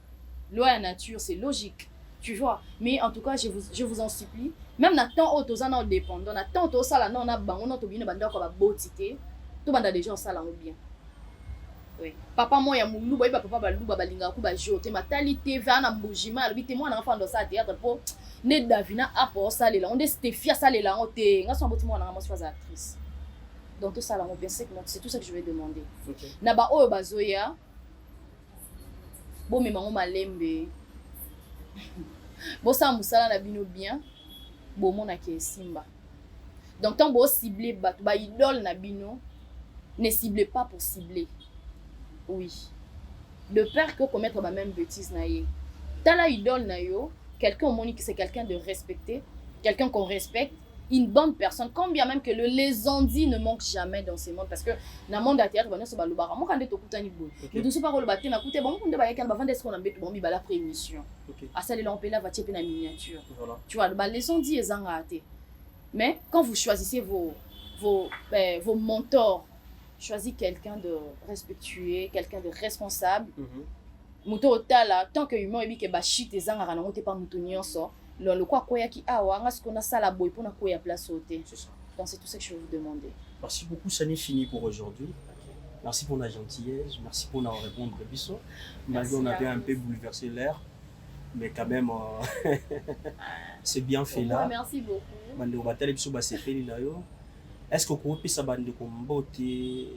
Speaker 4: loi à nature c'est logique. Tu vois, mais en tout cas, je vous en supplie. Même na temps auto za na dépendant, na temps auto ça là non na bango na to bino banda ko ba botité, to banda déjà ça là bien. Oui. Papa moi ya mulu boy papa ba luba balinga ku ba jote matalité va na mbujima, bi témoin na enfant dans ça théâtre pour ne Davina a pour ça là, on est Stéphia ça là on te, nga so botimo na moi soit actrice. Donc tout ça là bien c'est tout ça que je vais demander.
Speaker 3: OK.
Speaker 4: Na ba oyo bazoya. Bon mais maman malembe. Bon ça musala na bino bien bon mon ke simba donc tant bo cibler ba idole na bino ne ciblez pas pour cibler oui de peur que commettre la même bêtise na yé tala idole na yo quelqu'un au monde qui c'est quelqu'un de respecté quelqu'un qu'on respecte une bonne personne combien même que les ondits ne manquent jamais dans ce monde parce que dans le monde de théâtre bana so ba lobara mo kande to kutani bo mais tout ça pas le baté na kuté bon on ba yakal ba vendre ce qu'on a betu bon bi ba la prémission.
Speaker 3: OK.
Speaker 4: À ça les lampes là va tirer la miniature.
Speaker 3: Voilà.
Speaker 4: Tu vois les ondits ils ont raté. Mais quand vous choisissez vos mentors, choisissez quelqu'un de respectueux, quelqu'un de responsable. Muto tala tant que humain et bi ke ba shit les angara na pas mutonio so. Le quoi qui a ce qu'on a ça la boy pour na quoi place sauter.
Speaker 3: C'est ça.
Speaker 4: Donc c'est tout ça que je vais vous demander.
Speaker 3: Merci beaucoup, ça n'est fini pour aujourd'hui. Merci pour la gentillesse, merci pour nous répondre. Malgré
Speaker 4: Merci
Speaker 3: on
Speaker 4: à
Speaker 3: avait un
Speaker 4: vous.
Speaker 3: peu bouleversé l'air, mais quand même, c'est bien fait là.
Speaker 4: Merci beaucoup.
Speaker 3: Bande au batel biso ba sepeli na yo. Est-ce que vous pouvez savoir de comboter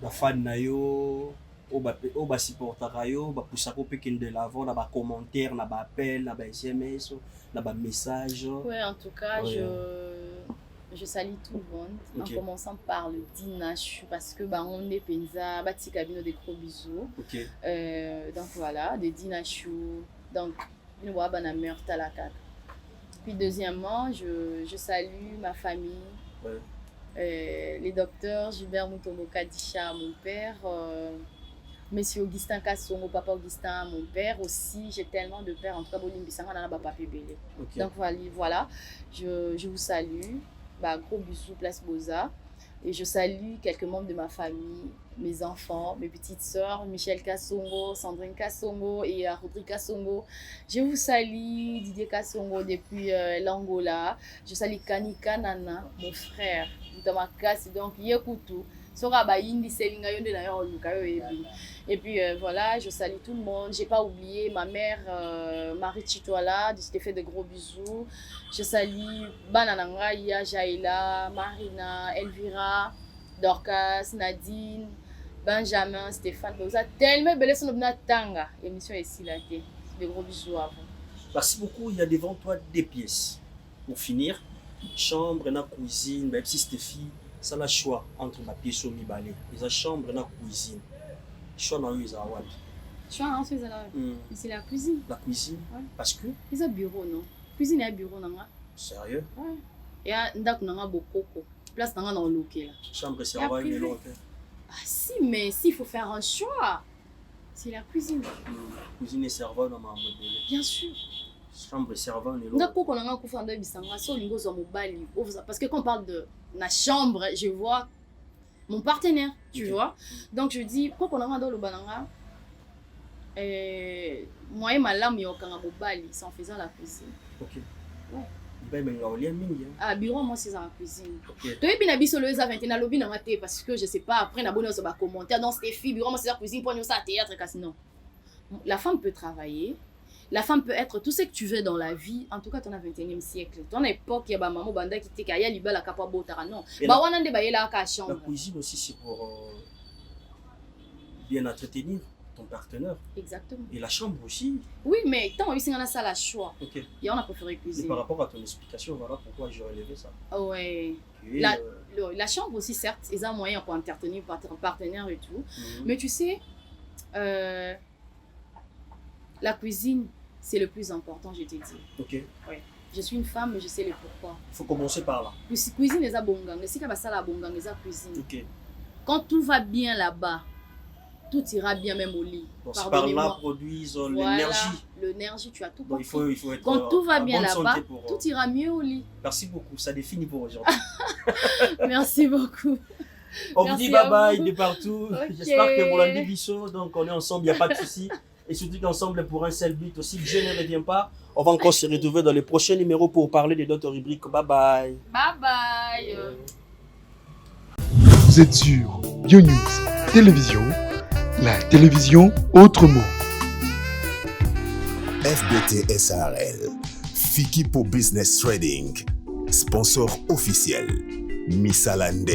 Speaker 3: la fan na yo au ba supportera yo ba poussa ko pekin de l'avant na ba commentaire na ba appel na ba SMS na ba message.
Speaker 4: Ouais, en tout cas,
Speaker 3: Ouais.
Speaker 4: je salue tout le monde,
Speaker 3: Ok.
Speaker 4: en commençant par le Dinachu, parce que bah, on est Penza, Bati Kabino, des gros bisous.
Speaker 3: OK.
Speaker 4: Donc voilà, de Dinachu, donc une voix bana meurtre à la carte. Puis deuxièmement, je salue ma famille,
Speaker 3: Ouais.
Speaker 4: les docteurs, Gilbert Mutombo Kadisha, mon père, Monsieur Augustin Kassongo, papa Augustin, mon père aussi. J'ai tellement de pères, en tout cas, Bolimbisanga, Nana Papa Pébélé.
Speaker 3: OK.
Speaker 4: Donc voilà, je vous salue. Bah, gros bisous, Place Boza. Et je salue quelques membres de ma famille, mes enfants, mes petites sœurs, Michel Kassongo, Sandrine Kassongo et Rodrigue Kassongo. Je vous salue, Didier Kassongo depuis l'Angola. Je salue Kanika Nana, mon frère. Donc, Yekutu. Et puis voilà, je salue tout le monde. J'ai pas oublié ma mère, Marie Chitoala, je te fais de gros bisous. Je salue Banananga, Iya, Jaïla, Marina, Elvira, Dorcas, Nadine, Benjamin, Stéphane. Vous êtes tellement belle, c'est notre tanga. L'émission est ici là. De gros bisous à vous.
Speaker 3: Merci beaucoup. Il y a devant toi des pièces. Pour finir, chambre et cuisine, même si Stéphie, ça la choix entre ma pièce au mi-balé. Les chambre et la cuisine. Choix dans les awad.
Speaker 4: Je suis en Suisse là. C'est la cuisine.
Speaker 3: La cuisine,
Speaker 4: Ouais.
Speaker 3: parce que,
Speaker 4: C'est un bureau, non? Cuisine et un bureau, non?
Speaker 3: sérieux,
Speaker 4: Ouais. Et un dak nanga bokoko. Place nanga dans le là.
Speaker 3: chambre et serveur,
Speaker 4: privé.
Speaker 3: mais non.
Speaker 4: Ah si, mais s'il faut faire un choix, c'est la cuisine.
Speaker 3: Cuisine et serveur dans ma modèle.
Speaker 4: Bien sûr.
Speaker 3: Chambre et serveur, mais non.
Speaker 4: Ndako konanga kufanda bisanga so lingo zo mobali. Parce que quand on parle de la chambre, je vois mon partenaire, tu
Speaker 3: Ok.
Speaker 4: vois. Donc je dis quoi konanga dans le bananga moi et ma lame yokanga mobali, c'est en faisant la cuisine.
Speaker 3: Ok.
Speaker 4: Ouais.
Speaker 3: Ben, mais on l'a mis.
Speaker 4: Ah bureau moi c'est dans la cuisine.
Speaker 3: Ok.
Speaker 4: Toi et bien biso le za 21 lobby na maté parce que je sais pas après na bonne so ba commentaire dans cette fille bureau moi c'est la cuisine pour nous ça théâtre casino. La femme peut travailler. La femme peut être tout ce que tu veux dans la vie. En tout cas, tu es au 21e siècle. Ton époque, il y a des mamans qui te disent qu'il y a des gens qui ont des non.
Speaker 3: Et
Speaker 4: Bah, on a des gens qui
Speaker 3: La
Speaker 4: chambre.
Speaker 3: cuisine aussi, c'est pour bien entretenir ton partenaire.
Speaker 4: Exactement.
Speaker 3: Et la chambre aussi.
Speaker 4: Oui, mais tant que on a ça, la choix.
Speaker 3: Ok.
Speaker 4: Et on a préféré
Speaker 3: Et
Speaker 4: cuisiner.
Speaker 3: par rapport à ton explication, voilà pourquoi j'ai relevé ça.
Speaker 4: Ah ouais.
Speaker 3: Et,
Speaker 4: La chambre aussi, certes, ils ont moyen pour entretenir un partenaire et tout.
Speaker 3: mhm.
Speaker 4: Mais tu sais, la cuisine, c'est le plus important, je te dis.
Speaker 3: Ok.
Speaker 4: Je suis une femme, mais je sais le pourquoi.
Speaker 3: Il faut commencer par là.
Speaker 4: Cuisine, les a bongang. Si tu as ça, la bongang, les a cuisine.
Speaker 3: Ok.
Speaker 4: Quand tout va bien là-bas, tout ira bien même au lit.
Speaker 3: Donc, c'est par
Speaker 4: Pardonnez-moi.
Speaker 3: là produisent
Speaker 4: Voilà,
Speaker 3: l'énergie.
Speaker 4: l'énergie, tu as tout
Speaker 3: Donc,
Speaker 4: compris.
Speaker 3: il faut être
Speaker 4: Quand tout va
Speaker 3: en
Speaker 4: bien
Speaker 3: bonne
Speaker 4: là-bas,
Speaker 3: santé pour,
Speaker 4: tout ira mieux au lit.
Speaker 3: Merci beaucoup. Ça définit pour aujourd'hui.
Speaker 4: Merci beaucoup.
Speaker 3: On vous
Speaker 4: Merci
Speaker 3: dit
Speaker 4: à
Speaker 3: bye bye
Speaker 4: vous.
Speaker 3: de partout.
Speaker 4: Ok.
Speaker 3: J'espère que vous l'avez Bissot. Donc, on est ensemble, il n'y a pas de souci. Et surtout qu'ensemble pour un seul but aussi. Dieu ne revient pas. On va encore se retrouver dans les prochains numéros pour parler de d'autres rubriques. Bye bye.
Speaker 4: Bye bye.
Speaker 1: Vous êtes sur BioNews Télévision, la télévision autrement.
Speaker 2: FBT SARL, Fiki pour Business Trading, sponsor officiel, Missalande.